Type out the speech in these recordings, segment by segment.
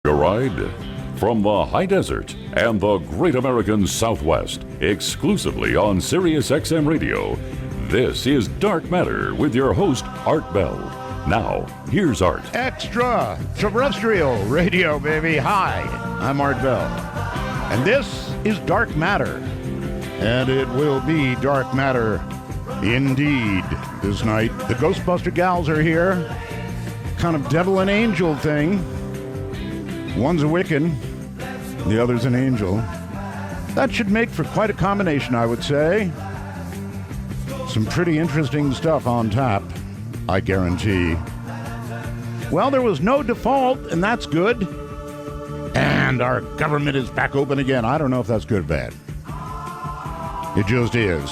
A ride from the high desert and the great American Southwest, exclusively on Sirius XM Radio. This is Dark Matter with your host, Art Bell. Now, here's Art. Extra terrestrial radio, baby. Hi, I'm Art Bell. And this is Dark Matter. And it will be Dark Matter indeed this night. The Ghostbuster gals are here. Kind of devil and angel thing. One's a Wiccan, the other's an angel. That should make for quite a combination, I would say. Some pretty interesting stuff on tap, I guarantee. Well, there was no default, and that's good. And our government is back open again. I don't know if that's good or bad. It just is.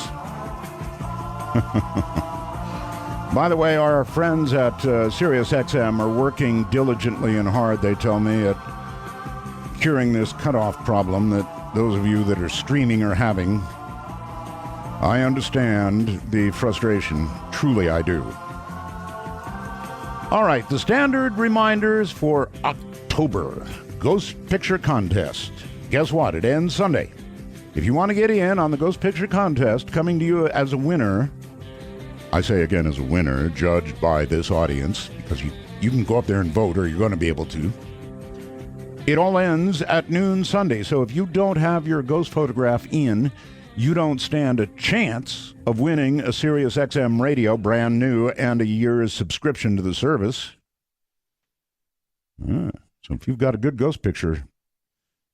By the way, our friends at Sirius XM are working diligently and hard, they tell me, at curing this cutoff problem that those of you that are streaming are having. I understand the frustration. Truly, I do. All right, the standard reminders for October. Ghost Picture Contest. Guess what? It ends Sunday. If you want to get in on the Ghost Picture Contest, coming to you as a winner, I say again as a winner, judged by this audience, because you can go up there and vote, or you're going to be able to. It all ends at noon Sunday, so if you don't have your ghost photograph in, you don't stand a chance of winning a Sirius XM radio, brand new, and a year's subscription to the service. So if you've got a good ghost picture,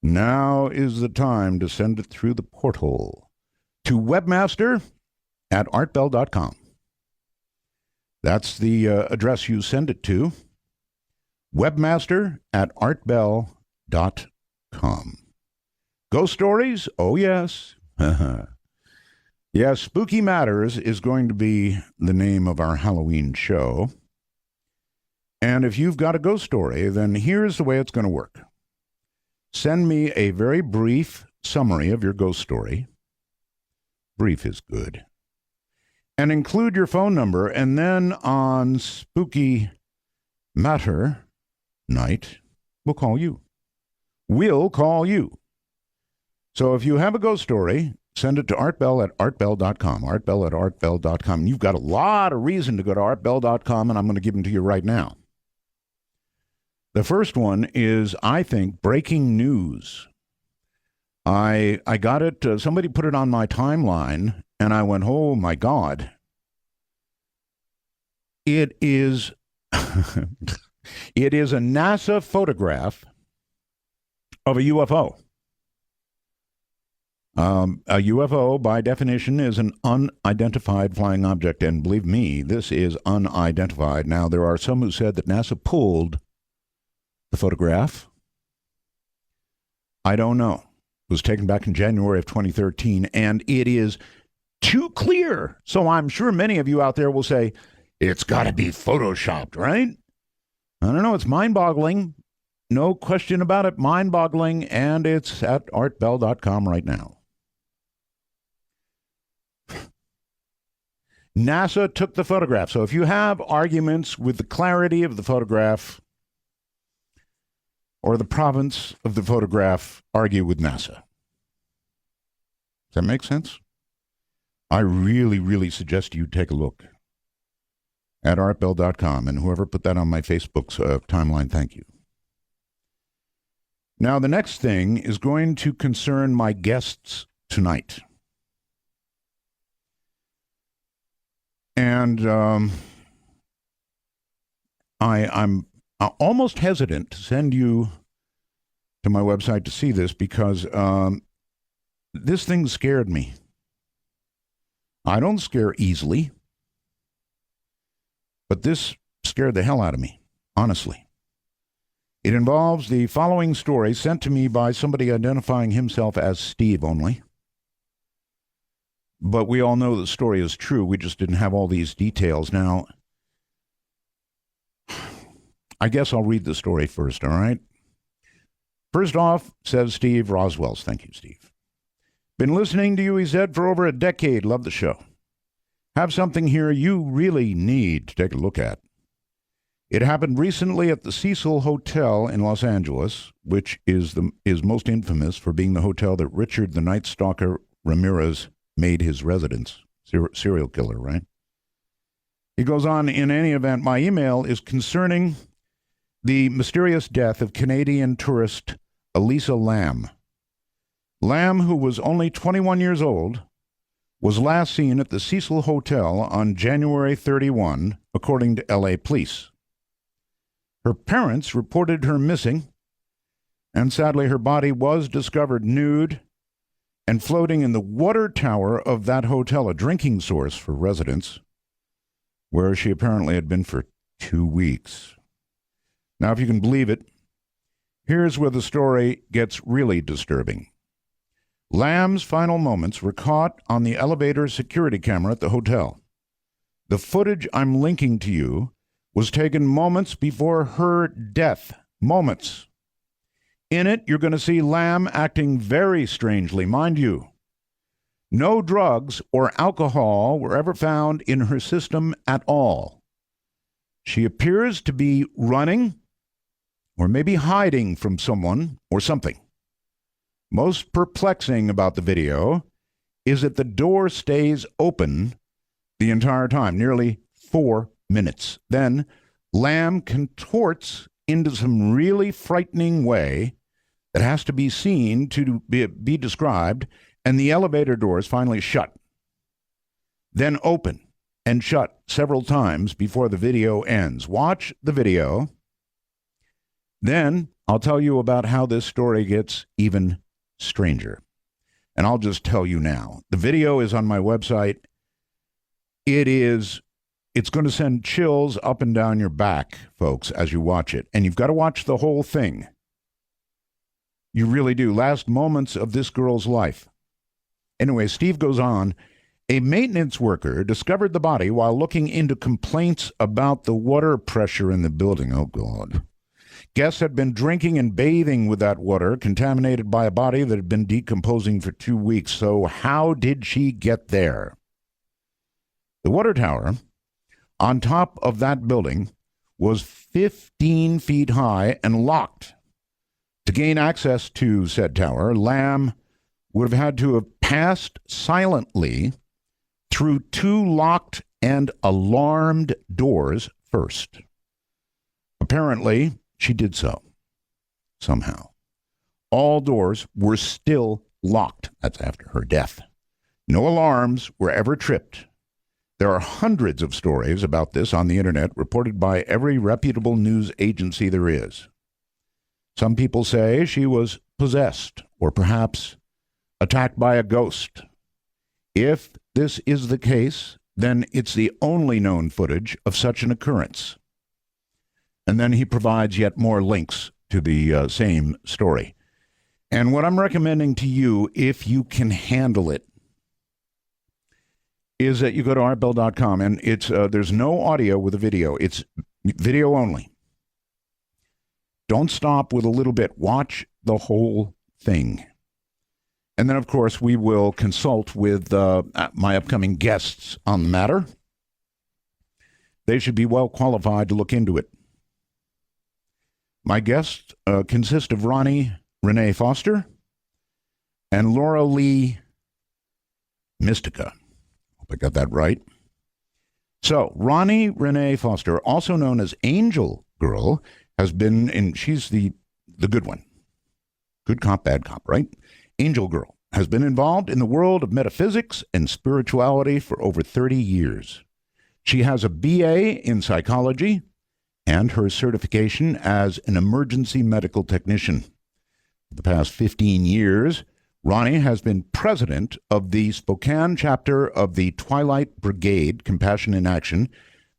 now is the time to send it through the porthole to webmaster@artbell.com. That's the address you send it to, webmaster@artbell.com. Ghost stories? Oh, yes. Yes, Spooky Matters is going to be the name of our Halloween show. And if you've got a ghost story, then here's the way it's going to work. Send me a very brief summary of your ghost story. Brief is good. And include your phone number, and then on Spooky Matter night, we'll call you. We'll call you. So if you have a ghost story, send it to artbell@artbell.com, artbell@artbell.com. You've got a lot of reason to go to artbell.com, and I'm going to give them to you right now. The first one is, I think, breaking news. I got it, somebody put it on my timeline, and I went, oh my God. It is, it is a NASA photograph of a UFO. A UFO, by definition, is an unidentified flying object, and believe me, this is unidentified. Now, there are some who said that NASA pulled the photograph. I don't know. It was taken back in January of 2013, and it is too clear. So I'm sure many of you out there will say, it's got to be photoshopped, right? I don't know. It's mind-boggling. No question about it. Mind-boggling, and it's at artbell.com right now. NASA took the photograph. So if you have arguments with the clarity of the photograph or the province of the photograph, argue with NASA. Does that make sense? I really, really suggest you take a look at artbell.com, and whoever put that on my Facebook's timeline, thank you. Now, the next thing is going to concern my guests tonight. And I'm almost hesitant to send you to my website to see this because this thing scared me. I don't scare easily, but this scared the hell out of me, honestly. It involves the following story sent to me by somebody identifying himself as Steve only. But we all know the story is true. We just didn't have all these details. Now, I guess I'll read the story first, all right? First off, says Steve Roswells. Thank you, Steve. Been listening to you, he said, for over a decade. Love the show. Have something here you really need to take a look at. It happened recently at the Cecil Hotel in Los Angeles, which is most infamous for being the hotel that Richard the Night Stalker Ramirez made his residence. Serial killer, right? He goes on, in any event, my email is concerning the mysterious death of Canadian tourist Elisa Lam. Lam, who was only 21 years old, was last seen at the Cecil Hotel on January 31, according to LA police. Her parents reported her missing, and sadly her body was discovered nude and floating in the water tower of that hotel, a drinking source for residents, where she apparently had been for 2 weeks. Now, if you can believe it, here's where the story gets really disturbing. Lamb's final moments were caught on the elevator security camera at the hotel. The footage I'm linking to you was taken moments before her death. Moments. In it, you're going to see Lam acting very strangely, mind you. No drugs or alcohol were ever found in her system at all. She appears to be running or maybe hiding from someone or something. Most perplexing about the video is that the door stays open the entire time, nearly 4 minutes. Then Lam contorts into some really frightening way that has to be seen to be described, and the elevator doors finally shut, then open and shut several times before the video ends. Watch the video. Then I'll tell you about how this story gets even stranger. And I'll just tell you now. The video is on my website. It's going to send chills up and down your back, folks, as you watch it. And you've got to watch the whole thing. You really do. Last moments of this girl's life. Anyway, Steve goes on. A maintenance worker discovered the body while looking into complaints about the water pressure in the building. Oh, God. Guests had been drinking and bathing with that water, contaminated by a body that had been decomposing for 2 weeks. So how did she get there? The water tower on top of that building was 15 feet high and locked. To gain access to said tower, Lam would have had to have passed silently through 2 locked and alarmed doors first. Apparently, she did so, somehow. All doors were still locked. That's after her death. No alarms were ever tripped. There are hundreds of stories about this on the internet, reported by every reputable news agency there is. Some people say she was possessed, or perhaps attacked by a ghost. If this is the case, then it's the only known footage of such an occurrence. And then he provides yet more links to the same story. And what I'm recommending to you, if you can handle it, is that you go to artbell.com, and there's no audio with a video. It's video only. Don't stop with a little bit. Watch the whole thing. And then, of course, we will consult with my upcoming guests on the matter. They should be well qualified to look into it. My guests consist of Ronnie Renee Foster and Laura Lee Mystica. Hope I got that right. So, Ronnie Renee Foster, also known as Angel Girl, has been in, she's the good one. Good cop, bad cop, right? Angel Girl has been involved in the world of metaphysics and spirituality for over 30 years. She has a BA in psychology and her certification as an emergency medical technician. For the past 15 years, Ronnie has been president of the Spokane chapter of the Twilight Brigade Compassion in Action.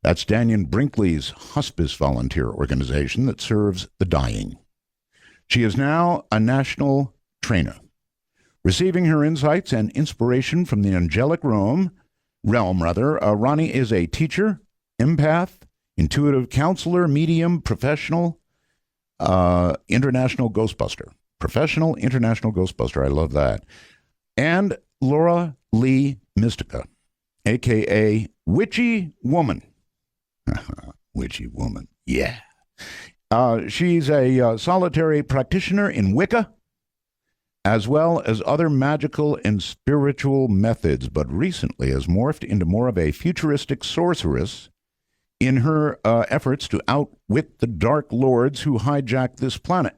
That's Daniel Brinkley's hospice volunteer organization that serves the dying. She is now a national trainer, receiving her insights and inspiration from the angelic realm. Ronnie is a teacher, empath, intuitive counselor, medium, professional, international ghostbuster. Professional international ghostbuster. I love that. And Laura Lee Mystica, a.k.a. Witchy Woman. Witchy Woman. Yeah. She's a solitary practitioner in Wicca, as well as other magical and spiritual methods, but recently has morphed into more of a futuristic sorceress in her efforts to outwit the Dark Lords who hijacked this planet.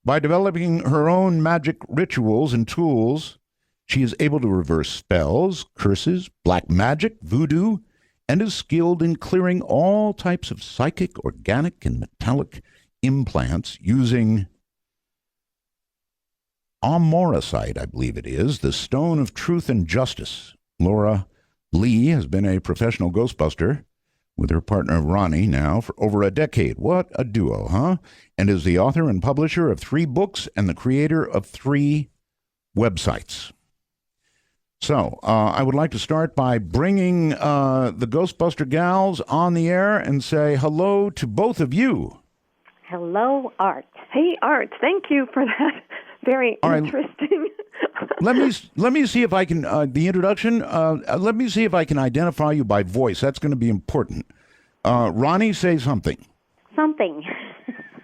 By developing her own magic rituals and tools, she is able to reverse spells, curses, black magic, voodoo, and is skilled in clearing all types of psychic, organic, and metallic implants using Amorosite, I believe it is, the stone of truth and justice. Laura Lee has been a professional ghostbuster with her partner Ronnie now for over a decade. What a duo, huh? And is the author and publisher of 3 books and the creator of 3 websites. So I would like to start by bringing the Ghostbuster gals on the air and say hello to both of you. Hello, Art. Hey, Art. Thank you for that. Very interesting. Let me see if I can the introduction. Let me see if I can identify you by voice. That's going to be important. Ronnie, say something. Something.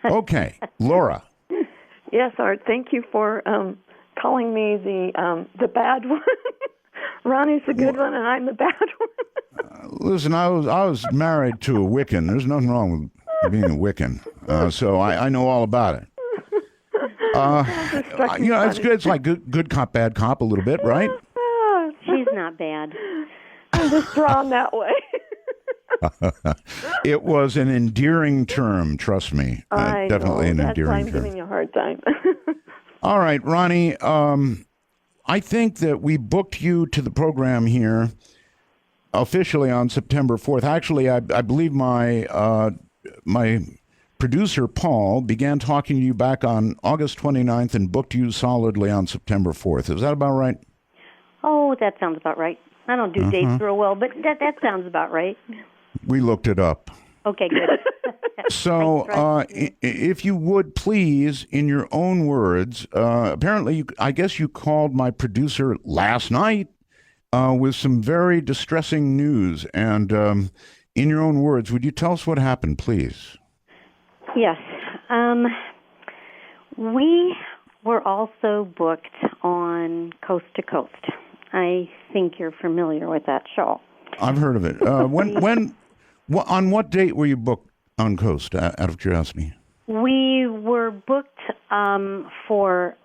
Okay, Laura. Yes, Art. Thank you for calling me the bad one. Ronnie's the good one, and I'm the bad one. Listen, I was married to a Wiccan. There's nothing wrong with being a Wiccan, so I know all about it. It's good. It's like good cop, bad cop, a little bit, right? She's not bad. I'm just drawn that way. It was an endearing term, trust me. Definitely an endearing term. That's why I'm giving you a hard time. All right, Ronnie. I think that we booked you to the program here officially on September 4th. Actually, I believe my producer, Paul, began talking to you back on August 29th and booked you solidly on September 4th. Is that about right? Oh, that sounds about right. I don't do dates real well, but that sounds about right. We looked it up. Okay, good. So, if you would please, in your own words, apparently, I guess you called my producer last night with some very distressing news. And in your own words, would you tell us what happened, please? Yes. We were also booked on Coast to Coast. I think you're familiar with that show. I've heard of it. On what date were you booked on Coast, out of curiosity? We were booked for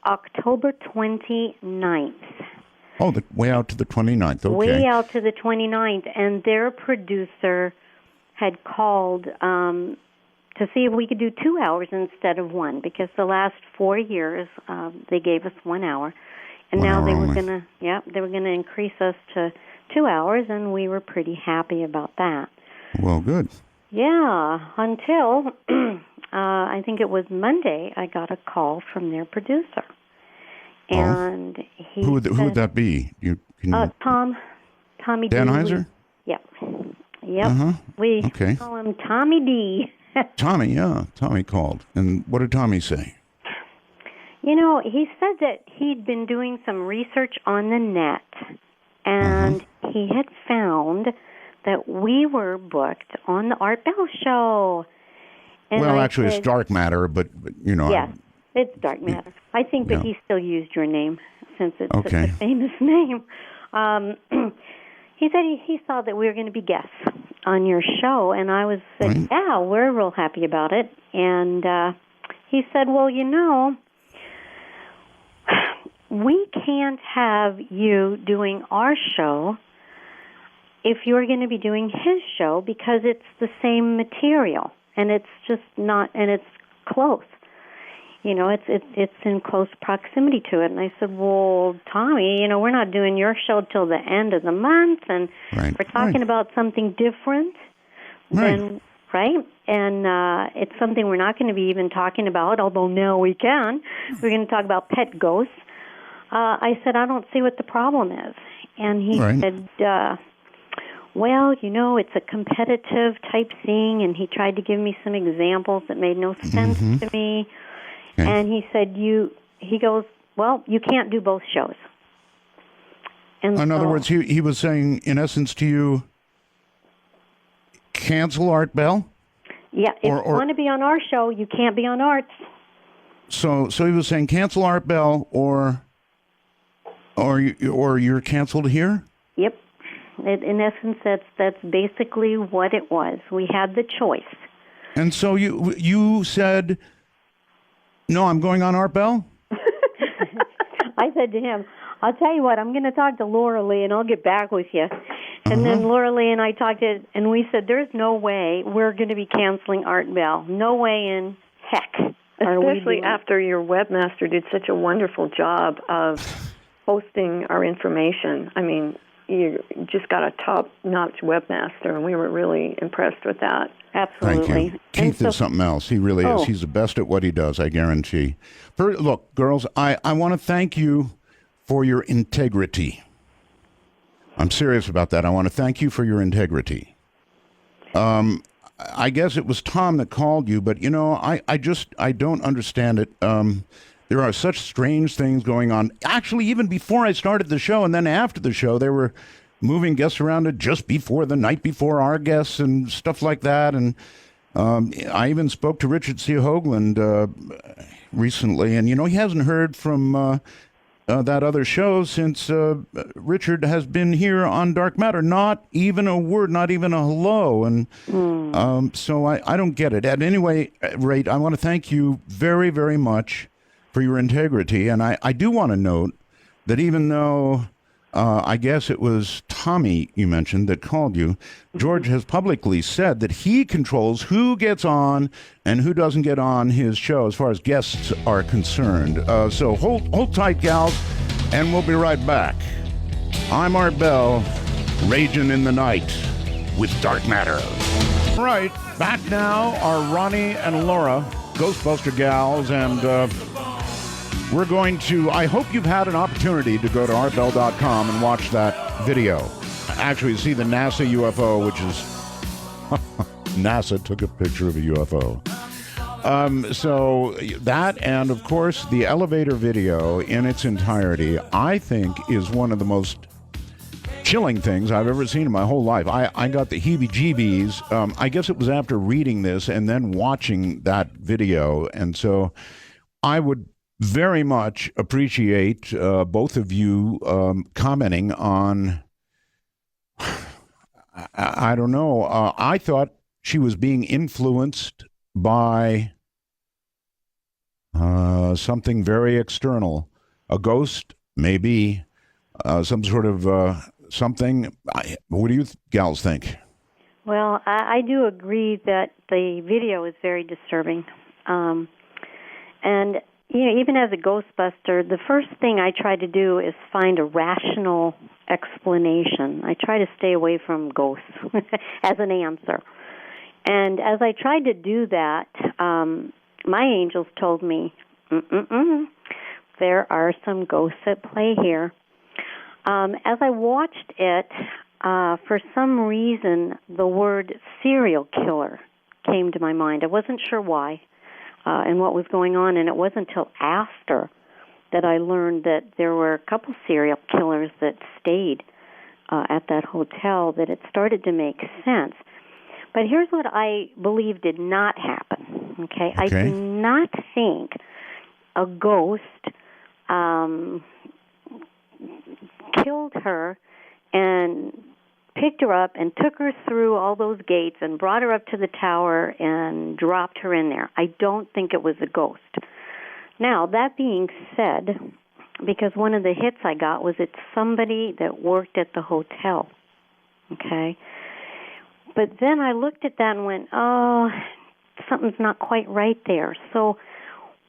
October 29th. Oh, way out to the 29th. Okay. Way out to the 29th. And their producer had called to see if we could do 2 hours instead of 1, because the last 4 years they gave us 1 hour. And now they were gonna increase us to 2 hours, and we were pretty happy about that. Well, good. Yeah, until I think it was Monday, I got a call from their producer, and he who would that be? Tommy Danheiser? Yep. We call him Tommy D. Tommy called, and what did Tommy say? You know, he said that he'd been doing some research on the net, and he had found that we were booked on the Art Bell Show. And actually, it's Dark Matter, but you know. Yes, it's Dark Matter. I think that he still used your name, since it's such a famous name. He said he saw that we were going to be guests on your show, and I was said, yeah, we're real happy about it. And he said, well, you know, we can't have you doing our show if you're going to be doing his show, because it's the same material, and it's just not, and it's close. You know, it's in close proximity to it. And I said, well, Tommy, you know, we're not doing your show till the end of the month, and we're talking about something different. Then, right? And it's something we're not going to be even talking about, although now we can. We're going to talk about pet ghosts. I said, I don't see what the problem is. And he said, well, you know, it's a competitive type thing, and he tried to give me some examples that made no sense to me. Okay. And he said, he goes, well, you can't do both shows. And in other words, he was saying, in essence, to you, cancel Art Bell? Yeah, if you want to be on our show, you can't be on Art's. So he was saying cancel Art Bell or you're canceled here? Yep. In essence, that's basically what it was. We had the choice. And so you said, no, I'm going on Art Bell? I said to him, I'll tell you what, I'm going to talk to Laura Lee and I'll get back with you. And then Laura Lee and I talked and we said, there's no way we're going to be canceling Art Bell. No way in heck. Especially after your webmaster did such a wonderful job of posting our information. I mean, you just got a top-notch webmaster, and we were really impressed with that. Absolutely. Thank you. Keith is something else. He really is. He's the best at what he does, I guarantee. Look, girls, I want to thank you for your integrity. I'm serious about that. I want to thank you for your integrity. I guess it was Tom that called you, but, I don't understand it. There are such strange things going on. Actually, even before I started the show and then after the show, they were moving guests around it just before the night before our guests and stuff like that. And I even spoke to Richard C. Hoagland recently, and, he hasn't heard from that other show since Richard has been here on Dark Matter. Not even a word, not even a hello. And so I don't get it. At any rate, I want to thank you very, very much for your integrity. And I do want to note that even though I guess it was Tommy you mentioned that called you, George has publicly said that he controls who gets on and who doesn't get on his show as far as guests are concerned. So hold tight, gals, and we'll be right back. I'm Art Bell, raging in the night with Dark Matter. Right, back now are Ronnie and Laura, Ghostbuster gals, and we're going to, I hope you've had an opportunity to go to artbell.com and watch that video. Actually, see the NASA UFO, which is, NASA took a picture of a UFO. So that, and of course, the elevator video in its entirety, I think is one of the most chilling things I've ever seen in my whole life. I got the heebie-jeebies. I guess it was after reading this and then watching that video. And so I would very much appreciate both of you commenting on, I don't know, I thought she was being influenced by something very external, a ghost, maybe, some sort of something. What do you gals think? Well, I do agree that the video is very disturbing. And even as a Ghostbuster, the first thing I try to do is find a rational explanation. I try to stay away from ghosts as an answer. And as I tried to do that, my angels told me, there are some ghosts at play here. As I watched it, for some reason, the word serial killer came to my mind. I wasn't sure why. And what was going on, and it wasn't until after that I learned that there were a couple serial killers that stayed at that hotel that it started to make sense. But here's what I believe did not happen, okay? I do not think a ghost killed her and picked her up and took her through all those gates and brought her up to the tower and dropped her in there. I don't think it was a ghost. Now, that being said, because one of the hits I got was it's somebody that worked at the hotel, okay? But then I looked at that and went, oh, something's not quite right there. So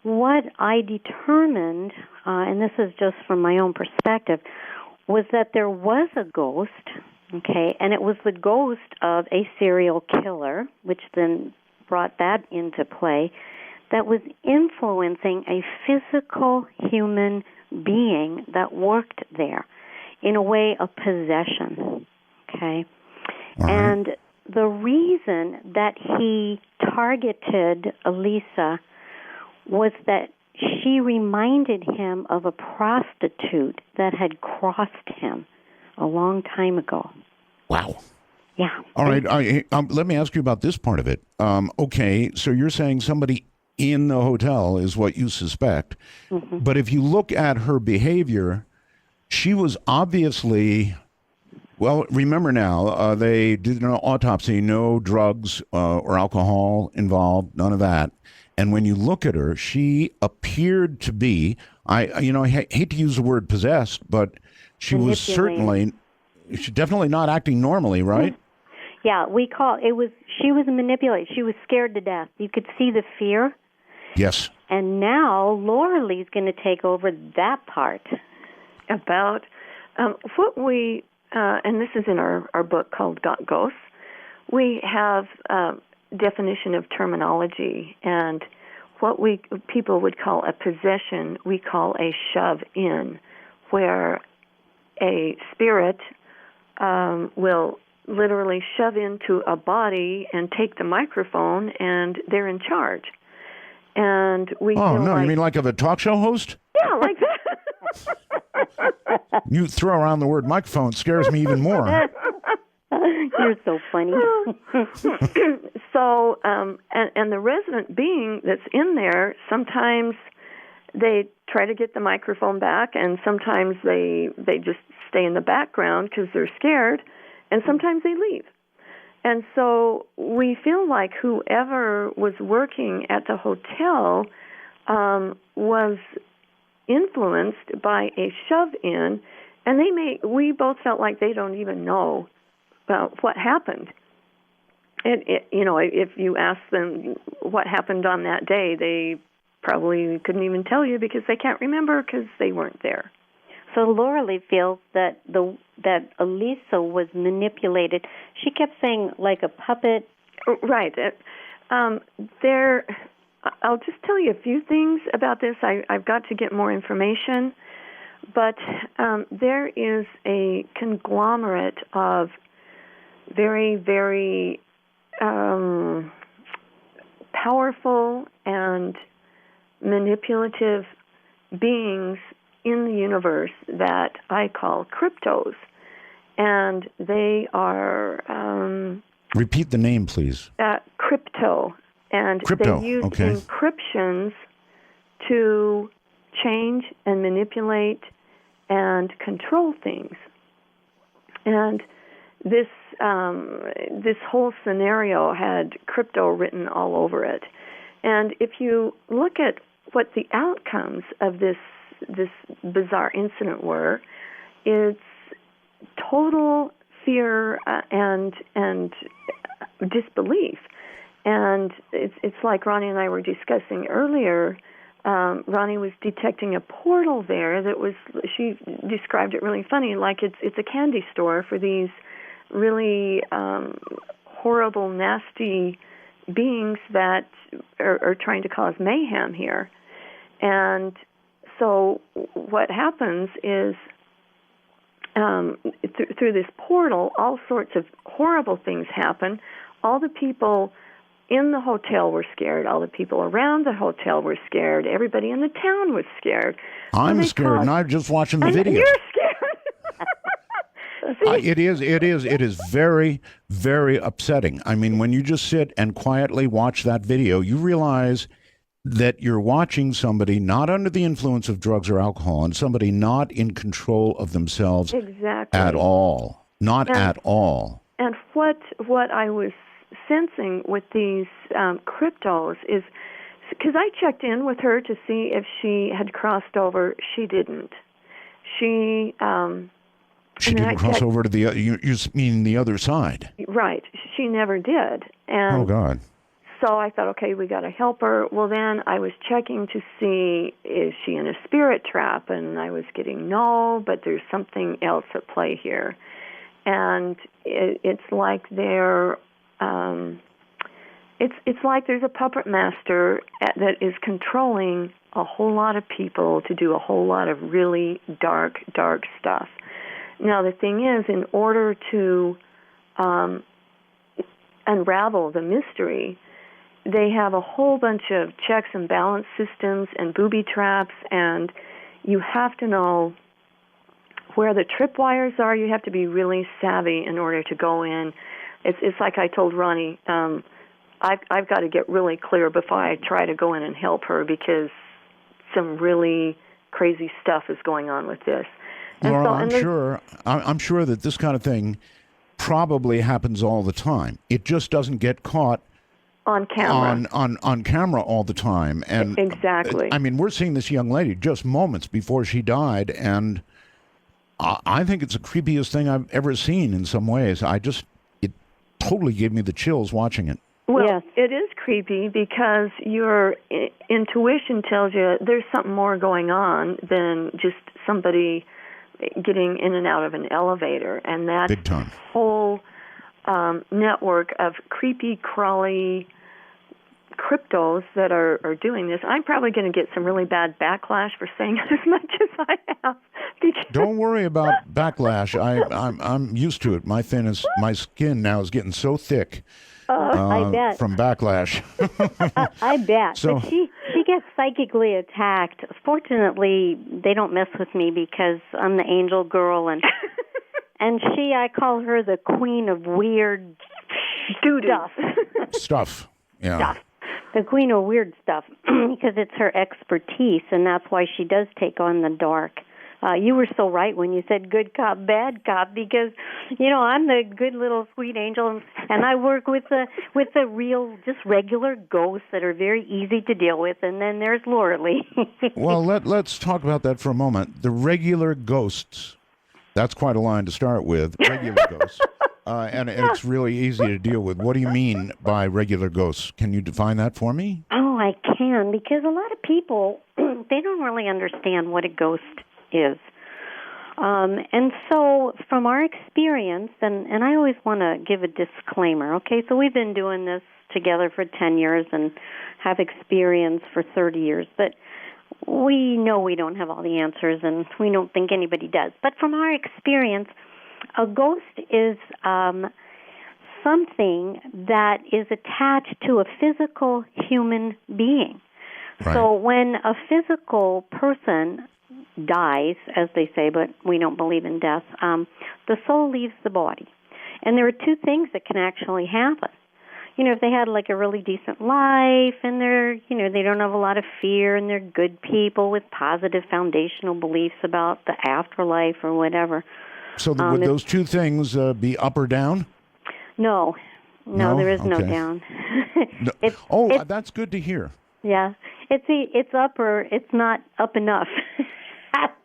what I determined, and this is just from my own perspective, was that there was a ghost. Okay, and it was the ghost of a serial killer, which then brought that into play, that was influencing a physical human being that worked there in a way of possession. Okay, and the reason that he targeted Elisa was that she reminded him of a prostitute that had crossed him a long time ago. Wow. Yeah. All right. Let me ask you about this part of it. Okay, so you're saying somebody in the hotel is what you suspect, but if you look at her behavior, she was obviously, well, remember now, they did an autopsy, no drugs or alcohol involved, none of that. And when you look at her, she appeared to be, I hate to use the word possessed, but she was she's definitely not acting normally, right? Yeah, she was manipulated. She was scared to death. You could see the fear. Yes. And now Laura Lee's going to take over that part. About what we, and this is in our book called Got Ghosts, we have definition of terminology, and what people would call a possession, we call a shove in, where a spirit will literally shove into a body and take the microphone, and they're in charge. And we feel you mean like of a talk show host? Yeah, like that. You throw around the word microphone, scares me even more. You're so funny. So, and the resident being that's in there, sometimes they try to get the microphone back, and sometimes they just stay in the background because they're scared, and sometimes they leave. And so we feel like whoever was working at the hotel was influenced by a shove-in, and we both felt like they don't even know what happened. If you ask them what happened on that day, they probably couldn't even tell you because they can't remember because they weren't there. So Laura Lee feels that Elisa was manipulated. She kept saying like a puppet. Right. I'll just tell you a few things about this. I've got to get more information, but there is a conglomerate of very, very powerful and manipulative beings in the universe that I call cryptos. And they are... Repeat the name, please. Crypto. And crypto. They use Okay. encryptions to change and manipulate and control things. And this whole scenario had crypto written all over it. And if you look at what the outcomes of this bizarre incident were, it's total fear and disbelief. And it's like Ronnie and I were discussing earlier. Ronnie was detecting a portal there she described it really funny, like it's a candy store for these really horrible, nasty beings that are trying to cause mayhem here. And so what happens is through this portal, all sorts of horrible things happen. All the people in the hotel were scared. All the people around the hotel were scared. Everybody in the town was scared. I'm scared, and I'm just watching the video. You're scared. It is very, very upsetting. I mean, when you just sit and quietly watch that video, you realize that you're watching somebody not under the influence of drugs or alcohol, and somebody not in control of themselves at all. At all. And what I was sensing with these cryptos is, because I checked in with her to see if she had crossed over. She didn't. She didn't cross over to the, you mean the other side? Right. She never did. And oh, God. So I thought, okay, we got to help her. Well, then I was checking to see, is she in a spirit trap? And I was getting no, but there's something else at play here. And it's like it's like there's a puppet master that is controlling a whole lot of people to do a whole lot of really dark stuff. Now, the thing is, in order to unravel the mystery, they have a whole bunch of checks and balance systems and booby traps, and you have to know where the tripwires are. You have to be really savvy in order to go in. it's like I told Ronnie, I've got to get really clear before I try to go in and help her, because some really crazy stuff is going on with this. And Laura, I'm sure that this kind of thing probably happens all the time. It just doesn't get caught on camera. On camera all the time. And exactly. I mean, we're seeing this young lady just moments before she died, and I think it's the creepiest thing I've ever seen in some ways. It totally gave me the chills watching it. Well, yes. It is creepy because your intuition tells you there's something more going on than just somebody getting in and out of an elevator. And that Big time. whole network of creepy, crawly cryptos that are doing this. I'm probably going to get some really bad backlash for saying as much as I have. Don't worry about backlash. I'm used to it. My skin now is getting so thick. I bet. From backlash. I bet. So, but she gets psychically attacked. Fortunately, they don't mess with me because I'm the angel girl, and I call her the queen of weird stuff. Stuff. Yeah. Stuff. The queen of weird stuff, because it's her expertise, and that's why she does take on the dark. You were so right when you said good cop, bad cop, because, I'm the good little sweet angel, and I work with the real, just regular ghosts that are very easy to deal with, and then there's Laura Lee. Well, let's talk about that for a moment. The regular ghosts, that's quite a line to start with, regular ghosts. And it's really easy to deal with. What do you mean by regular ghosts? Can you define that for me? Oh, I can, because a lot of people, they don't really understand what a ghost is. And so from our experience, and I always want to give a disclaimer, okay? So we've been doing this together for 10 years and have experience for 30 years, but we know we don't have all the answers, and we don't think anybody does. But from our experience, a ghost is something that is attached to a physical human being. Right. So when a physical person dies, as they say, but we don't believe in death, the soul leaves the body. And there are two things that can actually happen. If they had like a really decent life and they don't have a lot of fear and they're good people with positive foundational beliefs about the afterlife or whatever. So would those two things be up or down? No, there is no down. No. That's good to hear. Yeah, it's up or it's not up enough.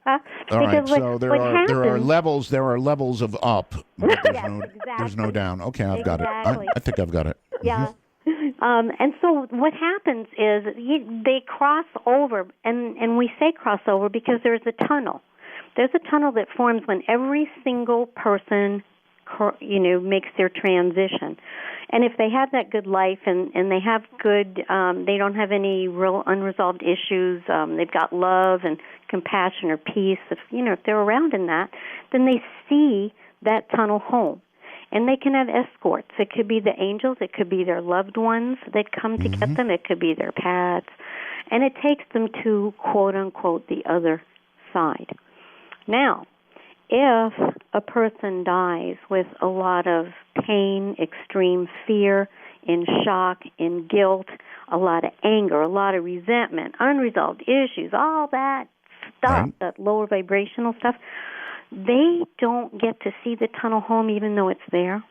All right. So there are levels of up. But there's no down. Okay, I've got it. I think I've got it. Yeah. And so what happens is they cross over, and we say cross over because there's a tunnel. There's a tunnel that forms when every single person, makes their transition. And if they have that good life and they have good, they don't have any real unresolved issues, they've got love and compassion or peace, if they're around in that, then they see that tunnel home. And they can have escorts. It could be the angels. It could be their loved ones that come to get them. It could be their pets. And it takes them to, quote, unquote, the other side. Now, if a person dies with a lot of pain, extreme fear, in shock, in guilt, a lot of anger, a lot of resentment, unresolved issues, all that stuff, that lower vibrational stuff, they don't get to see the tunnel home even though it's there.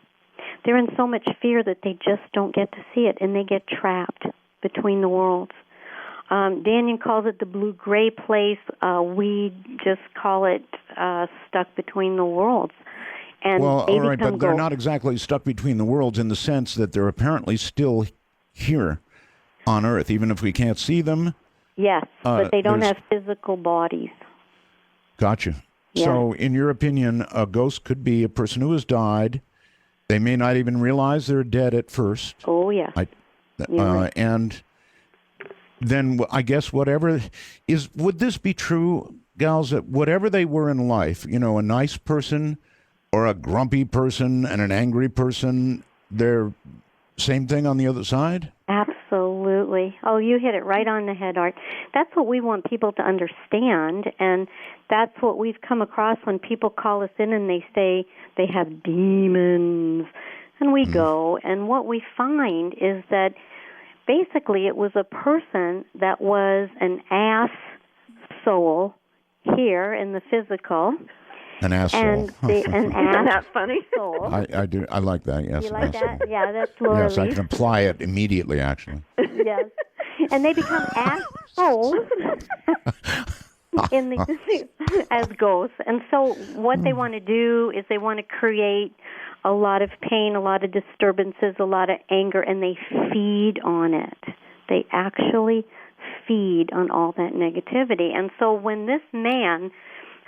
They're in so much fear that they just don't get to see it, and they get trapped between the worlds. Daniel calls it the blue-gray place. We just call it stuck between the worlds. And all right, but they're not exactly stuck between the worlds in the sense that they're apparently still here on Earth, even if we can't see them. Yes, but they don't have physical bodies. Gotcha. Yeah. So, in your opinion, a ghost could be a person who has died. They may not even realize they're dead at first. Oh, yeah. And then I guess would this be true, gals, that whatever they were in life, a nice person or a grumpy person and an angry person, they're same thing on the other side? Absolutely. Oh, you hit it right on the head, Art. That's what we want people to understand, and that's what we've come across when people call us in and they say they have demons. And we go, and what we find is that basically it was a person that was an ass soul here in the physical. An ass And soul. an ass Isn't that funny? soul. I do. I like that. Yes. You like ass that? soul. Yeah, that's Laura Yes, I Lee. can apply it immediately, actually. Yes. And they become ass souls in the, as ghosts. And so what they want to do is they want to create a lot of pain, a lot of disturbances, a lot of anger, and they feed on it. They actually feed on all that negativity. And so when this man,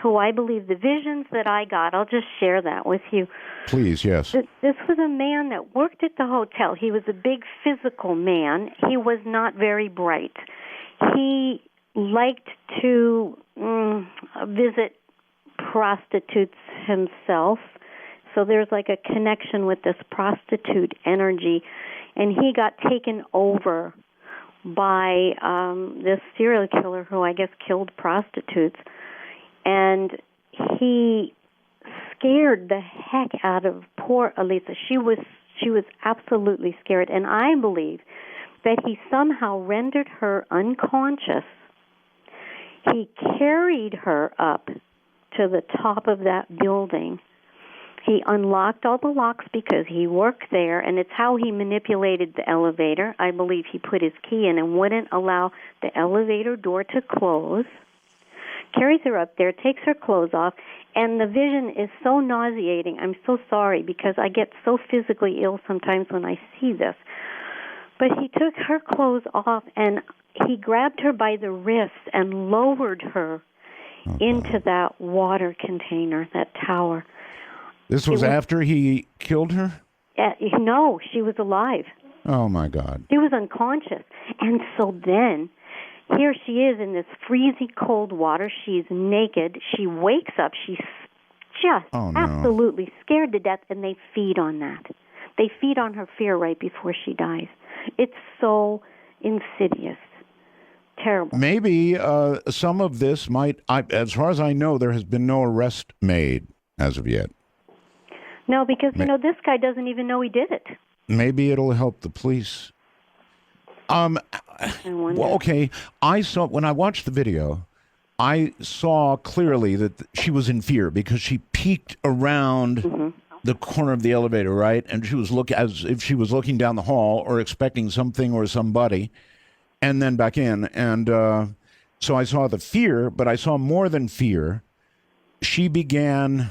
who I believe the visions that I got, I'll just share that with you. Please, yes. This was a man that worked at the hotel. He was a big physical man. He was not very bright. He liked to visit prostitutes himself. So there's like a connection with this prostitute energy. And he got taken over by this serial killer who I guess killed prostitutes. And he scared the heck out of poor Elisa. She was absolutely scared. And I believe that he somehow rendered her unconscious. He carried her up to the top of that building. He unlocked all the locks because he worked there, and it's how he manipulated the elevator. I believe he put his key in and wouldn't allow the elevator door to close. Carries her up there, takes her clothes off, and the vision is so nauseating. I'm so sorry because I get so physically ill sometimes when I see this. But he took her clothes off, and he grabbed her by the wrist and lowered her into that water container, that tower. This was after he killed her? No, she was alive. Oh, my God. She was unconscious. And so then, here she is in this freezing cold water. She's naked. She wakes up. She's just absolutely scared to death, and they feed on that. They feed on her fear right before she dies. It's so insidious. Terrible. Maybe some of this might, as far as I know, there has been no arrest made as of yet. No, because, this guy doesn't even know he did it. Maybe it'll help the police. Well, okay. I saw, when I watched the video, I saw clearly that she was in fear because she peeked around the corner of the elevator, right? And she was as if she was looking down the hall or expecting something or somebody, and then back in. And so I saw the fear, but I saw more than fear. She began...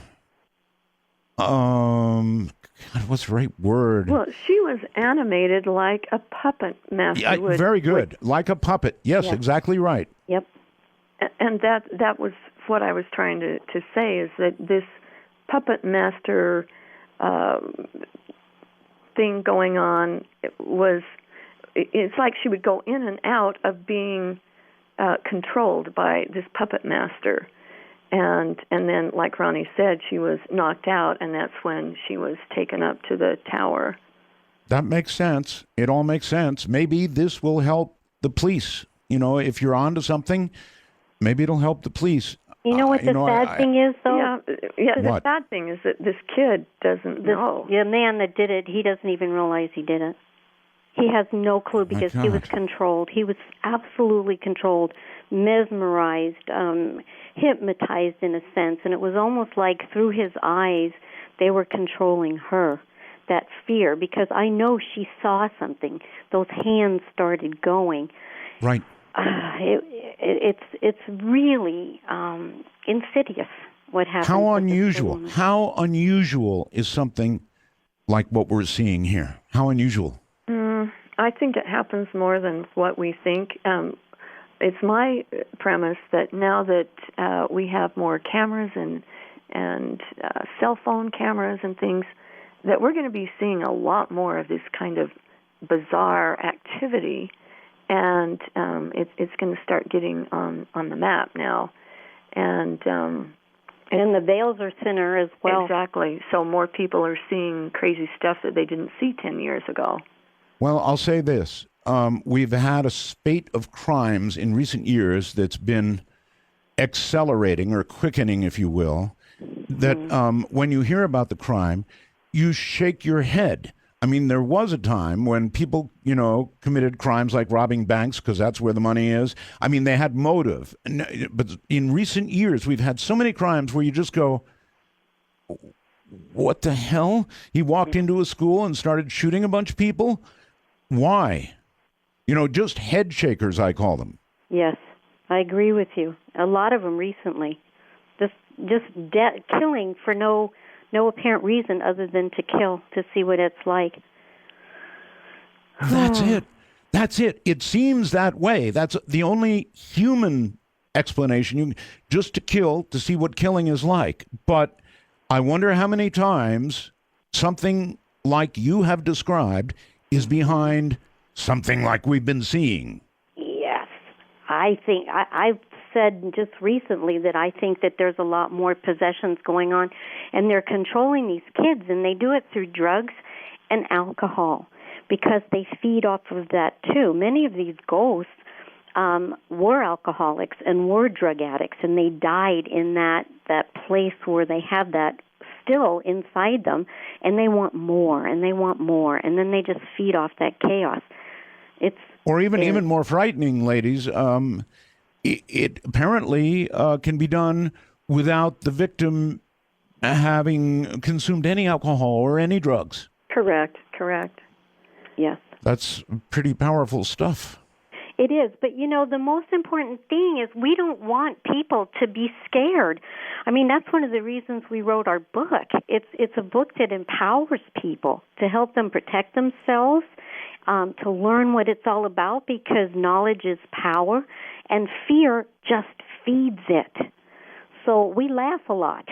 what's the right word? Well, she was animated like a puppet master. Yeah, very good. Like a puppet. Yes, exactly right. Yep. And that was what I was trying to say, is that this puppet master thing going on it's like she would go in and out of being controlled by this puppet master. And then, like Ronnie said, she was knocked out, and that's when she was taken up to the tower. That makes sense. It all makes sense. Maybe this will help the police. If you're onto something, maybe it'll help the police. You know what the sad thing is, though? Yeah. The bad thing is that this kid doesn't know. The man that did it, he doesn't even realize he did it. He has no clue because he was controlled. He was absolutely controlled, mesmerized, hypnotized in a sense. And it was almost like through his eyes they were controlling her, that fear, because I know she saw something. Those hands started going. Right. It's really insidious what happened. How unusual. How unusual is something like what we're seeing here? How unusual? I think it happens more than what we think. It's my premise that now that we have more cameras and cell phone cameras and things, that we're going to be seeing a lot more of this kind of bizarre activity, and it's going to start getting on the map now. And the veils are thinner as well. Exactly. So more people are seeing crazy stuff that they didn't see 10 years ago. Well, I'll say this. We've had a spate of crimes in recent years that's been accelerating or quickening, if you will, that when you hear about the crime, you shake your head. I mean, there was a time when people, committed crimes like robbing banks because that's where the money is. I mean, they had motive. But in recent years, we've had so many crimes where you just go, what the hell? He walked into a school and started shooting a bunch of people? Why? Just head shakers, I call them. Yes, I agree with you. A lot of them recently. Just killing for no apparent reason other than to kill, to see what it's like. That's it. It seems that way. That's the only human explanation. Just to kill, to see what killing is like. But I wonder how many times something like you have described is behind something like we've been seeing. Yes. I think I've said just recently that I think that there's a lot more possessions going on, and they're controlling these kids, and they do it through drugs and alcohol because they feed off of that too. Many of these ghosts were alcoholics and were drug addicts, and they died in that place where they have that still inside them, and they want more, and they want more, and then they just feed off that chaos. Or even more frightening, ladies, it apparently can be done without the victim having consumed any alcohol or any drugs. Correct. Yes. That's pretty powerful stuff. It is, but the most important thing is we don't want people to be scared. I mean, that's one of the reasons we wrote our book. It's a book that empowers people to help them protect themselves, to learn what it's all about, because knowledge is power, and fear just feeds it. So we laugh a lot.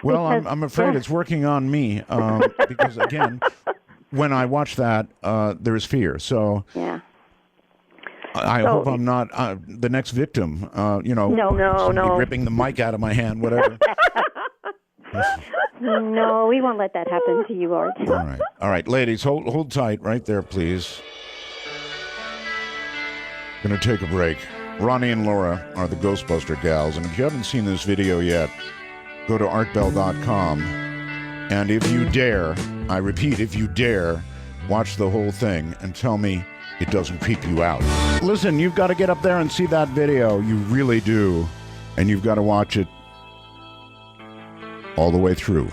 Well, I'm afraid it's working on me because, again, when I watch that, there's fear. So yeah. I hope I'm not the next victim. No. Ripping the mic out of my hand, whatever. No, we won't let that happen to you, Art. All right, ladies, hold tight right there, please. Going to take a break. Ronnie and Laura are the Ghostbuster gals, and if you haven't seen this video yet, go to artbell.com, and if you dare, I repeat, if you dare, watch the whole thing and tell me it doesn't creep you out. Listen, you've got to get up there and see that video. You really do. And you've got to watch it all the way through.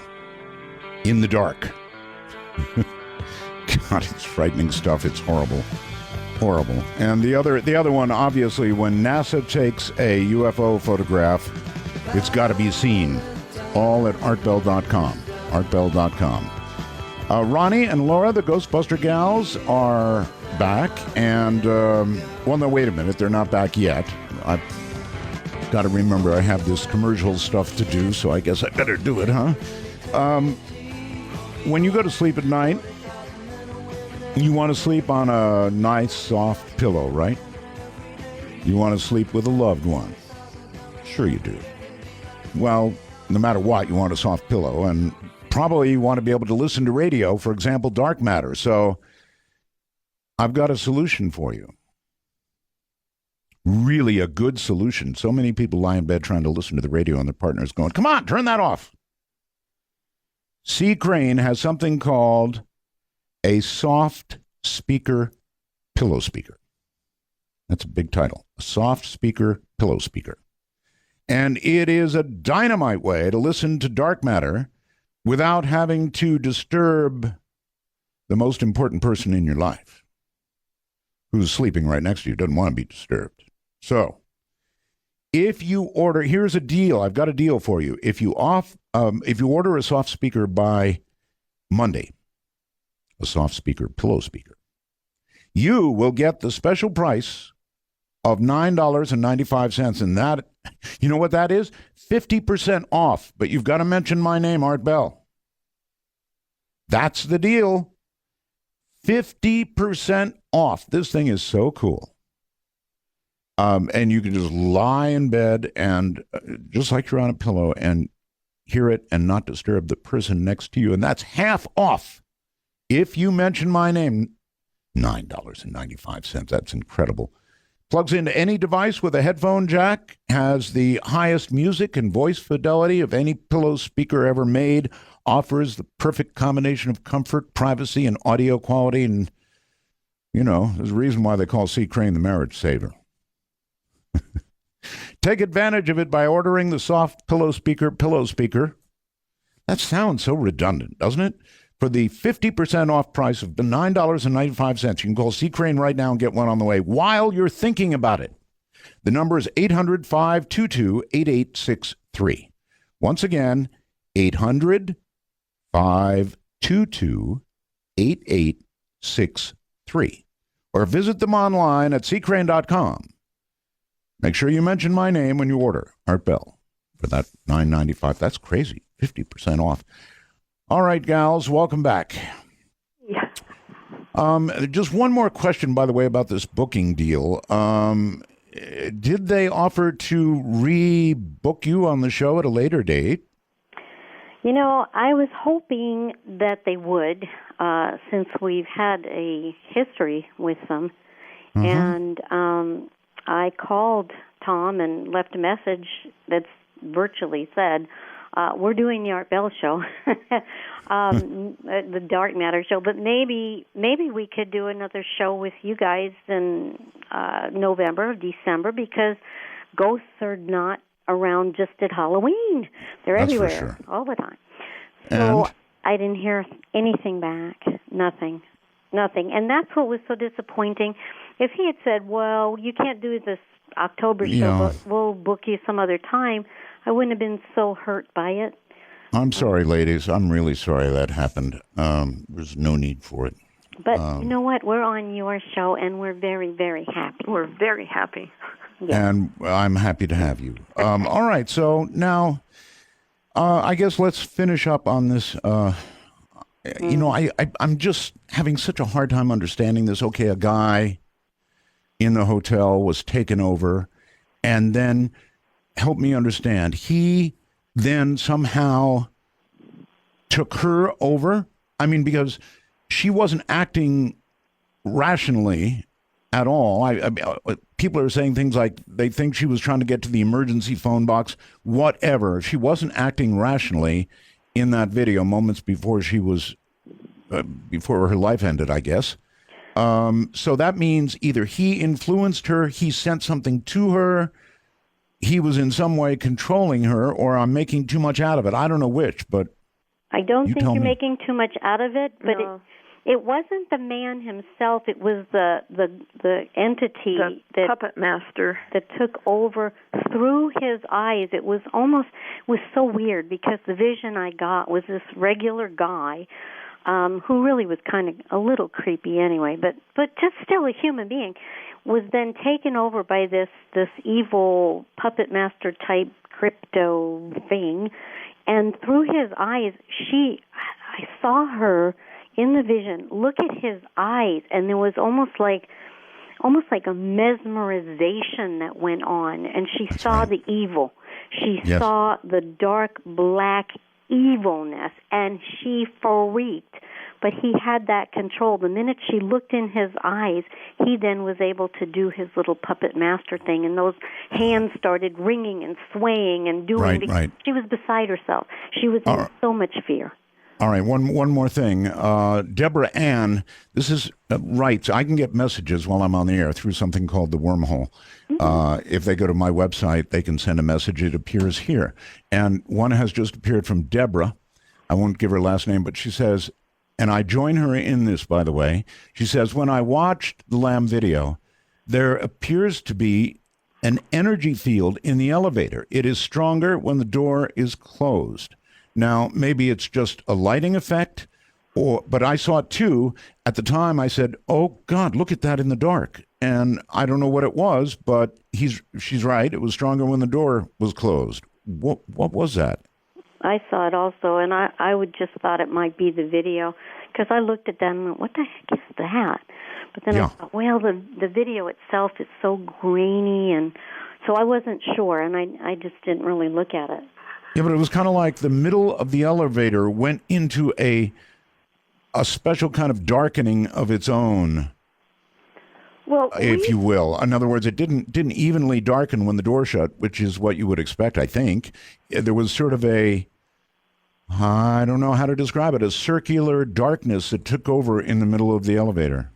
In the dark. God, it's frightening stuff. It's horrible. Horrible. And the other one, obviously, when NASA takes a UFO photograph, it's got to be seen. All at artbell.com. Artbell.com. Ronnie and Laura, the Ghostbuster gals, are back. And, well, no, wait a minute. They're not back yet. I've got to remember I have this commercial stuff to do, so I guess I better do it, huh? When you go to sleep at night, you want to sleep on a nice, soft pillow, right? You want to sleep with a loved one. Sure you do. Well, no matter what, you want a soft pillow, and probably you want to be able to listen to radio, for example, dark matter. So I've got a solution for you. Really a good solution. So many people lie in bed trying to listen to the radio, and their partner's going, come on, turn that off. C. Crane has something called a soft speaker pillow speaker. That's a big title. A soft speaker pillow speaker. And it is a dynamite way to listen to dark matter without having to disturb the most important person in your life, who's sleeping right next to you, doesn't want to be disturbed. So, if you order, here's a deal. I've got a deal for you. If you order a soft speaker by Monday, a soft speaker pillow speaker, you will get the special price of $9.95. And that, you know what that is? 50% off. But you've got to mention my name, Art Bell. That's the deal. 50% off. This thing is so cool. And you can just lie in bed and just like you're on a pillow and hear it and not disturb the person next to you. And that's half off. If you mention my name, $9.95. That's incredible. Plugs into any device with a headphone jack, has the highest music and voice fidelity of any pillow speaker ever made, offers the perfect combination of comfort, privacy, and audio quality. And, you know, there's a reason why they call C. Crane the marriage saver. Take advantage of it by ordering the soft pillow speaker. That sounds so redundant, doesn't it? For the 50% off price of $9.95, you can call C. Crane right now and get one on the way while you're thinking about it. The number is 800-522-8863. Once again, 800-522-8863. Or visit them online at ccrane.com. Make sure you mention my name when you order, Art Bell, for that $9.95. That's crazy, 50% off. All right, gals, welcome back. Yeah. Just one more question, by the way, about this booking deal. Did they offer to rebook you on the show at a later date? You know, I was hoping that they would, since we've had a history with them. And I called Tom and left a message that's virtually said, we're doing the Art Bell show, the Dark Matter show, but maybe we could do another show with you guys in November, December, because ghosts are not around just at Halloween. They're That's everywhere, for sure. all the time. So And? I didn't hear anything back, nothing. And that's what was so disappointing. If he had said, well, you can't do this October show, but we'll book you some other time, I wouldn't have been so hurt by it. I'm sorry, ladies. I'm really sorry that happened. There's no need for it. But you know what? We're on your show, and we're very, very happy. We're very happy. Yeah. And I'm happy to have you. All right, so now I guess let's finish up on this. You know, I'm just having such a hard time understanding this. Okay, a guy in the hotel was taken over, and then, help me understand, he then somehow took her over? I mean, because she wasn't acting rationally at all. People are saying things like they think she was trying to get to the emergency phone box, whatever. She wasn't acting rationally in that video moments before she was, before her life ended, I guess. So that means either he influenced her, he sent something to her, he was in some way controlling her, or I'm making too much out of it. I don't know which, but I don't you think tell you're me. making too much out of it, but No. it wasn't the man himself. It was the entity The puppet master. that took over through his eyes. It was so weird because the vision I got was this regular guy who really was kind of a little creepy anyway, but just still a human being, was then taken over by this evil puppet master type crypto thing, and through his eyes, I saw her in the vision look at his eyes, and there was almost like a mesmerization that went on, and she saw the evil. She saw the dark black evilness, and she freaked. But he had that control. The minute she looked in his eyes, he then was able to do his little puppet master thing, and those hands started ringing and swaying and doing. Right. She was beside herself. She was in so much fear. All right, one more thing. Deborah Ann, this is right. I can get messages while I'm on the air through something called the wormhole. If they go to my website, they can send a message. It appears here. And one has just appeared from Deborah. I won't give her last name, but she says, and I join her in this, by the way. She says, when I watched the Lamb video, there appears to be an energy field in the elevator. It is stronger when the door is closed. Now, maybe it's just a lighting effect, but I saw it too. At the time, I said, oh, God, look at that in the dark. And I don't know what it was, but she's right. It was stronger when the door was closed. What was that? I saw it also, and I would just thought it might be the video, because I looked at them and went, what the heck is that? But then I thought, well, the video itself is so grainy, and so I wasn't sure, and I just didn't really look at it. Yeah, but it was kind of like the middle of the elevator went into a special kind of darkening of its own, well, if you will. In other words, it didn't evenly darken when the door shut, which is what you would expect, I think. There was sort of a I don't know how to describe it, a circular darkness that took over in the middle of the elevator.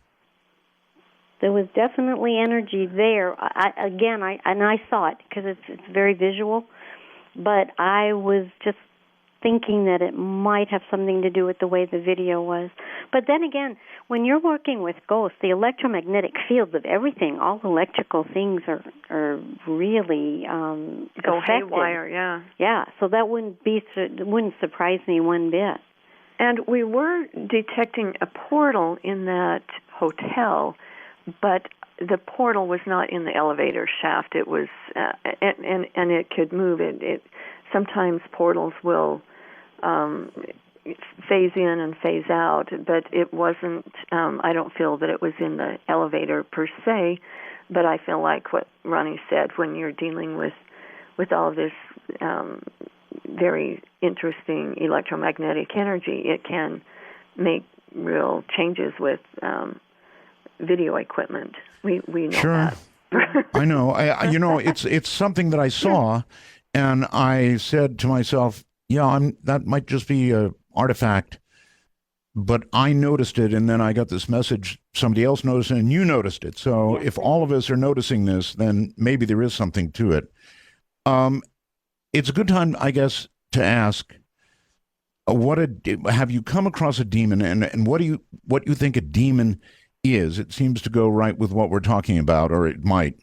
There was definitely energy there. I saw it because it's very visual, but I was just thinking that it might have something to do with the way the video was. But then again, when you're working with ghosts, the electromagnetic fields of everything, all electrical things are really go affected. haywire. Yeah. Yeah. So that wouldn't surprise me one bit. And we were detecting a portal in that hotel, but the portal was not in the elevator shaft. It was, and it could move. It sometimes portals will phase in and phase out, but it wasn't. I don't feel that it was in the elevator per se, but I feel like what Ronnie said, when you're dealing with all of this very interesting electromagnetic energy, it can make real changes with video equipment. We know Sure. that. I know. It's something that I saw, and I said to myself, "Yeah, that might just be a artifact." But I noticed it, and then I got this message. Somebody else noticed it, and you noticed it. So if all of us are noticing this, then maybe there is something to it. It's a good time, I guess, to ask, have you come across a demon, and what you think a demon is? It seems to go right with what we're talking about, or it might.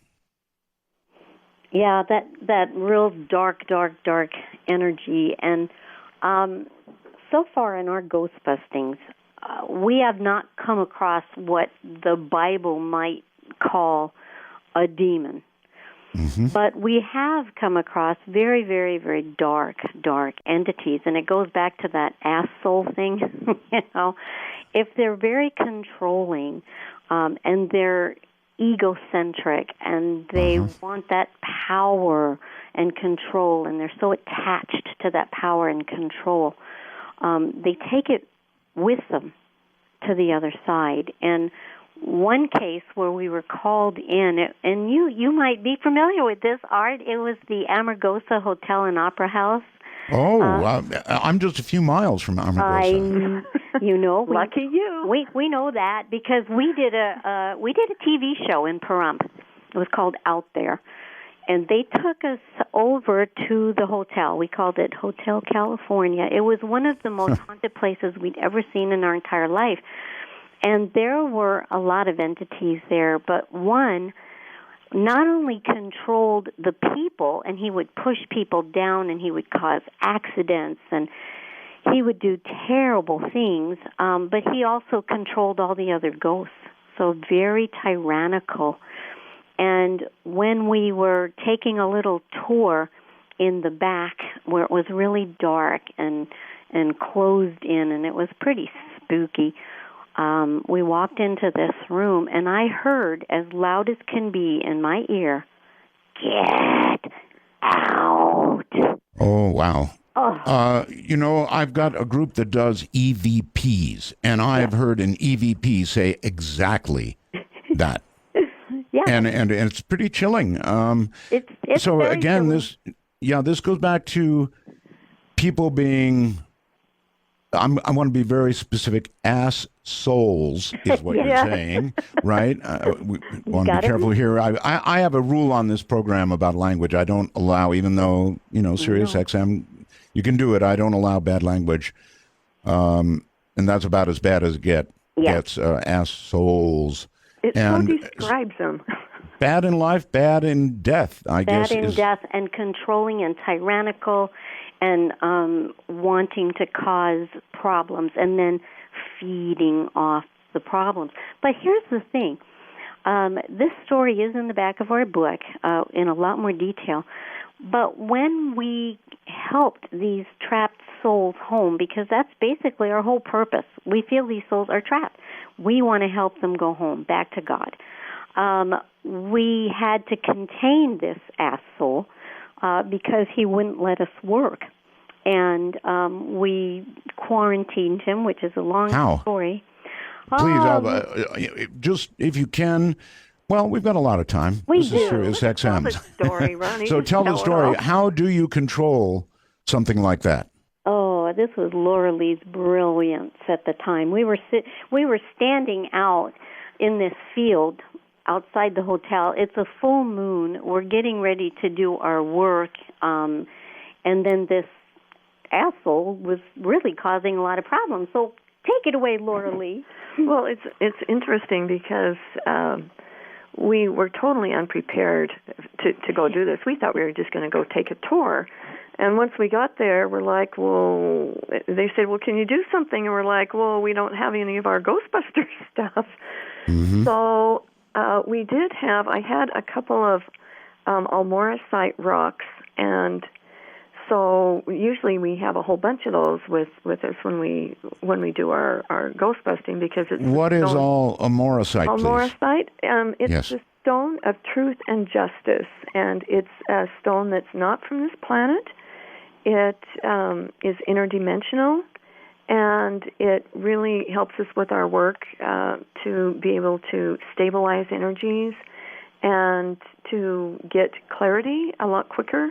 Yeah, that real dark energy. And so far in our ghost bustings, we have not come across what the Bible might call a demon. Mm-hmm. But we have come across very, very, very dark entities, and it goes back to that ass soul thing. If they're very controlling, and they're egocentric, and they want that power and control, and they're so attached to that power and control, they take it with them to the other side. And one case where we were called in, and you might be familiar with this, Art. It was the Amargosa Hotel and Opera House. Oh, I'm just a few miles from Amargosa. Lucky you. We know that because we did a TV show in Pahrump. It was called Out There, and they took us over to the hotel. We called it Hotel California. It was one of the most haunted places we'd ever seen in our entire life. And there were a lot of entities there, but one not only controlled the people, and he would push people down, and he would cause accidents, and he would do terrible things, but he also controlled all the other ghosts, so very tyrannical. And when we were taking a little tour in the back where it was really dark and closed in, and it was pretty spooky, we walked into this room, and I heard, as loud as can be in my ear, "Get out." Oh, wow. Oh. I've got a group that does EVPs, and I've heard an EVP say exactly that. Yeah. And it's pretty chilling. It's so very again, chilling. this goes back to people being, I want to be very specific, ass souls is what you're saying, right? We want to be careful here. I have a rule on this program about language. I don't allow, even though, Sirius XM, you can do it. I don't allow bad language. And that's about as bad as it gets, ass souls. It so describes them. Bad in life, bad in death, I guess. Bad in death, and controlling and tyrannical, and wanting to cause problems, and then feeding off the problems. But here's the thing. This story is in the back of our book in a lot more detail. But when we helped these trapped souls home, because that's basically our whole purpose, we feel these souls are trapped. We want to help them go home, back to God. We had to contain this ass soul because he wouldn't let us work. And we quarantined him, which is a long story. Please, just if you can. Well, we've got a lot of time. This is Sirius XM. Tell the story, Ronnie. So tell the story. How do you control something like that? Oh, this was Laura Lee's brilliance at the time. We were standing out in this field outside the hotel. It's a full moon. We're getting ready to do our work, and then this asshole was really causing a lot of problems. So take it away, Laura Lee. Well, it's interesting because we were totally unprepared to go do this. We thought we were just going to go take a tour. And once we got there, we're like, well, they said, well, can you do something? And we're like, well, we don't have any of our Ghostbusters stuff. Mm-hmm. So I had a couple of almoricite rocks, and so usually we have a whole bunch of those with us when we do our ghost busting, because it's what is all almoricite, please? Almoricite, it's the stone of truth and justice, and it's a stone that's not from this planet. It is interdimensional, and it really helps us with our work to be able to stabilize energies and to get clarity a lot quicker,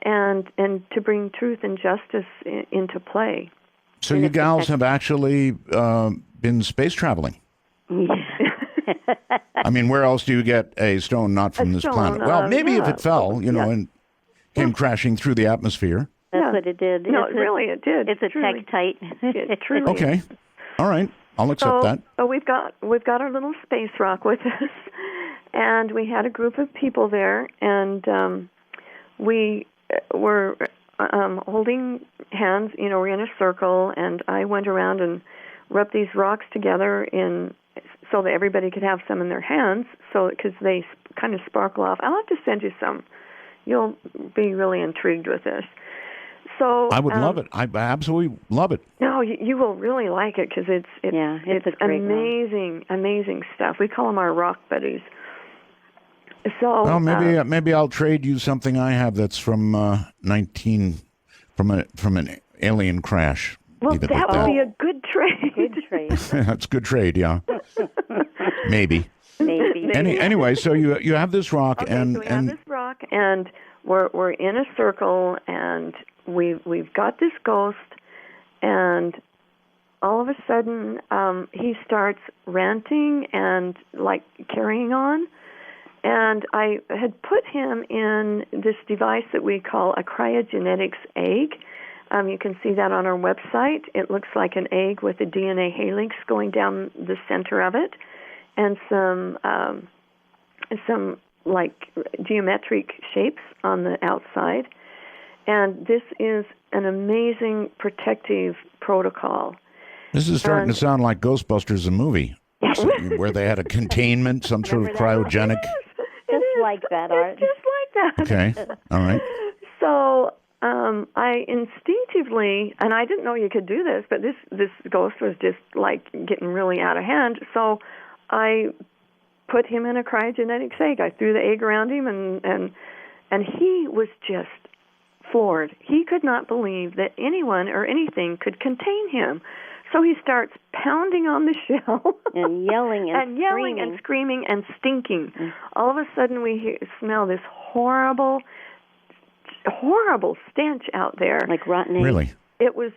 and to bring truth and justice into play. So you gals have actually been space traveling. I mean, where else do you get a stone not from this planet? Well, maybe if it fell, and came crashing through the atmosphere. That's what it did. No, it did. It's a tektite. It truly okay. is. All right. I'll accept that. So we've got our little space rock with us, and we had a group of people there, and we were holding hands. We're in a circle, and I went around and rubbed these rocks together so that everybody could have some in their hands, because they kind of sparkle off. I'll have to send you some. You'll be really intrigued with this. So I would love it. I absolutely love it. No, you will really like it, because it's a great amazing stuff. We call them our rock buddies. So well, maybe I'll trade you something I have that's from from an alien crash. Well, that would be a good trade. Good trade. That's good trade, yeah. Maybe. Anyway, so you have this rock, okay, so we have this rock, and we're in a circle, and we've got this ghost, and all of a sudden he starts ranting and like carrying on. And I had put him in this device that we call a cryogenetics egg. You can see that on our website. It looks like an egg with a DNA helix going down the center of it, and some like geometric shapes on the outside. And this is an amazing protective protocol. This is starting to sound like Ghostbusters, a movie, where they had a containment, some sort of cryogenic. Just like that, Art. Just like that. Okay. All right. So I instinctively, and I didn't know you could do this, but this ghost was just like getting really out of hand. So I put him in a cryogenetics egg. I threw the egg around him, and he was just floored. He could not believe that anyone or anything could contain him. So he starts pounding on the shell and yelling and screaming and stinking. All of a sudden, we smell this horrible stench out there, like rotten eggs. Really? It was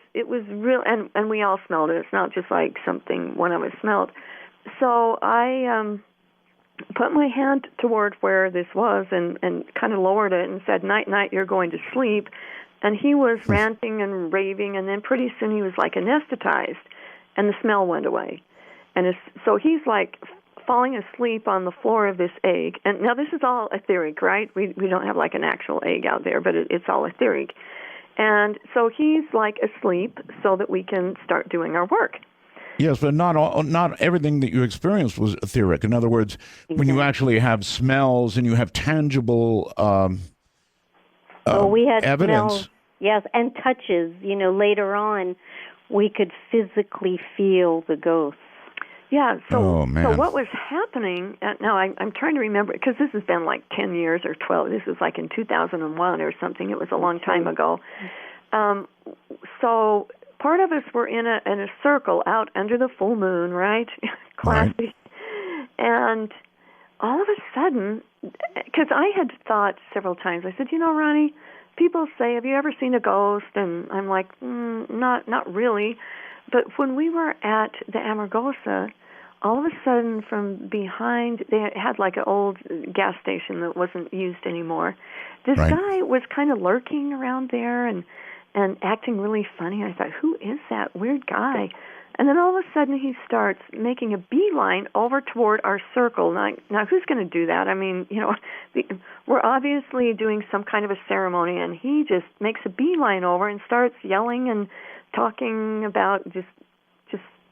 real, and we all smelled it. It's not just like something one of us smelled. So I put my hand toward where this was and kind of lowered it and said, "Night, night, you're going to sleep." And he was ranting and raving, and then pretty soon he was like anesthetized, and the smell went away. And so he's like falling asleep on the floor of this egg. And now this is all etheric, right? We don't have like an actual egg out there, but it's all etheric. And so he's like asleep so that we can start doing our work. Yes, but not everything that you experienced was etheric. In other words, when you actually have smells and you have tangible we had evidence. Smells, yes, and touches. Later on, we could physically feel the ghosts. Yeah, so man. So what was happening, now I'm trying to remember, because this has been like 10 years or 12, this was like in 2001 or something, it was a long time ago. So part of us were in a circle out under the full moon, right? Classy. Right. And all of a sudden, because I had thought several times, I said, Ronnie, people say, have you ever seen a ghost? And I'm like, not really. But when we were at the Amargosa, all of a sudden from behind, they had like an old gas station that wasn't used anymore. This guy was kind of lurking around there and acting really funny. I thought, who is that weird guy? And then all of a sudden he starts making a beeline over toward our circle. Now who's going to do that? I mean, we're obviously doing some kind of a ceremony, and he just makes a beeline over and starts yelling and talking about just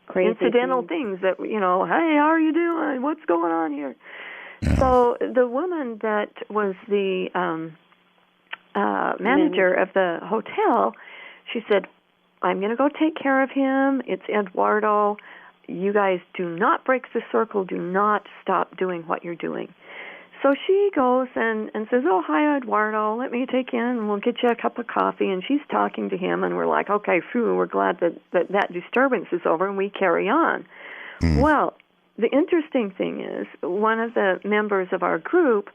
crazy incidental things that, hey, how are you doing? What's going on here? Yeah. So the woman that was the manager of the hotel, she said, I'm going to go take care of him. It's Eduardo. You guys do not break the circle. Do not stop doing what you're doing. So she goes and says, oh, hi, Eduardo. Let me take you in, and we'll get you a cup of coffee. And she's talking to him, and we're like, okay, phew, we're glad that disturbance is over, and we carry on. Well, the interesting thing is one of the members of our group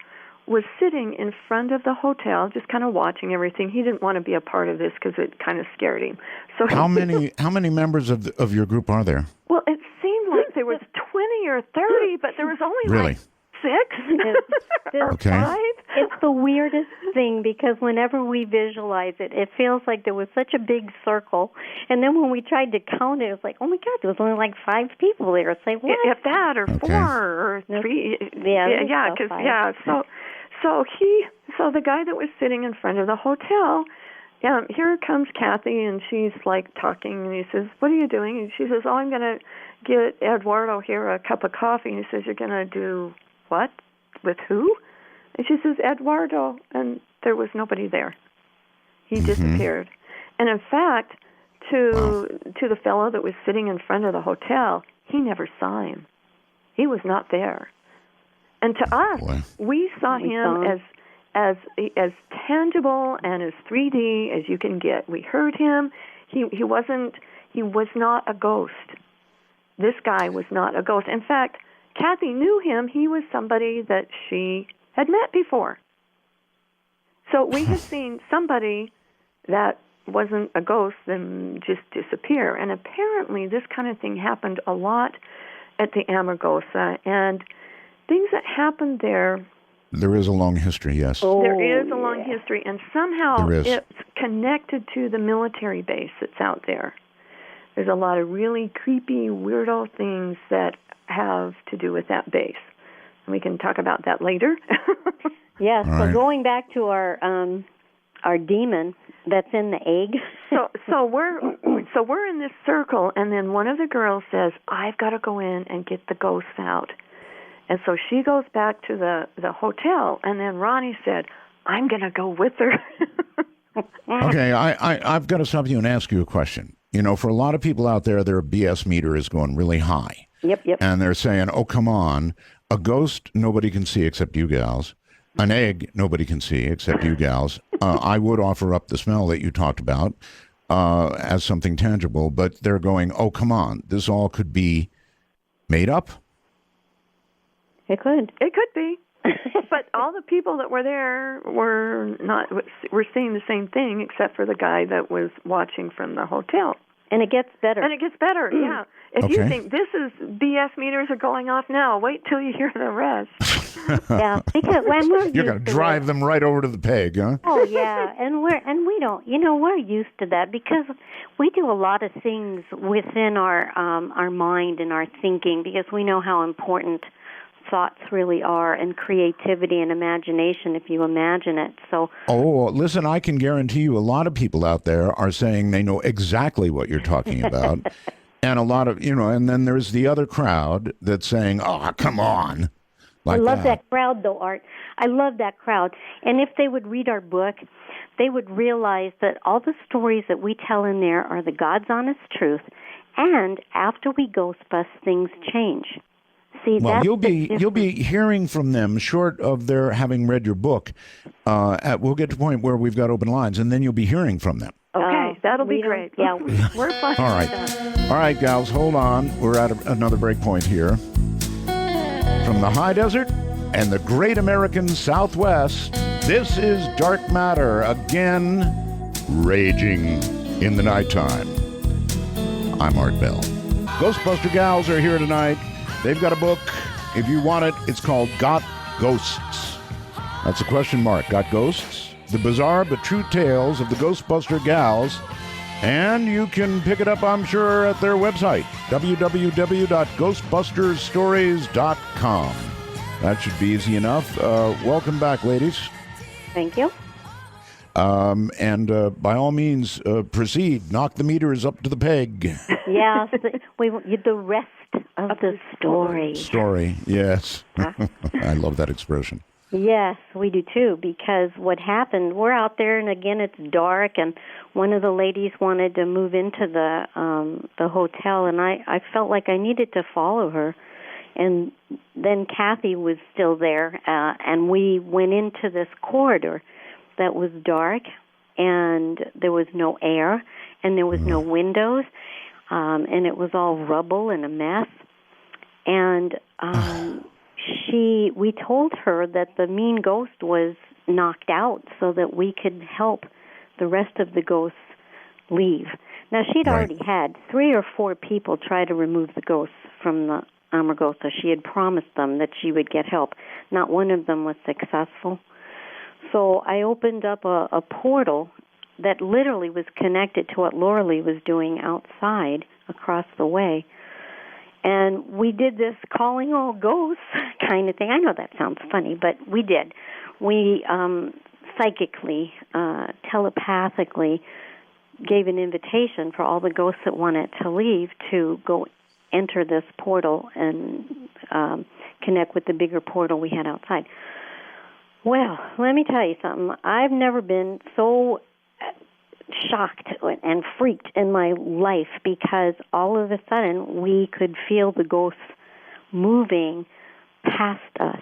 was sitting in front of the hotel, just kind of watching everything. He didn't want to be a part of this because it kind of scared him. So how many members of your group are there? Well, it seemed like there was 20 or 30, but there was only like 6 or 5. It's the weirdest thing because whenever we visualize it, it feels like there was such a big circle. And then when we tried to count it, it was like, oh, my God, there was only like 5 people there. It's like, what? If that, or 4 or 3. So the guy that was sitting in front of the hotel, here comes Kathy, and she's like talking, and he says, what are you doing? And she says, oh, I'm going to get Eduardo here a cup of coffee. And he says, you're going to do what? With who? And she says, Eduardo. And there was nobody there. He disappeared. And in fact, to the fellow that was sitting in front of the hotel, he never saw him. He was not there. And to us, we saw him as tangible and as 3D as you can get. We heard him. He was not a ghost. This guy was not a ghost. In fact, Kathy knew him. He was somebody that she had met before. So we had seen somebody that wasn't a ghost then just disappear. And apparently this kind of thing happened a lot at the Amargosa. And things that happened there. There is a long history, yes. There is a long history, and somehow it's connected to the military base that's out there. There's a lot of really creepy, weirdo things that have to do with that base. And we can talk about that later. Yes, so going back to our demon that's in the egg. so we're in this circle, and then one of the girls says, I've got to go in and get the ghosts out. And so she goes back to the hotel, and then Ronnie said, I'm going to go with her. Okay, I've got to stop you and ask you a question. For a lot of people out there, their BS meter is going really high. Yep. And they're saying, oh, come on, a ghost nobody can see except you gals. An egg nobody can see except you gals. I would offer up the smell that you talked about as something tangible, but they're going, oh, come on, this all could be made up. It could be. But all the people that were there were seeing the same thing, except for the guy that was watching from the hotel. And it gets better. Yeah. If you think this is BS meters are going off now, wait till you hear the rest. Yeah, because when you're going to drive them right over to the peg, huh? Oh yeah, and we don't. We're used to that because we do a lot of things within our mind and our thinking because we know how important thoughts really are, and creativity and imagination if you imagine it. So listen, I can guarantee you a lot of people out there are saying they know exactly what you're talking about. And a lot of, and then there's the other crowd that's saying, oh, come on. Like I love that crowd, though, Art. I love that crowd. And if they would read our book, they would realize that all the stories that we tell in there are the God's honest truth. And after we ghost bust, things change. See, well, you'll be hearing from them short of their having read your book. We'll get to the point where we've got open lines, and then you'll be hearing from them. Okay, that'll be great. Yeah, we're fine. All right, gals, hold on. We're at another break point here. From the high desert and the great American Southwest. This is Dark Matter, again, raging in the nighttime. I'm Art Bell. Ghostbuster Gals are here tonight. They've got a book. If you want it, it's called Got Ghosts. That's a question mark. Got Ghosts? The bizarre but true tales of the Ghostbuster Gals. And you can pick it up, I'm sure, at their website, www.ghostbustersstories.com. That should be easy enough. Welcome back, ladies. Thank you. And by all means, proceed. Knock the meters up to the peg. Yes, the rest of the story. Story, yes. I love that expression. Yes, we do too, because what happened, we're out there, and again, it's dark, and one of the ladies wanted to move into the hotel, and I felt like I needed to follow her. And then Kathy was still there, and we went into this corridor that was dark, and there was no air, and there was no windows, and it was all rubble and a mess. And we told her that the mean ghost was knocked out so that we could help the rest of the ghosts leave. Now, she'd already had 3 or 4 people try to remove the ghosts from the Amargosa. She had promised them that she would get help. Not one of them was successful. So I opened up a portal that literally was connected to what Laura Lee was doing outside across the way. And we did this calling all ghosts kind of thing. I know that sounds funny, but we did. We psychically, telepathically gave an invitation for all the ghosts that wanted to leave to go enter this portal and connect with the bigger portal we had outside. Well, let me tell you something. I've never been so shocked and freaked in my life, because all of a sudden we could feel the ghosts moving past us.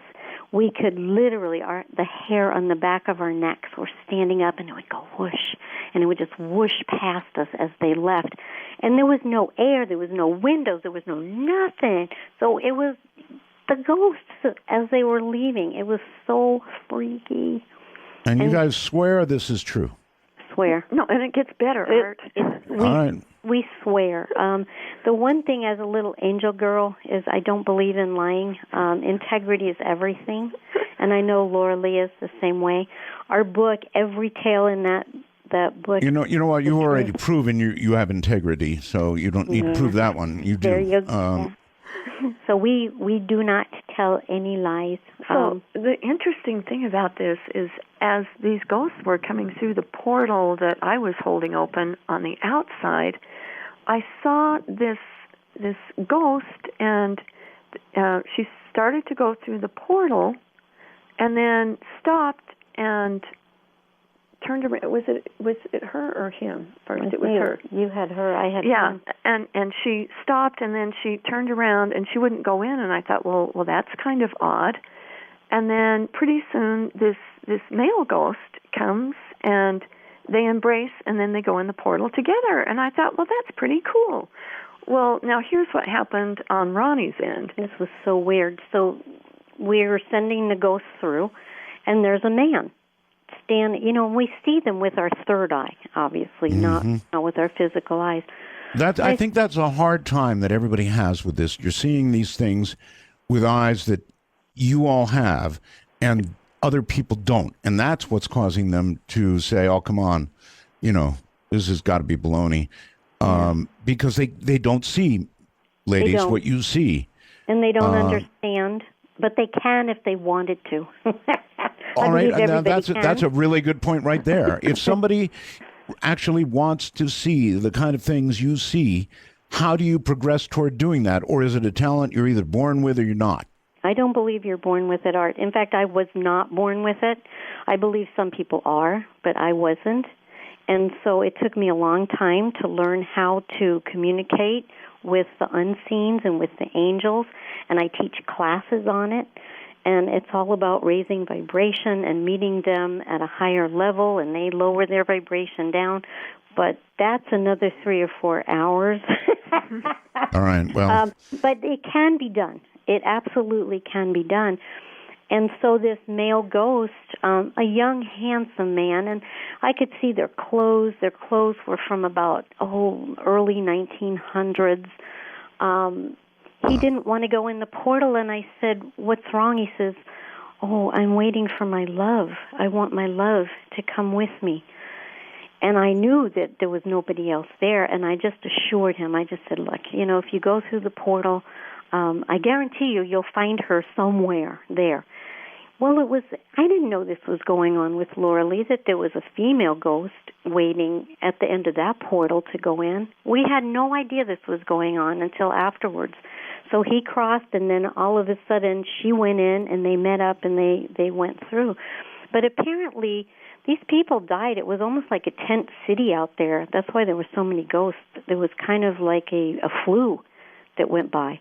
We could literally, the hair on the back of our necks were standing up, and it would go whoosh, and it would just whoosh past us as they left. And there was no air, there was no windows, there was no nothing. So it was the ghosts as they were leaving. It was so freaky. And you guys swear this is true? Swear. No, and it gets better, Art. All right. We swear. The one thing as a little angel girl is I don't believe in lying. Integrity is everything, and I know Laura Lee is the same way. Our book, every tale in that book. You know what? You already proven you have integrity, so you don't need to prove that one. You do. There you go. So we do not tell any lies. So the interesting thing about this is, as these ghosts were coming through the portal that I was holding open on the outside, I saw this ghost, and she started to go through the portal, and then stopped and turned around. Was it her or him first? It was her. You had her. I had him. Yeah, and she stopped, and then she turned around, and she wouldn't go in. And I thought, well, that's kind of odd. And then pretty soon, this male ghost comes, and they embrace, and then they go in the portal together. And I thought, well, that's pretty cool. Well, now here's what happened on Ronnie's end. This was so weird. So we're sending the ghosts through, and there's a man. We see them with our third eye, obviously, not with our physical eyes. I think that's a hard time that everybody has with this. You're seeing these things with eyes that you all have, and other people don't. And that's what's causing them to say, oh, come on, this has got to be baloney. Because they don't see, ladies, what you see. And they don't understand, but they can if they wanted to. All right, that's a really good point right there. If somebody actually wants to see the kind of things you see, how do you progress toward doing that? Or is it a talent you're either born with or you're not? I don't believe you're born with it, Art. In fact, I was not born with it. I believe some people are, but I wasn't. And so it took me a long time to learn how to communicate with the unseens and with the angels, and I teach classes on it. And it's all about raising vibration and meeting them at a higher level, and they lower their vibration down. But that's another 3 or 4 hours. All right, well. But it can be done. It absolutely can be done. And so this male ghost, a young, handsome man, and I could see their clothes. Their clothes were from about, early 1900s. He didn't want to go in the portal, and I said, "What's wrong?" He says, "Oh, I'm waiting for my love. I want my love to come with me." And I knew that there was nobody else there, and I just assured him. I just said, "Look, if you go through the portal, I guarantee you'll find her somewhere there." Well, I didn't know this was going on with Laura Lee, that there was a female ghost waiting at the end of that portal to go in. We had no idea this was going on until afterwards. So he crossed, and then all of a sudden she went in, and they met up, and they went through. But apparently these people died. It was almost like a tent city out there. That's why there were so many ghosts. There was kind of like a flu that went by.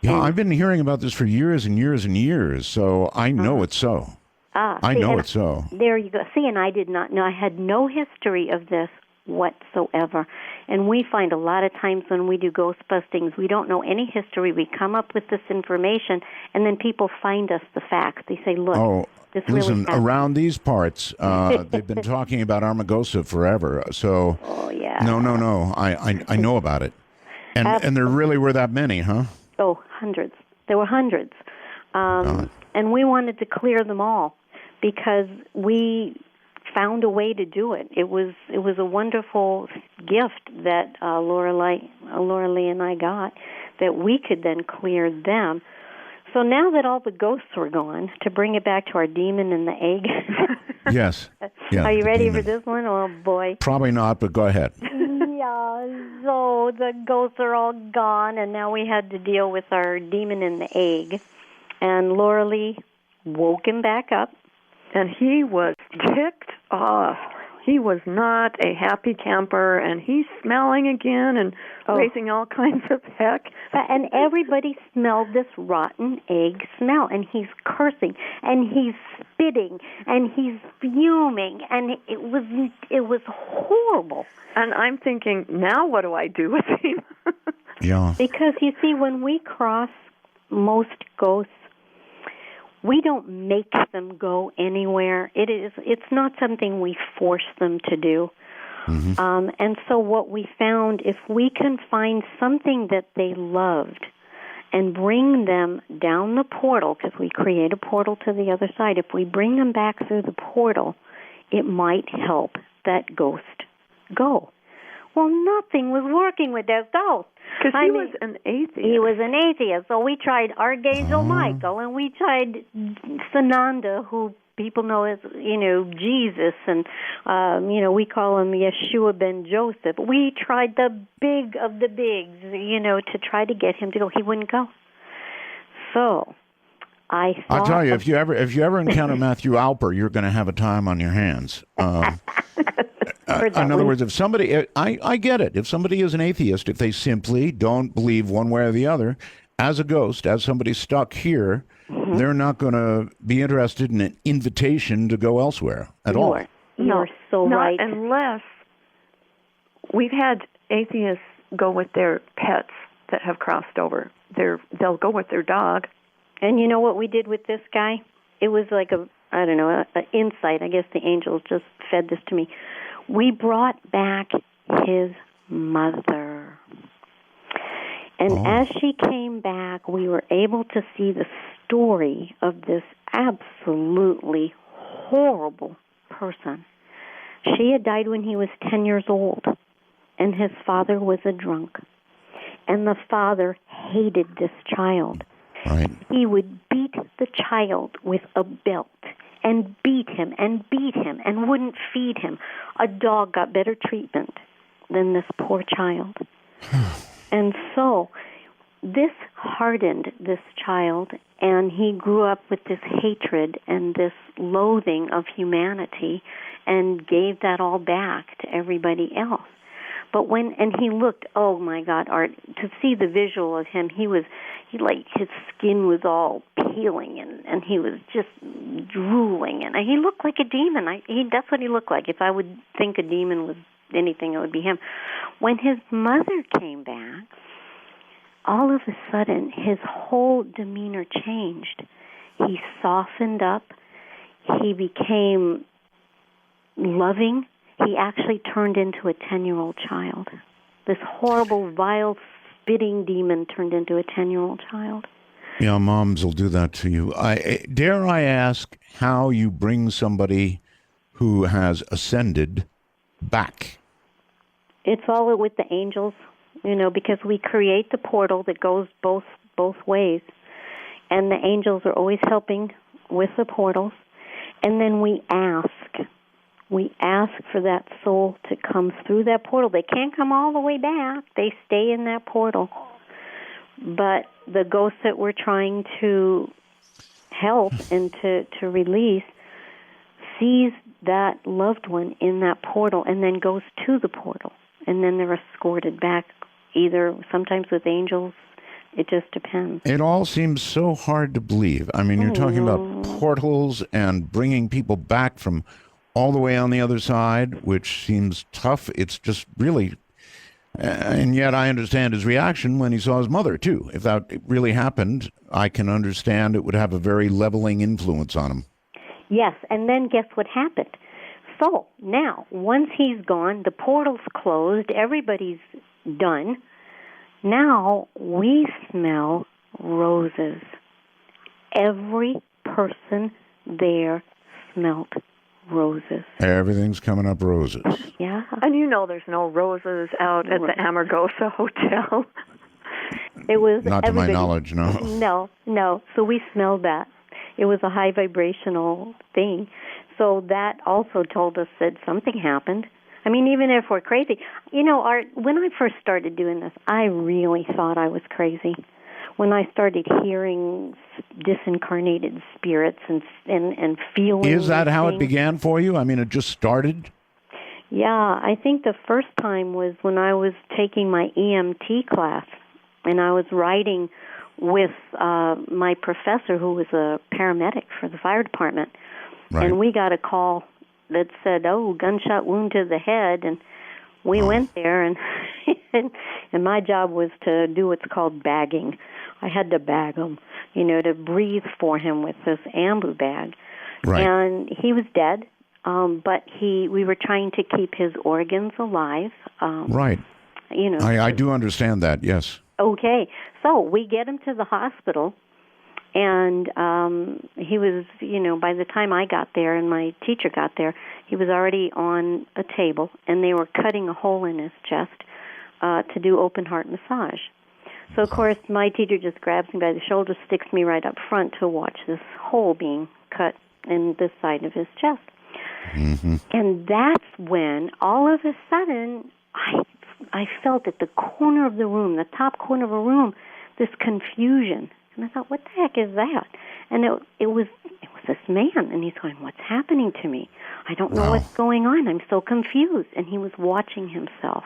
Yeah, I've been hearing about this for years and years and years, so I know it's so. I know it's so. There you go. See, and I did not know. I had no history of this whatsoever. And we find a lot of times when we do ghost bustings, we don't know any history. We come up with this information, and then people find us the facts. They say, "Look, this listen, really around these parts, they've been talking about Armagosa forever. So, yeah. No. I know about it. And there really were that many, huh? Oh, hundreds. There were hundreds. And we wanted to clear them all because we found a way to do it. It was a wonderful gift that Laura Lee and I got, that we could then clear them. So now that all the ghosts were gone, to bring it back to our demon and the egg. Yes. Yeah, are you ready demon. for this one? Oh, boy. Probably not, but go ahead. Yeah, so the ghosts are all gone, and now we had to deal with our demon in the egg. And Laura Lee woke him back up. And he was ticked off. He was not a happy camper, and he's smelling again and raising all kinds of heck. And everybody smelled this rotten egg smell, and he's cursing, and he's spitting, and he's fuming, and it was horrible. And I'm thinking, now what do I do with him? Yeah. Because, you see, when we cross most ghosts, we don't make them go anywhere. It's not something we force them to do. Mm-hmm. And so what we found, if we can find something that they loved and bring them down the portal, because we create a portal to the other side, if we bring them back through the portal, it might help that ghost go. Well, nothing was working with that ghost. Because he was an atheist. He was an atheist. So we tried Archangel Michael, and we tried Sananda, who people know as, Jesus, and, we call him Yeshua ben Joseph. We tried the big of the bigs, to try to get him to go. He wouldn't go. So I thought... I'll tell you, if you ever encounter Matthew Alper, you're going to have a time on your hands. In other words, if somebody, I get it. If somebody is an atheist, if they simply don't believe one way or the other, as a ghost, as somebody stuck here, they're not going to be interested in an invitation to go elsewhere at all. You're so right. Unless we've had atheists go with their pets that have crossed over. They'll go with their dog. And you know what we did with this guy? It was like an insight. I guess the angels just fed this to me. We brought back his mother. And as she came back, we were able to see the story of this absolutely horrible person. She had died when he was 10 years old, and his father was a drunk. And the father hated this child. Right. He would beat the child with a belt and beat him and wouldn't feed him. A dog got better treatment than this poor child. And so this hardened this child, and he grew up with this hatred and this loathing of humanity and gave that all back to everybody else. But he looked, oh my God, Art, to see the visual of him, his skin was all peeling and he was just drooling, and he looked like a demon. That's what he looked like. If I would think a demon was anything, it would be him. When his mother came back, all of a sudden his whole demeanor changed. He softened up. He became loving. He actually turned into a 10-year-old child. This horrible, vile, spitting demon turned into a 10-year-old child. Yeah, moms will do that to you. Dare I ask how you bring somebody who has ascended back? It's all with the angels, because we create the portal that goes both ways. And the angels are always helping with the portals. And then we ask for that soul to come through that portal. They can't come all the way back. They stay in that portal. But the ghost that we're trying to help and to release sees that loved one in that portal and then goes to the portal. And then they're escorted back, either sometimes with angels. It just depends. It all seems so hard to believe. I mean, you're talking about portals and bringing people back from all the way on the other side, which seems tough. It's just really... and yet I understand his reaction when he saw his mother, too. If that really happened, I can understand it would have a very leveling influence on him. Yes, and then guess what happened? So, now, once he's gone, the portal's closed, everybody's done. Now we smell roses. Every person there smelled roses. Everything's coming up roses. Yeah. And there's no roses out at the Amargosa Hotel. It was not to my knowledge, no. No. So we smelled that. It was a high vibrational thing. So that also told us that something happened. I mean, even if we're crazy. Art, when I first started doing this, I really thought I was crazy. When I started hearing disincarnated spirits and feeling... Is that how it began for you? I mean, it just started? Yeah, I think the first time was when I was taking my EMT class, and I was riding with my professor, who was a paramedic for the fire department. Right. And we got a call that said, gunshot wound to the head, and we went there, and and my job was to do what's called bagging. I had to bag him, to breathe for him with this ambu bag. Right. And he was dead, but we were trying to keep his organs alive. Right. I do understand that, yes. Okay. So we get him to the hospital, and he was, by the time I got there and my teacher got there, he was already on a table, and they were cutting a hole in his chest to do open heart massage. So, of course, my teacher just grabs me by the shoulder, sticks me right up front to watch this hole being cut in this side of his chest. Mm-hmm. And that's when, all of a sudden, I felt at the corner of the room, the top corner of the room, this confusion. And I thought, what the heck is that? And it was this man, and he's going, what's happening to me? I don't know what's going on. I'm so confused. And he was watching himself.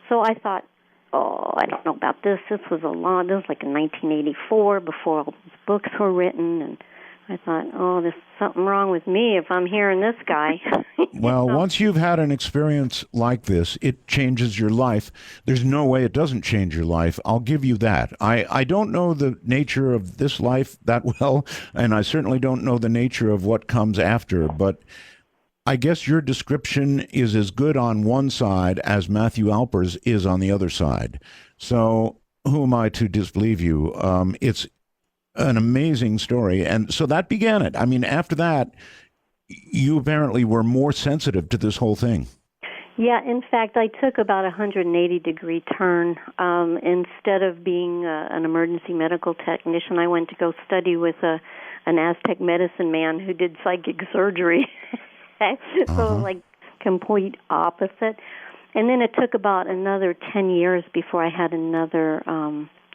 So I thought, I don't know about this. This was like in 1984, before all these books were written, and I thought, there's something wrong with me if I'm hearing this guy. Well, once you've had an experience like this, it changes your life. There's no way it doesn't change your life. I'll give you that. I don't know the nature of this life that well, and I certainly don't know the nature of what comes after, but I guess your description is as good on one side as Matthew Alper's is on the other side. So who am I to disbelieve you? It's an amazing story. And so that began it. I mean, after that, you apparently were more sensitive to this whole thing. Yeah, in fact, I took about a 180-degree turn. Instead of being an emergency medical technician, I went to go study with an Aztec medicine man who did psychic surgery. So, like, complete opposite. And then it took about another 10 years before I had another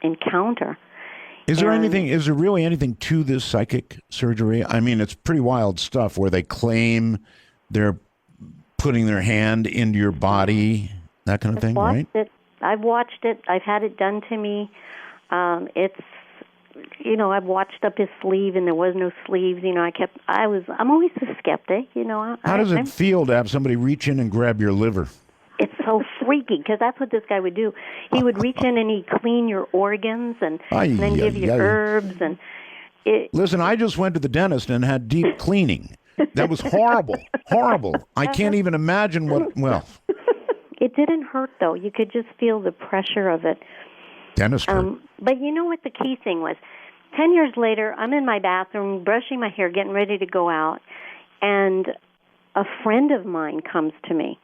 encounter. Is there really anything to this psychic surgery? I mean, it's pretty wild stuff where they claim they're putting their hand into your body, that kind of thing, right? I've watched it. I've had it done to me. I've watched up his sleeve, and there was no sleeves. I'm always a skeptic. How does it feel to have somebody reach in and grab your liver? It's so freaky, because that's what this guy would do. He would reach in and he'd clean your organs and then give you herbs. Listen, I just went to the dentist and had deep cleaning. That was horrible, horrible. I can't even imagine what, well. It didn't hurt, though. You could just feel the pressure of it. Dentistry. But you know what the key thing was? 10 years later, I'm in my bathroom, brushing my hair, getting ready to go out, and a friend of mine comes to me.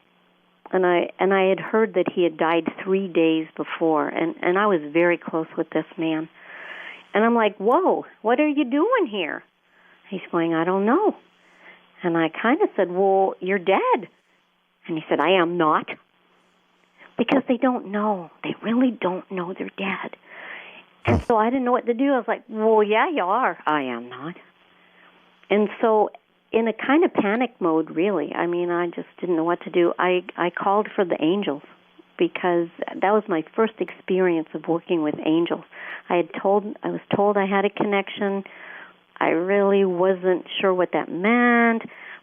And I had heard that he had died 3 days before, and I was very close with this man. And I'm like, whoa, what are you doing here? He's going, I don't know. And I kind of said, well, you're dead. And he said, I am not. Because they don't know. They really don't know they're dead. And so I didn't know what to do. I was like, well, yeah, you are. I am not. And so in a kind of panic mode, really, I mean, I just didn't know what to do. I called for the angels because that was my first experience of working with angels. I was told I had a connection. I really wasn't sure what that meant,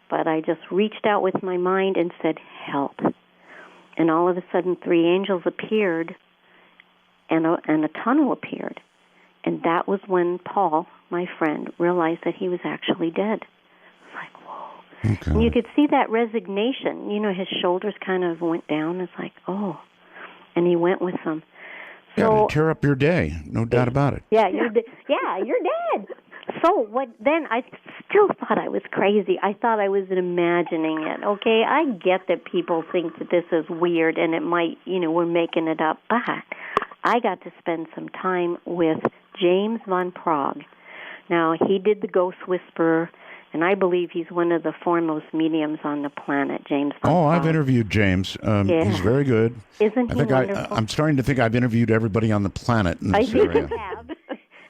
but I just reached out with my mind and said, help. And all of a sudden, 3 angels appeared, and a tunnel appeared. And that was when Paul, my friend, realized that he was actually dead. It's like, whoa. Okay. And you could see that resignation. You know, his shoulders kind of went down. It's like, oh. And he went with them. So, yeah, to tear up your day, no doubt about it. Yeah, you're dead. So then I still thought I was crazy. I thought I was imagining it. Okay, I get that people think that this is weird and it might, we're making it up. But I got to spend some time with James von Prague. Now, he did the Ghost Whisperer, and I believe he's one of the foremost mediums on the planet, James von Prague. I've interviewed James. Yeah. He's very good. Isn't he wonderful? I'm starting to think I've interviewed everybody on the planet in this area. I think you have.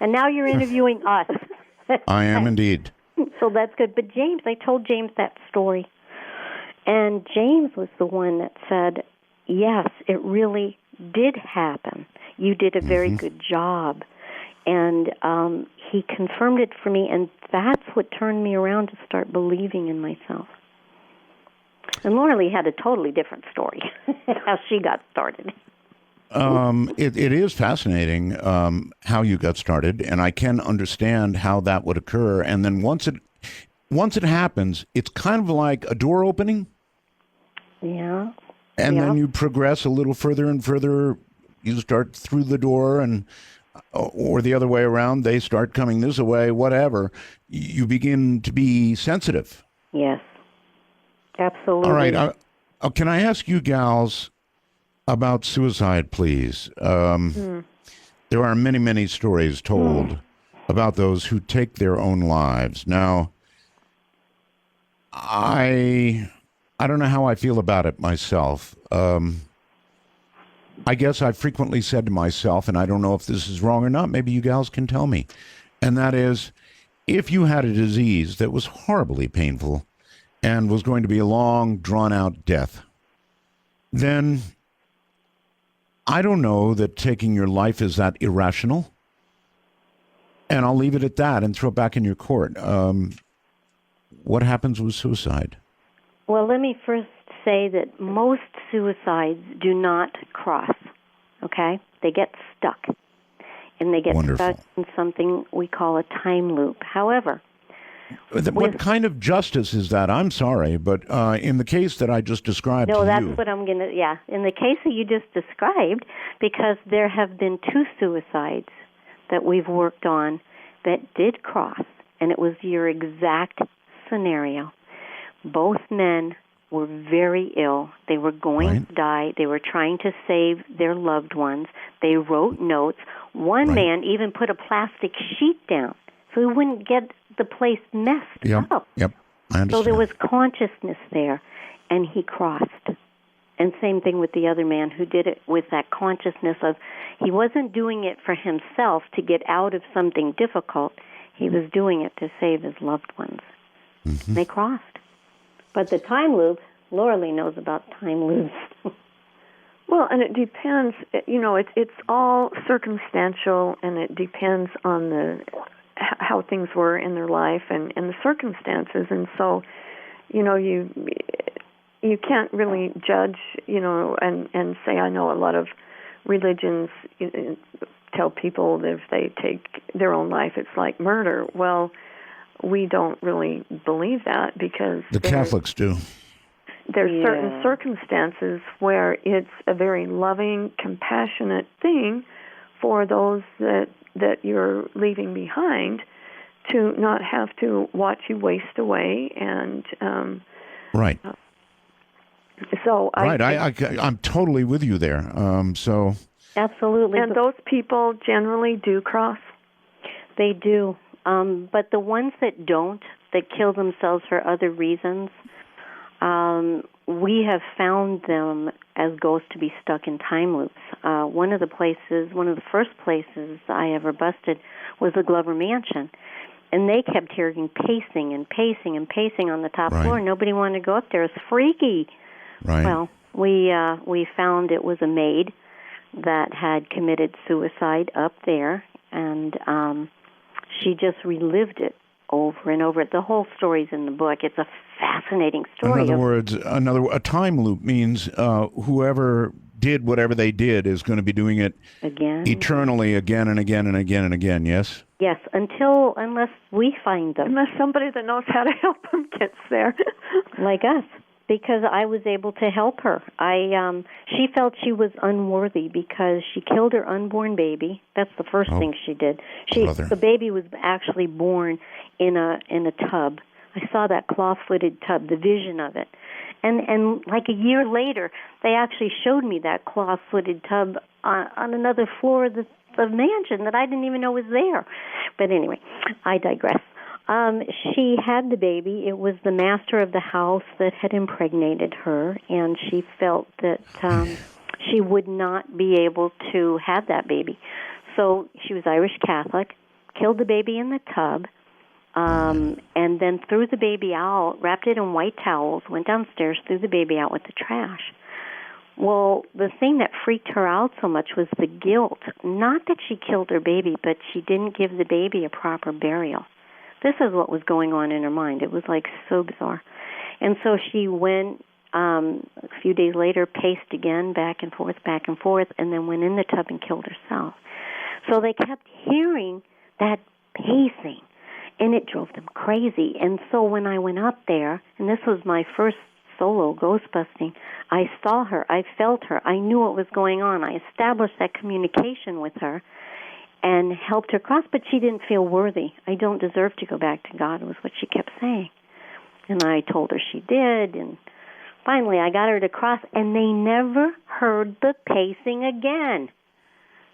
And now you're interviewing us. I am indeed. So that's good. But James, I told James that story. And James was the one that said, yes, it really did happen. You did a very good job. And he confirmed it for me, and that's what turned me around to start believing in myself. And Laura Lee had a totally different story, how she got started. It is fascinating how you got started, and I can understand how that would occur. And then once it happens, it's kind of like a door opening. Yeah. And then you progress a little further and further. You start through the door, or the other way around. They start coming this way. Whatever. You begin to be sensitive. Yes. Absolutely. All right. Can I ask you gals about suicide, please? There are many, many stories told about those who take their own lives. Now, I don't know how I feel about it myself. I guess I've frequently said to myself, and I don't know if this is wrong or not, maybe you gals can tell me, and that is, if you had a disease that was horribly painful and was going to be a long, drawn-out death, then I don't know that taking your life is that irrational. And I'll leave it at that and throw it back in your court. What happens with suicide? Well, let me first say that most suicides do not cross, okay? They get stuck. And they get stuck in something we call a time loop. However, what kind of justice is that? I'm sorry, but in the case that I just described to you... No, that's what I'm going to... Yeah, in the case that you just described, because there have been 2 suicides that we've worked on that did cross, and it was your exact scenario. Both men were very ill. They were going to die. They were trying to save their loved ones. They wrote notes. One man even put a plastic sheet down so he wouldn't get the place messed up. Yep, I understand. So there was consciousness there, and he crossed. And same thing with the other man who did it with that consciousness of he wasn't doing it for himself to get out of something difficult. He was doing it to save his loved ones. They crossed. But the time loop, Laura Lee knows about time loops. Well, and it depends. It's all circumstantial, and it depends on how things were in their life and the circumstances. And so, you can't really judge, and say, I know a lot of religions tell people that if they take their own life, it's like murder. Well, we don't really believe that because the Catholics do. There's certain circumstances where it's a very loving, compassionate thing for those that you're leaving behind to not have to watch you waste away. And right. So I'm totally with you there. So absolutely. And those people generally do cross. They do. But the ones that don't, that kill themselves for other reasons, we have found them as ghosts to be stuck in time loops. One of the first places I ever busted was the Glover Mansion. And they kept hearing pacing and pacing and pacing on the top floor. Nobody wanted to go up there. It's freaky. Right. Well, we found it was a maid that had committed suicide up there, and she just relived it over and over. The whole story's in the book. It's a fascinating story. In other words, a time loop means whoever did whatever they did is going to be doing it again, eternally, again and again and again and again. Yes. Yes, unless we find them, unless somebody that knows how to help them gets there, like us. Because I was able to help her. She felt she was unworthy because she killed her unborn baby. That's the first thing she did. The baby was actually born in a tub. I saw that claw-footed tub, the vision of it. And like a year later, they actually showed me that claw-footed tub on another floor of the mansion that I didn't even know was there. But anyway, I digress. She had the baby. It was the master of the house that had impregnated her, and she felt that she would not be able to have that baby. So she was Irish Catholic, killed the baby in the tub, and then threw the baby out, wrapped it in white towels, went downstairs, threw the baby out with the trash. Well, the thing that freaked her out so much was the guilt. Not that she killed her baby, but she didn't give the baby a proper burial. This is what was going on in her mind. It was like so bizarre. And so she went, a few days later, paced again, back and forth, and then went in the tub and killed herself. So they kept hearing that pacing, and it drove them crazy. And so when I went up there, and this was my first solo ghost busting, I saw her, I felt her, I knew what was going on. I established that communication with her and helped her cross, but she didn't feel worthy. I don't deserve to go back to God, was what she kept saying. And I told her she did, and finally I got her to cross, and they never heard the pacing again.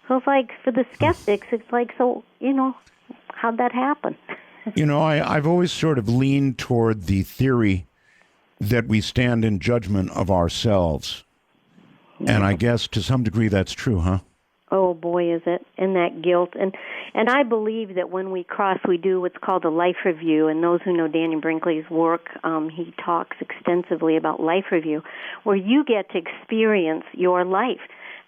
So it's like, for the skeptics, it's like, so, how'd that happen? I've always sort of leaned toward the theory that we stand in judgment of ourselves. Yeah. And I guess to some degree that's true, huh? Oh, boy, is it. And that guilt. And I believe that when we cross, we do what's called a life review. And those who know Daniel Brinkley's work, he talks extensively about life review, where you get to experience your life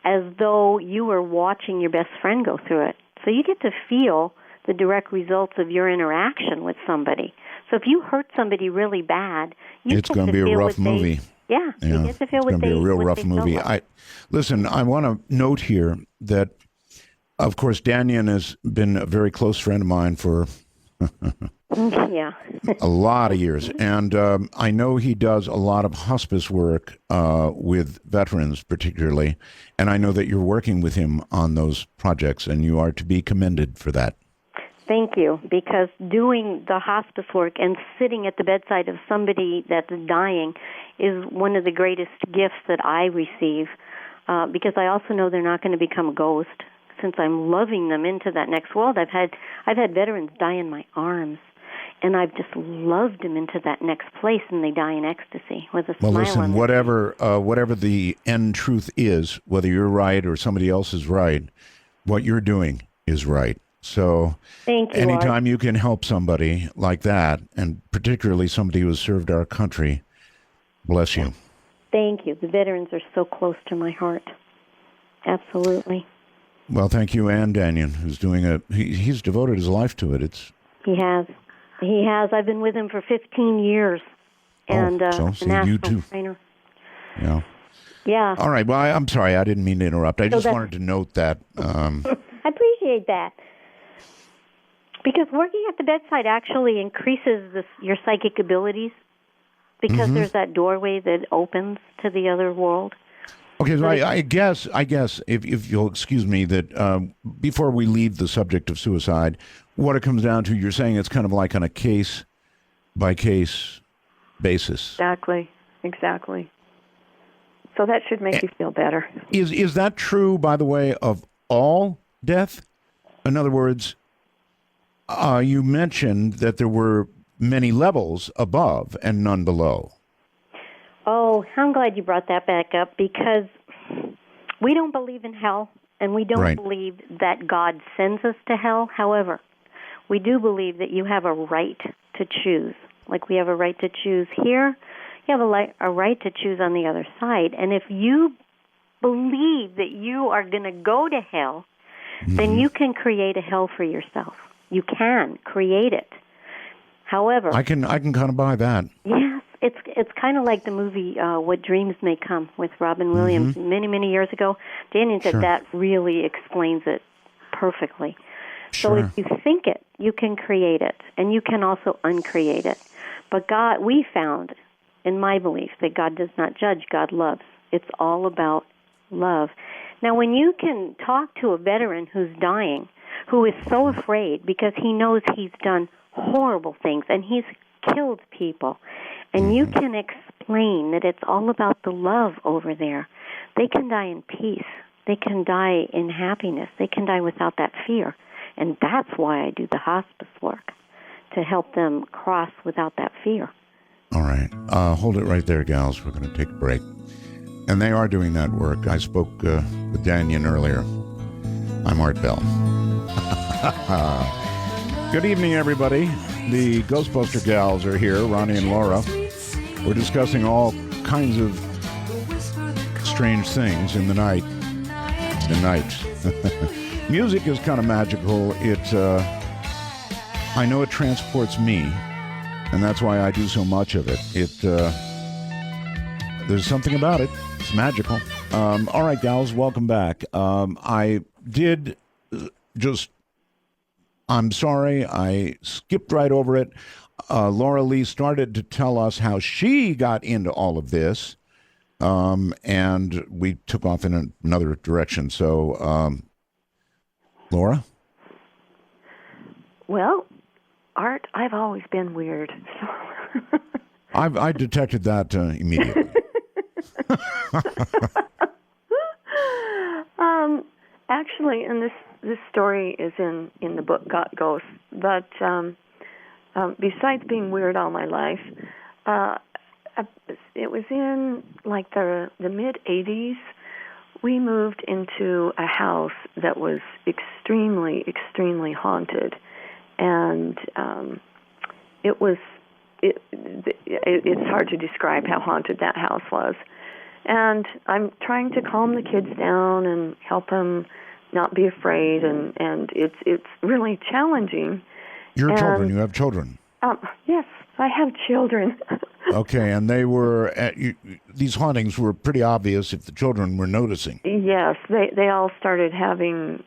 as though you were watching your best friend go through it. So you get to feel the direct results of your interaction with somebody. So if you hurt somebody really bad, it's going to be a rough movie. Yeah, you get to feel what they. It's going to be a real rough movie. Listen, I want to note here that, of course, Daniel has been a very close friend of mine for a lot of years, and I know he does a lot of hospice work with veterans, particularly, and I know that you're working with him on those projects, and you are to be commended for that. Thank you, because doing the hospice work and sitting at the bedside of somebody that's dying is one of the greatest gifts that I receive, because I also know they're not going to become a ghost since I'm loving them into that next world. I've had veterans die in my arms, and I've just loved them into that next place, and they die in ecstasy with a smile on their face. Whatever the end truth is, whether you're right or somebody else is right, what you're doing is right. So thank you, anytime you can help somebody like that, and particularly somebody who has served our country, bless you. Thank you. The veterans are so close to my heart. Absolutely. Well, thank you, and Daniel, who's doing he's devoted his life to it. He has. I've been with him for 15 years. And you too. Trainer. Yeah. Yeah. All right. Well, I'm sorry. I didn't mean to interrupt. I just wanted to note that. I appreciate that. Because working at the bedside actually increases your psychic abilities because there's that doorway that opens to the other world. Okay, so I guess if you'll excuse me that before we leave the subject of suicide, what it comes down to, you're saying it's kind of like on a case by case basis. Exactly. So that should make you feel better. Is that true, by the way, of all death? In other words, you mentioned that there were many levels above and none below. Oh, I'm glad you brought that back up because we don't believe in hell and we don't believe that God sends us to hell. However, we do believe that you have a right to choose. Like we have a right to choose here, you have a right to choose on the other side. And if you believe that you are going to go to hell, then you can create a hell for yourself. You can create it. However, I can kind of buy that. Yes, it's kind of like the movie What Dreams May Come with Robin Williams many years ago. Danny said that really explains it perfectly. So if you think it, you can create it, and you can also uncreate it. But God, we found, in my belief, that God does not judge, God loves. It's all about love. Now, when you can talk to a veteran who's dying, who is so afraid because he knows he's done horrible things and he's killed people, and you can explain that it's all about the love over there, they can die in peace. They can die in happiness. They can die without that fear. And that's why I do the hospice work, to help them cross without that fear. All right. Hold it right there, gals. We're going to take a break. And they are doing that work. I spoke with Danyan earlier. I'm Art Bell. Good evening, everybody. The Ghostbuster gals are here, Ronnie and Laura. We're discussing all kinds of strange things in the night. Music is kind of magical. I know it transports me, and that's why I do so much of it. There's something about it. It's magical. All right, gals, welcome back. I'm sorry, I skipped right over it. Laura Lee started to tell us how she got into all of this, and we took off in another direction. So, Laura? Well, Art, I've always been weird. I detected that immediately. Actually, and this story is in the book Got Ghosts, but besides being weird all my life, it was in like the mid-'80s. We moved into a house that was extremely haunted, and it's hard to describe how haunted that house was. And I'm trying to calm the kids down and help them not be afraid, and it's really challenging. You have children. Yes, I have children. Okay, and they were these hauntings were pretty obvious if the children were noticing. Yes, they all started having.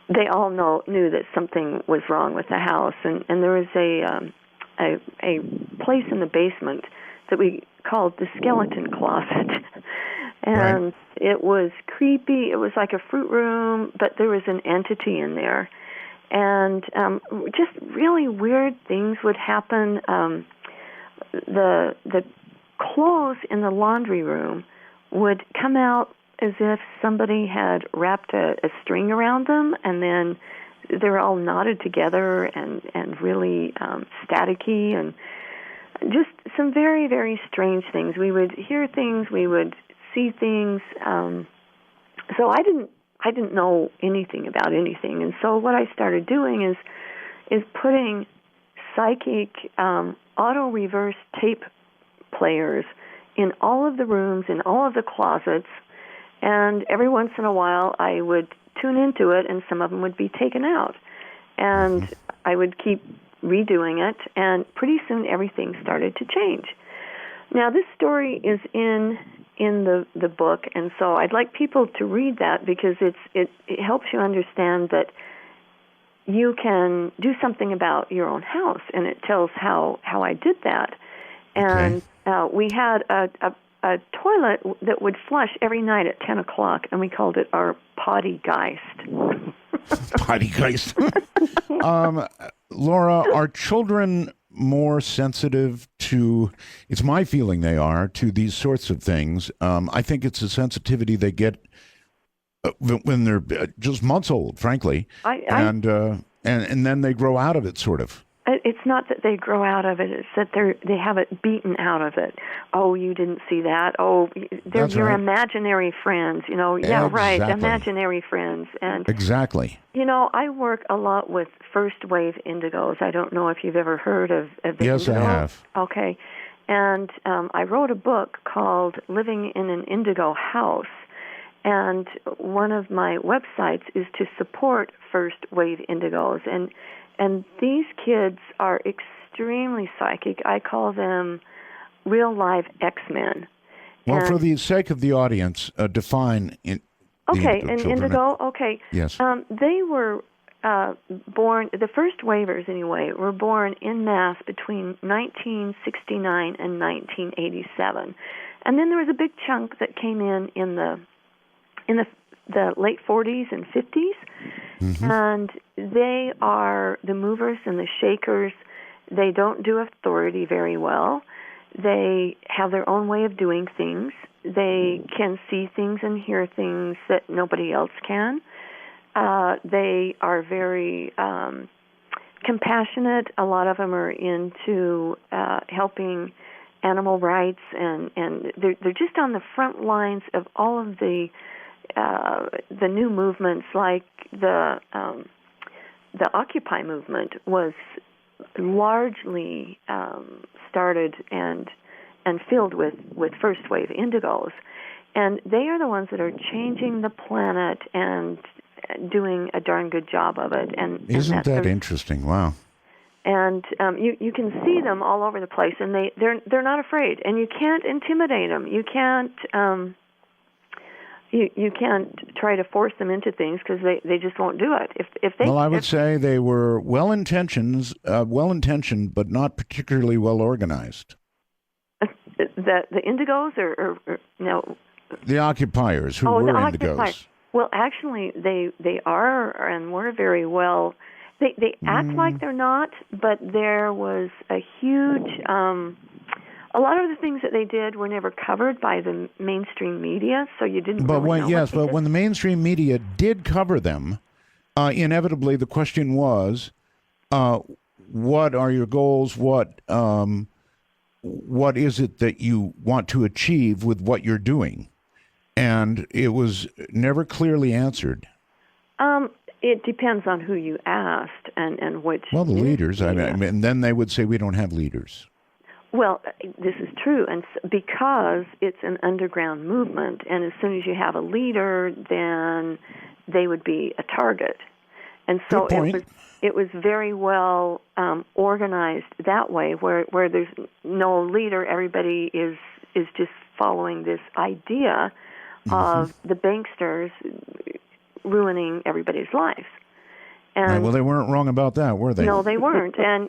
They all knew that something was wrong with the house, and there was a place in the basement that we called the skeleton closet. And it was creepy. It was like a fruit room, but there was an entity in there. And just really weird things would happen. The clothes in the laundry room would come out as if somebody had wrapped a string around them, and then they were all knotted together and really staticky, and just some very, very strange things. We would hear things, we would see things. So I didn't know anything about anything, and so what I started doing is putting psychic auto reverse tape players in all of the rooms, in all of the closets, and every once in a while I would tune into it, and some of them would be taken out, and I would keep redoing it, and pretty soon everything started to change. Now, this story is in in the book, and so I'd like people to read that because it helps you understand that you can do something about your own house, and it tells how I did that. And we had a toilet that would flush every night at 10 o'clock, and we called it our potty geist. Potty geist. Laura, are children more sensitive to, it's my feeling they are, to these sorts of things? I think it's a sensitivity they get when they're just months old, frankly, and then they grow out of it, sort of. It's not that they grow out of it; it's that they have it beaten out of it. Oh, you didn't see that. Oh, they're your imaginary friends. Yeah, exactly. Right, imaginary friends. And exactly. I work a lot with first wave indigos. I don't know if you've ever heard of the Yes, indigo. I have. Okay, and I wrote a book called "Living in an Indigo House." And one of my websites is to support first wave indigos. And these kids are extremely psychic. I call them real live X-Men. Well, for the sake of the audience, define indigo. Okay. Yes. They were born, the first waivers anyway, were born en masse between 1969 and 1987. And then there was a big chunk that came in the late 40s and 50s, and they are the movers and the shakers. They don't do authority very well. They have their own way of doing things. They can see things and hear things that nobody else can. They are very compassionate. A lot of them are into helping animal rights, and they're just on the front lines of all of the new movements, like the Occupy movement was largely started and filled with first wave indigos, and they are the ones that are changing the planet and doing a darn good job of it. And isn't that interesting? Wow. And you can see them all over the place, and they're not afraid, and you can't intimidate them. You can't. You can't try to force them into things because they just won't do it. I would say they were well-intentioned, but not particularly well organized. The indigos or no? The occupiers who were indigos. Occupiers. Well, actually, they are and were very well. They act like they're not, but there was a huge. A lot of the things that they did were never covered by the mainstream media, so you didn't. But when the mainstream media did cover them, inevitably the question was, what are your goals? What is it that you want to achieve with what you're doing? And it was never clearly answered. It depends on who you asked and which. Well, the leaders. And then they would say we don't have leaders. Well, this is true, and because it's an underground movement, and as soon as you have a leader, then they would be a target. And so it was very well organized that way, where there's no leader, everybody is just following this idea of the banksters ruining everybody's lives. And well, they weren't wrong about that, were they? No, they weren't. And,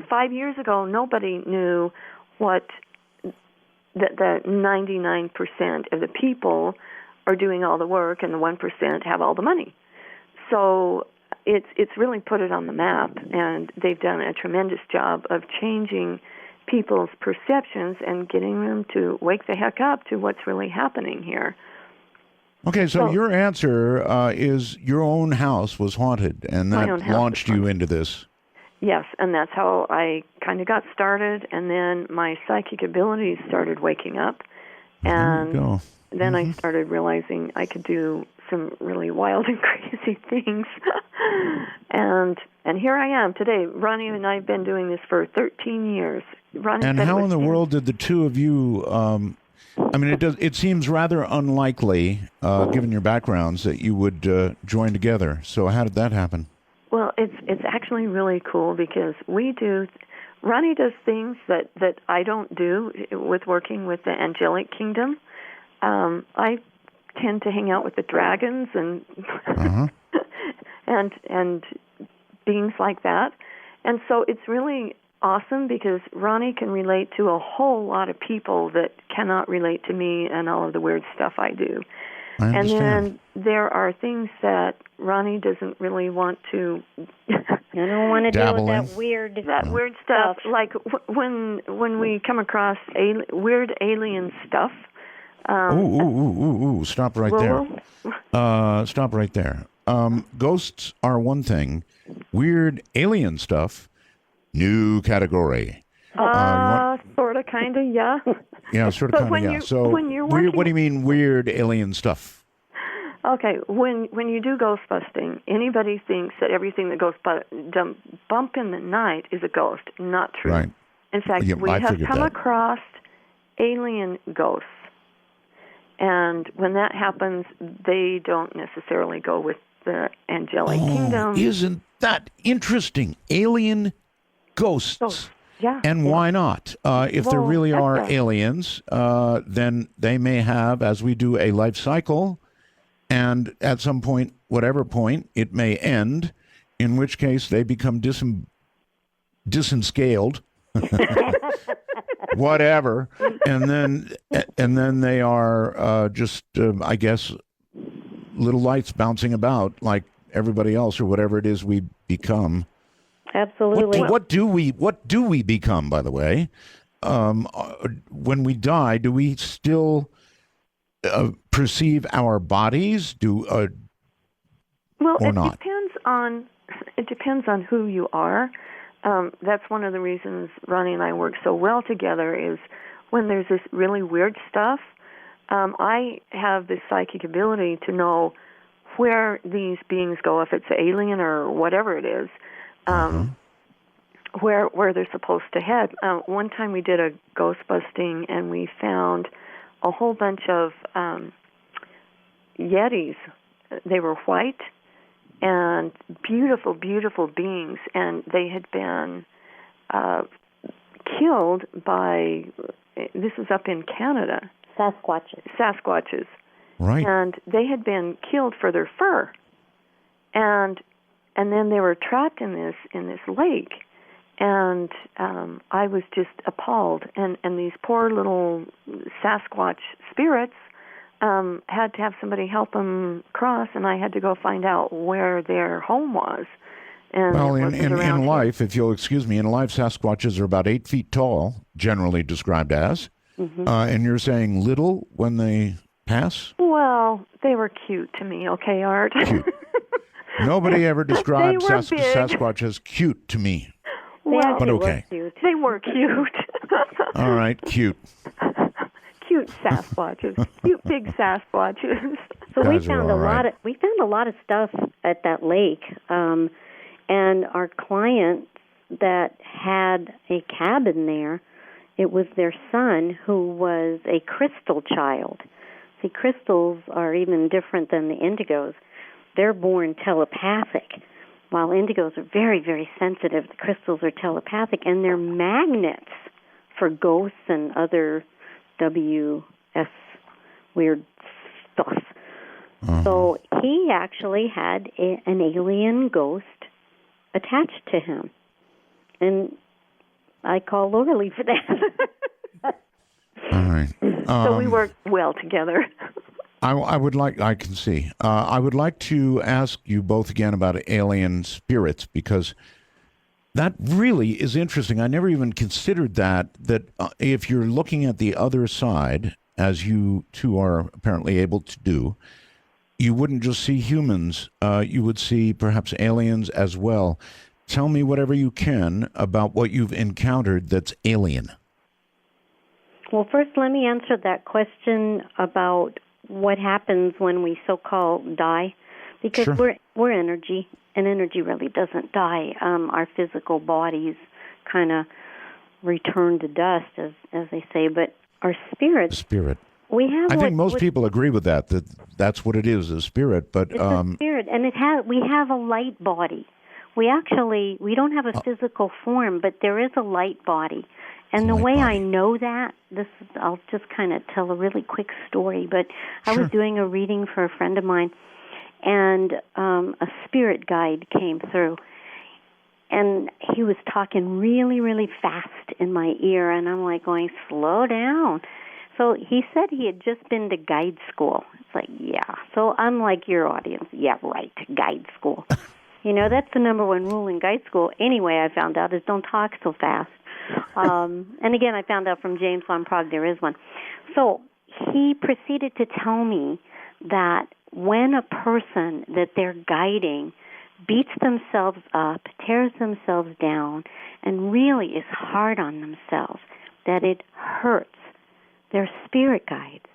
5 years ago, nobody knew what the 99% of the people are doing all the work and the 1% have all the money. So it's really put it on the map, and they've done a tremendous job of changing people's perceptions and getting them to wake the heck up to what's really happening here. Okay, so your answer is your own house was haunted, and that launched you into this. Yes, and that's how I kind of got started, and then my psychic abilities started waking up, and then I started realizing I could do some really wild and crazy things, and here I am today. Ronnie and I have been doing this for 13 years. And how in the world did the two of you... it seems rather unlikely, given your backgrounds, that you would join together. So how did that happen? Well, it's actually really cool because Ronnie does things that I don't do with working with the angelic kingdom. I tend to hang out with the dragons and and beings like that. And so it's really awesome because Ronnie can relate to a whole lot of people that cannot relate to me and all of the weird stuff I do. I And understand. then there are things that Ronnie doesn't really want to. I don't want to deal with Dabbling. that Weird stuff. Like when we come across weird alien stuff. Ooh! Stop right there. Stop right there. Ghosts are one thing. Weird alien stuff, new category. Sort of, kind of, yeah. Yeah, sort But of, kind when of, yeah. you- So, when you're weird, what do working- you mean weird alien stuff? Okay, when you do ghost busting, anybody thinks that everything that goes bump in the night is a ghost. Not true. Right. In fact, Yeah, we I have figured come that. across alien ghosts. And when that happens, they don't necessarily go with the angelic kingdom. Isn't that interesting? Alien ghosts. Ghosts, yeah. And why not? If there Well, really that's are right. aliens, then they may have, as we do, a life cycle. And at some point, whatever point, it may end, in which case they become disenscaled. Whatever, and then they are just, I guess, little lights bouncing about like everybody else, or whatever it is we become. Absolutely. What do we become? By the way, when we die, do we still perceive our bodies? Well, or it not? depends on who you are. That's one of the reasons Ronnie and I work so well together is when there's this really weird stuff, I have this psychic ability to know where these beings go, if it's alien or whatever it is, where they're supposed to head. One time we did a ghost busting and we found a whole bunch of Yetis. They were white and beautiful, beautiful beings, and they had been killed by, this is up in Canada. Sasquatches. Right. And they had been killed for their fur. And then they were trapped in this lake. And I was just appalled. And these poor little Sasquatch spirits had to have somebody help them cross, and I had to go find out where their home was. And Well, it in wasn't around here. life, if you'll excuse me, in life, Sasquatches are about 8 feet tall, generally described as. And you're saying little when they pass? Well, they were cute to me, okay, Art? Cute. Nobody ever described They were big. Sasquatch as cute to me. Well, But okay. they were cute. All right, cute. Cute Sasquatches. Cute big Sasquatches. So Guys are all right. we found a lot of stuff at that lake, and our client that had a cabin there, it was their son who was a crystal child. See, crystals are even different than the indigos. They're born telepathic, while indigos are very, very sensitive. The crystals are telepathic, and they're magnets for ghosts and other WS weird stuff. So he actually had an alien ghost attached to him. And I call Lorelei for that. All right. So we work well together. I would like, I can see. I would like to ask you both again about alien spirits, because that really is interesting. I never even considered that if you're looking at the other side, as you two are apparently able to do, you wouldn't just see humans, you would see perhaps aliens as well. Tell me whatever you can about what you've encountered that's alien. Well, first, let me answer that question about what happens when we so-called die, because Sure. we're energy, and energy really doesn't die. Our physical bodies kind of return to dust, as they say, but our spirits, Spirit. we have. I think most people agree with that that's what it is, a spirit. But It's a spirit, and we have a light body. We don't have a physical form, but there is a light body, And the light way I body. know that, I'll just kind of tell a really quick story, but I was doing a reading for a friend of mine, and a spirit guide came through. And he was talking really, really fast in my ear, and I'm like going, slow down. So he said he had just been to guide school. It's like, yeah. So I'm like your audience. Yeah, right, guide school. That's the number one rule in guide school. Anyway, I found out is don't talk so fast. And again, I found out from James von Prague there is one. So he proceeded to tell me that when a person that they're guiding beats themselves up, tears themselves down, and really is hard on themselves, that it hurts their spirit guides.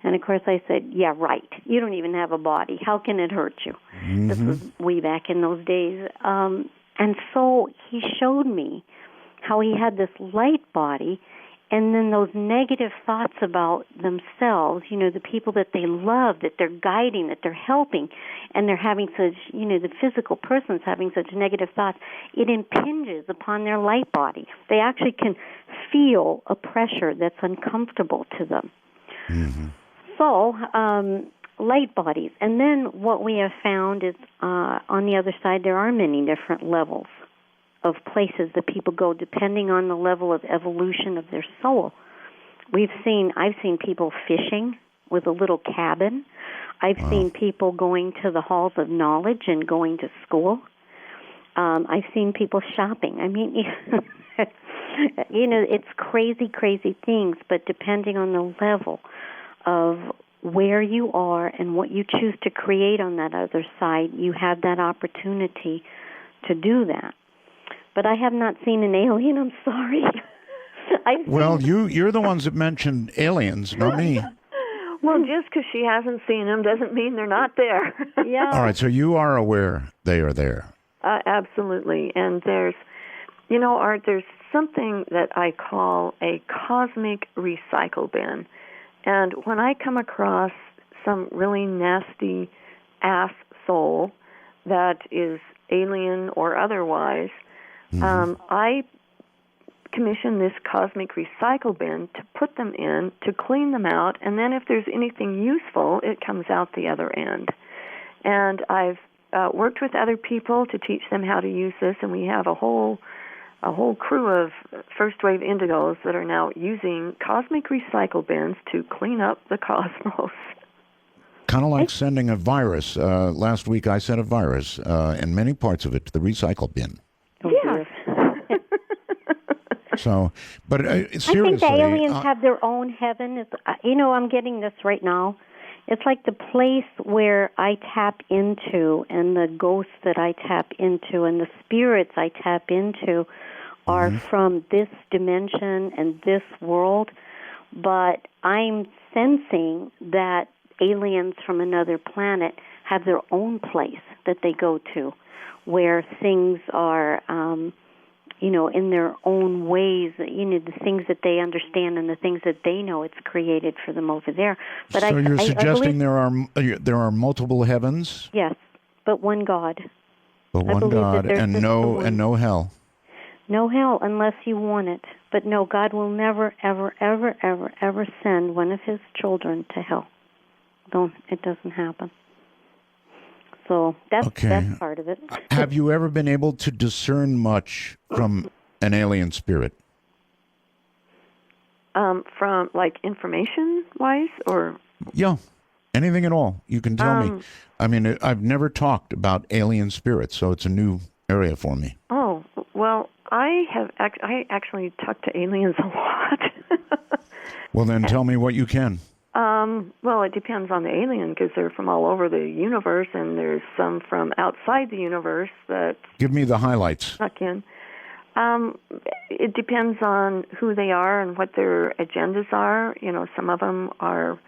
And, of course, I said, yeah, right. You don't even have a body. How can it hurt you? Mm-hmm. This was way back in those days. And so he showed me how he had this light body, and then those negative thoughts about themselves, the people that they love, that they're guiding, that they're helping, and they're having such, the physical person's having such negative thoughts, it impinges upon their light body. They actually can feel a pressure that's uncomfortable to them. Mm-hmm. So, light bodies. And then what we have found is on the other side, there are many different levels of places that people go depending on the level of evolution of their soul. I've seen people fishing with a little cabin. I've seen people going to the halls of knowledge and going to school. I've seen people shopping. I mean, it's crazy, crazy things, but depending on the level of where you are and what you choose to create on that other side, you have that opportunity to do that. But I have not seen an alien, I'm sorry. You're the ones that mentioned aliens, not me. Well, just because she hasn't seen them doesn't mean they're not there. Yeah. All right, so you are aware they are there. Absolutely. And there's, Art, there's something that I call a cosmic recycle bin. And when I come across some really nasty ass soul that is alien or otherwise, I commission this cosmic recycle bin to put them in, to clean them out, and then if there's anything useful, it comes out the other end. And I've worked with other people to teach them how to use this, and we have a whole crew of first-wave indigos that are now using cosmic recycle bins to clean up the cosmos. Kind of like sending a virus. Last week I sent a virus, and many parts of it to the recycle bin. Yes. So, but seriously, I think the aliens have their own heaven. I'm getting this right now. It's like the place where I tap into, and the ghosts that I tap into, and the spirits I tap into are from this dimension and this world. But I'm sensing that aliens from another planet have their own place that they go to, where things are, in their own ways, the things that they understand and the things that they know it's created for them over there. But so you're suggesting believe, there are multiple heavens? Yes, but one God. But one God and no hell. No hell unless you want it. But no, God will never, ever, ever, ever, ever send one of his children to hell. It doesn't happen. So that's part of it. Have you ever been able to discern much from an alien spirit? From, like, information-wise, or? Yeah, anything at all. You can tell me. I mean, I've never talked about alien spirits, so it's a new area for me. Oh, well, I actually talk to aliens a lot. Well, then tell me what you can. Well, it depends on the alien, because they're from all over the universe, and there's some from outside the universe that... Give me the highlights. Snuck in. It depends on who they are and what their agendas are. Some of them are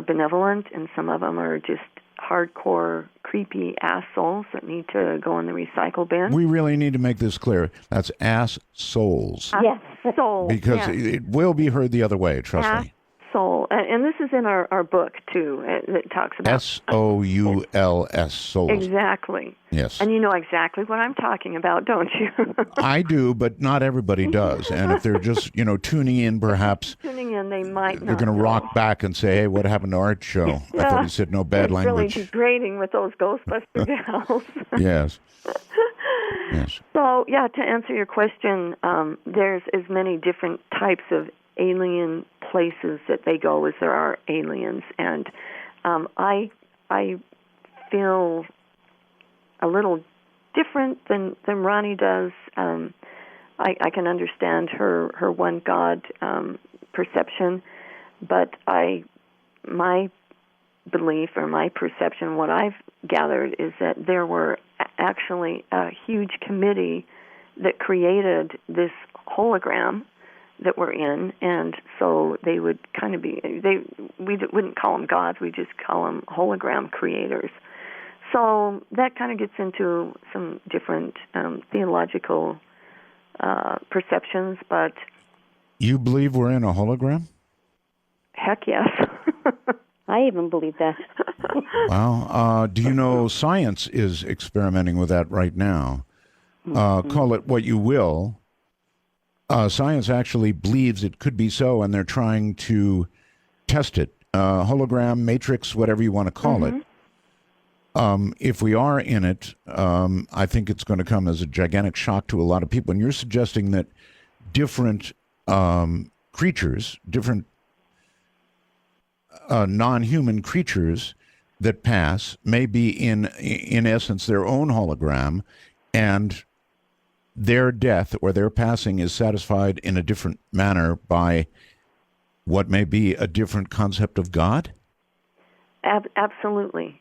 benevolent, and some of them are just hardcore, creepy assholes that need to go in the recycle bin. We really need to make this clear. That's ass souls. Yes, souls. Because it will be heard the other way, trust me. soul. And this is in our book, too, that talks about... SOULS, souls. Exactly. Yes. And you know exactly what I'm talking about, don't you? I do, but not everybody does. And if they're just, tuning in, perhaps... Tuning in, they might They're going to rock back and say, hey, what happened to Art's show? I thought he said no bad language. It's really degrading with those Ghostbuster gals. Yes. Yes. So, to answer your question, there's as many different types of alien places that they go as there are aliens. And I feel a little different than Ronnie does. I can understand her one God perception, but my belief or my perception, what I've gathered, is that there were actually a huge committee that created this hologram that we're in, and so they would kind of we wouldn't call them gods, we just call them hologram creators. So that kind of gets into some different theological perceptions, but... You believe we're in a hologram? Heck yes. I even believe that. Well, do you know science is experimenting with that right now? Call it what you will. Science actually believes it could be so, and they're trying to test it. Hologram, matrix, whatever you want to call it. If we are in it, I think it's going to come as a gigantic shock to a lot of people. And you're suggesting that different creatures, different non-human creatures that pass may be in essence their own hologram, and their death or their passing is satisfied in a different manner by what may be a different concept of God? Absolutely.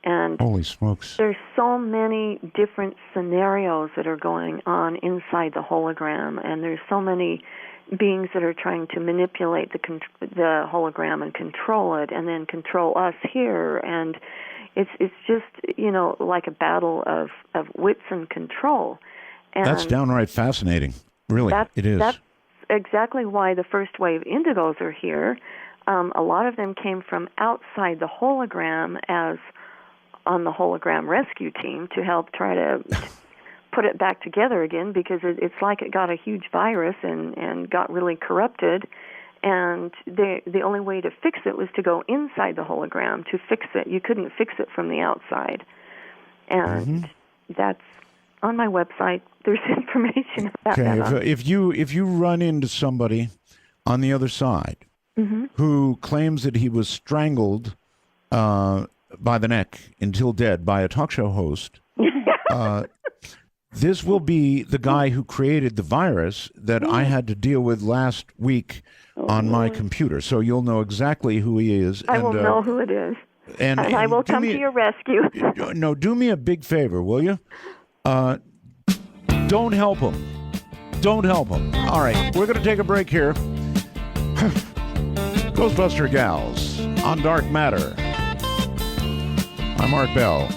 And holy smokes. There's so many different scenarios that are going on inside the hologram, and there's so many beings that are trying to manipulate the hologram and control it, and then control us here. And it's just, like a battle of wits and control. And that's downright fascinating. Really, it is. That's exactly why the first wave indigos are here. A lot of them came from outside the hologram as on the hologram rescue team to help try to put it back together again, because it's like it got a huge virus and got really corrupted. And the only way to fix it was to go inside the hologram to fix it. You couldn't fix it from the outside. And that's on my website. There's information about that. Okay, if you run into somebody on the other side who claims that he was strangled by the neck until dead by a talk show host, this will be the guy who created the virus that I had to deal with last week on my computer. So you'll know exactly who he is. I will know who it is. And I will come to your rescue. No, do me a big favor, will you? Don't help him. Don't help him. All right, we're going to take a break here. Ghostbuster Gals on Dark Matter. I'm Art Bell.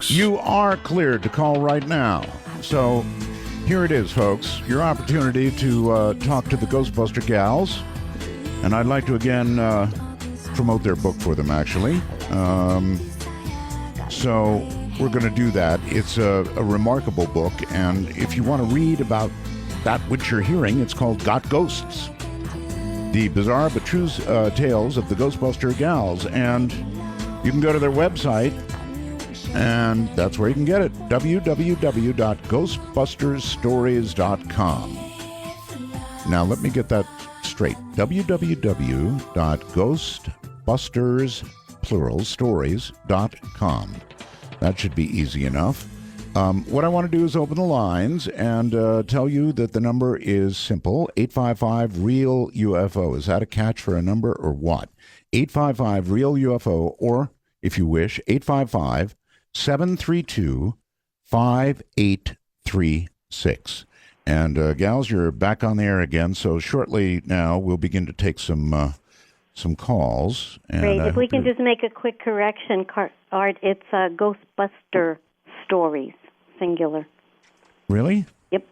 You are cleared to call right now. So here it is, folks. Your opportunity to talk to the Ghostbuster Gals. And I'd like to again promote their book for them, actually. So we're going to do that. It's a remarkable book. And if you want to read about that which you're hearing, it's called Got Ghosts. The bizarre but true tales of the Ghostbuster Gals. And you can go to their website, and that's where you can get it. www.ghostbustersstories.com. Now, let me get that straight. www.ghostbustersstories.com. That should be easy enough. What I want to do is open the lines and tell you that the number is simple, 855-REAL-UFO. Is that a catch for a number or what? 855-REAL-UFO, or, if you wish, 855-732-5836. And, gals, you're back on the air again, so shortly now we'll begin to take some calls. And great. If we can just make a quick correction, Art, it's Ghostbuster Stories, singular. Really? Yep.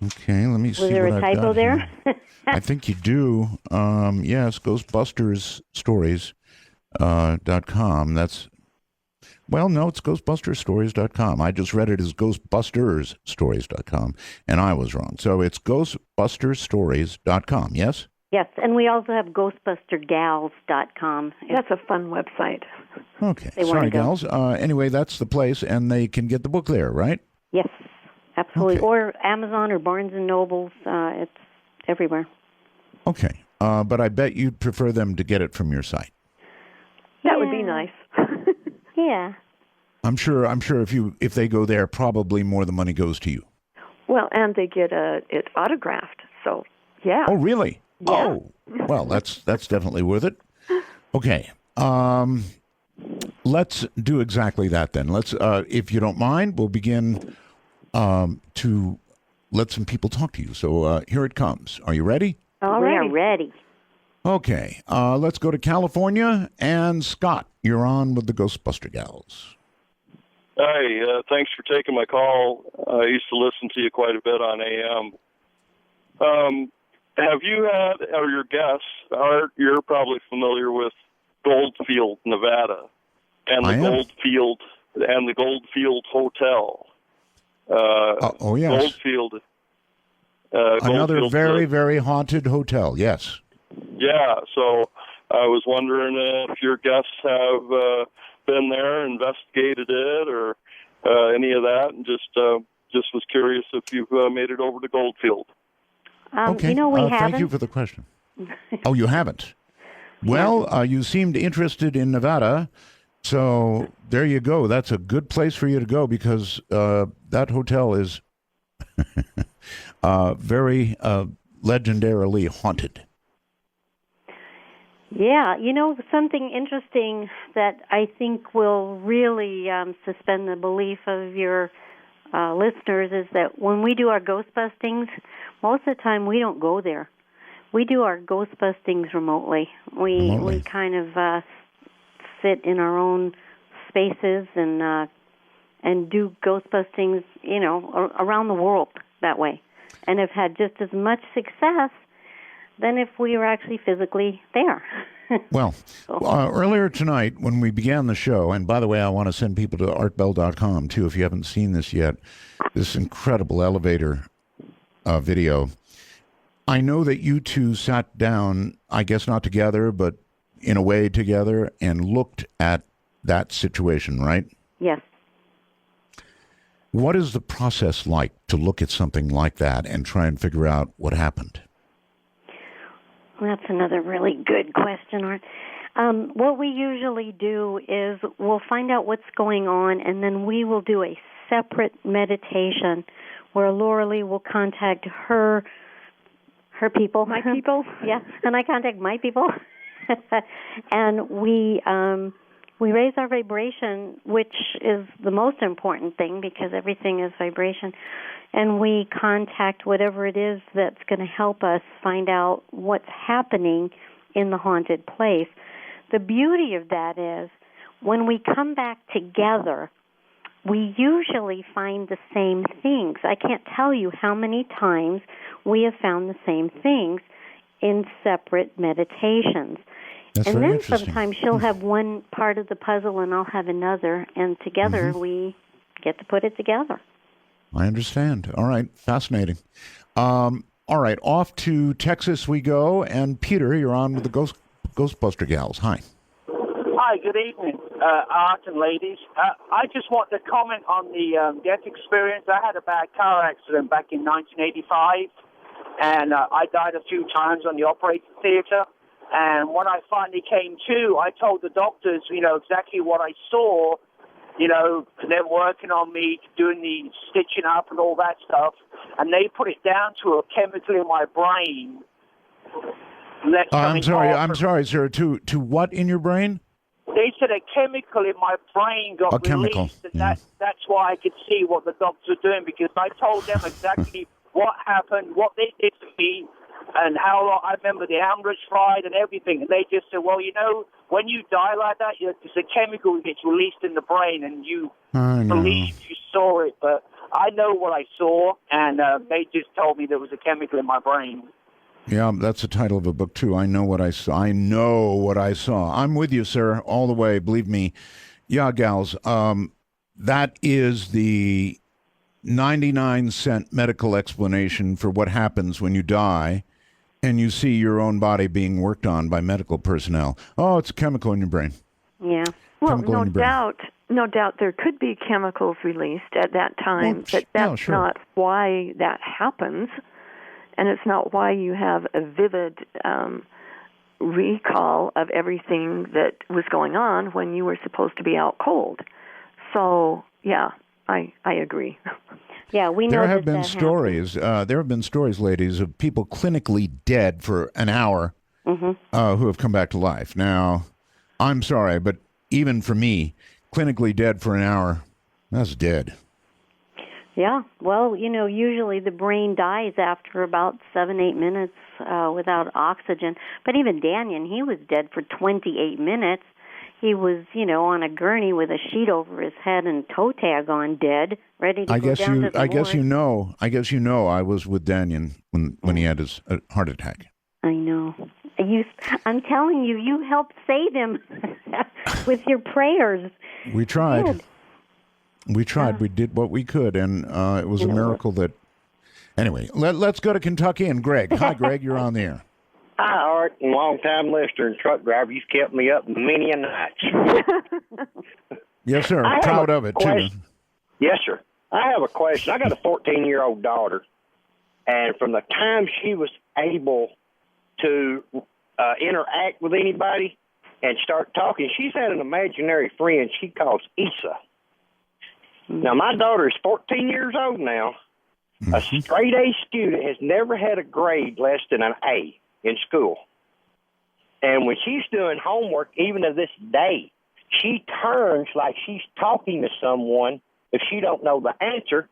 Okay, let me see Was there what a I've typo got there? here. I think you do. Yes, ghostbustersstories.com. No, it's ghostbustersstories.com. I just read it as ghostbustersstories.com, and I was wrong. So it's ghostbustersstories.com, yes? Yes, and we also have ghostbustergals.com. That's a fun website. Okay. They wanna Sorry, go. gals. Anyway, that's the place, and they can get the book there, right? Yes, absolutely. Okay. Or Amazon or Barnes & Nobles. It's everywhere. Okay. But I bet you'd prefer them to get it from your site. That would be nice. Yeah. I'm sure if they go there, probably more of the money goes to you. Well, and they get it autographed. So, yeah. Oh, really? Yeah. Oh, well, that's definitely worth it. Okay. Let's do exactly that then. Let's, if you don't mind, we'll begin to let some people talk to you. So here it comes. Are you ready? All right. We are ready. Okay. Let's go to California. And Scott, you're on with the Ghostbuster Gals. Hi, thanks for taking my call. I used to listen to you quite a bit on AM. Have you had, or your guests, Art, you're probably familiar with Goldfield, Nevada, and the Goldfield Hotel. Oh, yes. Goldfield. Another Goldfield's very, very haunted hotel, yes. Yeah, so I was wondering if your guests have been there, investigated it, or any of that, and just was curious if you've made it over to Goldfield. Okay. We haven't. Thank you for the question. Oh, you haven't? Well, you seemed interested in Nevada, so there you go. That's a good place for you to go because that hotel is very legendarily haunted. Yeah, something interesting that I think will really suspend the belief of your listeners is that when we do our ghost bustings, most of the time we don't go there. We do our ghost bustings remotely. We kind of sit in our own spaces and do ghost bustings, around the world that way, and have had just as much success than if we were actually physically there. Well, earlier tonight when we began the show, and by the way, I want to send people to artbell.com too if you haven't seen this yet, this incredible elevator video. I know that you two sat down, I guess not together, but in a way together, and looked at that situation, right? Yes. What is the process like to look at something like that and try and figure out what happened? That's another really good question, Art. What we usually do is we'll find out what's going on, and then we will do a separate meditation where Laura Lee will contact her people. My people? Yeah, and I contact my people. And we raise our vibration, which is the most important thing because everything is vibration. And we contact whatever it is that's going to help us find out what's happening in the haunted place. The beauty of that is when we come back together, we usually find the same things. I can't tell you how many times we have found the same things in separate meditations. That's and very then interesting. sometimes she'll have one part of the puzzle and I'll have another, and together we get to put it together. I understand. All right. Fascinating. All right. Off to Texas we go. And Peter, you're on with the Ghostbuster Gals. Hi. Hi. Good evening, Art and ladies. I just want to comment on the death experience. I had a bad car accident back in 1985, and I died a few times on the operating theater. And when I finally came to, I told the doctors, exactly what I saw. They're working on me, doing the stitching up and all that stuff, and they put it down to a chemical in my brain. I'm sorry, sir. To what in your brain? They said a chemical in my brain got released, chemical. and that's why I could see what the doctors were doing, because I told them exactly what happened, what they did to me, and how long. I remember the ambulance ride and everything, and they just said, well, when you die like that, it's a chemical that gets released in the brain, and you believe you saw it. But I know what I saw, and they just told me there was a chemical in my brain. Yeah, that's the title of a book, too. I know what I saw. I know what I saw. I'm with you, sir, all the way. Believe me. Yeah, gals. That is the 99-cent medical explanation for what happens when you die and you see your own body being worked on by medical personnel. Oh, it's a chemical in your brain. Yeah. Well, Chemical in your brain. no doubt there could be chemicals released at that time, but that's not why that happens. And it's not why you have a vivid recall of everything that was going on when you were supposed to be out cold. So, yeah, I agree. Yeah, we know there have that been stories. There have been stories, ladies, of people clinically dead for an hour who have come back to life. Now, I'm sorry, but even for me, clinically dead for an hour, that's dead. Yeah, well, usually the brain dies after about 7-8 minutes without oxygen. But even Daniel, he was dead for 28 minutes. He was, on a gurney with a sheet over his head and toe tag on, dead, ready to go down to the morgue. I guess you know. I was with Daniel when he had his heart attack. I know. I'm telling you, you helped save him with your prayers. We tried. We tried. Yeah. We did what we could, and it was a miracle that... Anyway, let's go to Kentucky and Greg. Hi, Greg. You're on the air. Hi, Art, and long-time listener and truck driver. You've kept me up many a night. Yes, sir. Proud of it, too. Yes, sir. I have a question. I got a 14-year-old daughter, and from the time she was able to interact with anybody and start talking, she's had an imaginary friend she calls Issa. Now, my daughter is 14 years old now. A straight-A student has never had a grade less than an A in school. And when she's doing homework, even to this day, she turns like she's talking to someone if she don't know the answer,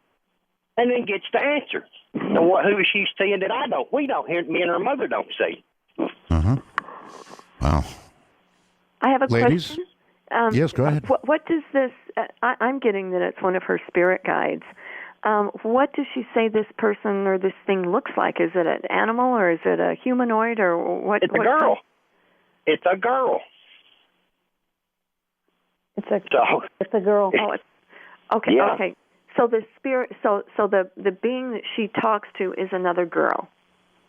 and then gets the answer. And who is she seeing that we don't hear, me and her mother don't see? Wow. I have a Ladies? question. Yes, go ahead. What does this, I'm getting that it's one of her spirit guides. What does she say this person or this thing looks like? Is it an animal or is it a humanoid or what? It's a girl. It's a girl. It's a girl. Oh, okay. Yeah. Okay. So the spirit, so the being that she talks to is another girl.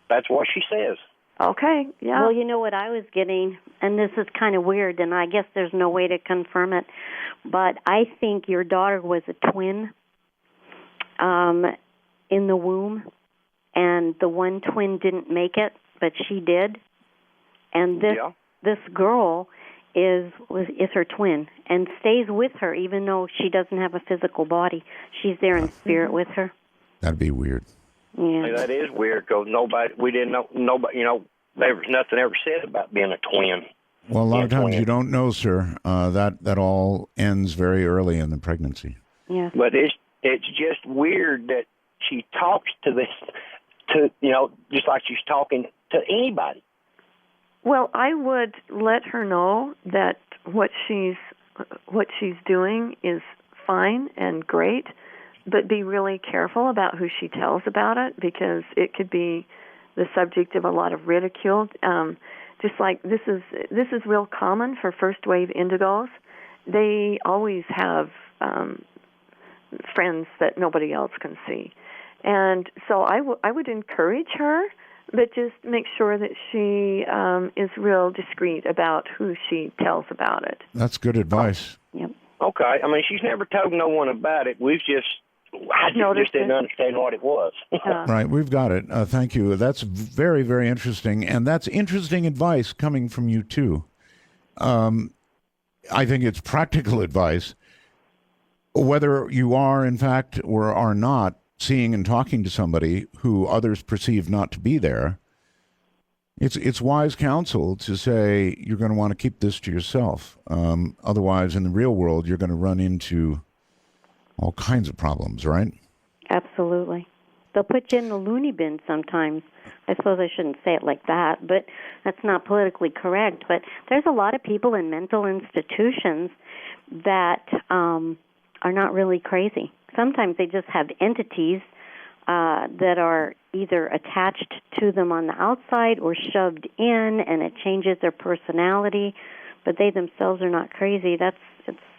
That's what she says. Okay, yeah. Well, you know what I was getting, and this is kind of weird, and I guess there's no way to confirm it, but I think your daughter was a twin in the womb, and the one twin didn't make it, but she did. And this girl is her twin and stays with her, even though she doesn't have a physical body. She's there in spirit with her. That'd be weird. Yeah. That is weird because we didn't know, there was nothing ever said about being a twin. Well, a lot of times you don't know, sir. That all ends very early in the pregnancy. Yes. But it's just weird that she talks to just like she's talking to anybody. Well, I would let her know that what she's doing is fine and great, but be really careful about who she tells about it because it could be the subject of a lot of ridicule. Just like this is real common for first wave indigos. They always have friends that nobody else can see, and so I would encourage her, but just make sure that she is real discreet about who she tells about it. That's good advice. Yep. Okay. I mean, she's never told no one about it. I just didn't understand what it was. Right, we've got it. Thank you. That's very, very interesting, and that's interesting advice coming from you, too. I think it's practical advice. Whether you are, in fact, or are not seeing and talking to somebody who others perceive not to be there, it's wise counsel to say you're going to want to keep this to yourself. Otherwise, in the real world, you're going to run into all kinds of problems, right? Absolutely. They'll put you in the loony bin sometimes. I suppose I shouldn't say it like that, but that's not politically correct. But there's a lot of people in mental institutions that are not really crazy. sometimes they just have entities that are either attached to them on the outside or shoved in, and it changes their personality. But they themselves are not crazy. It's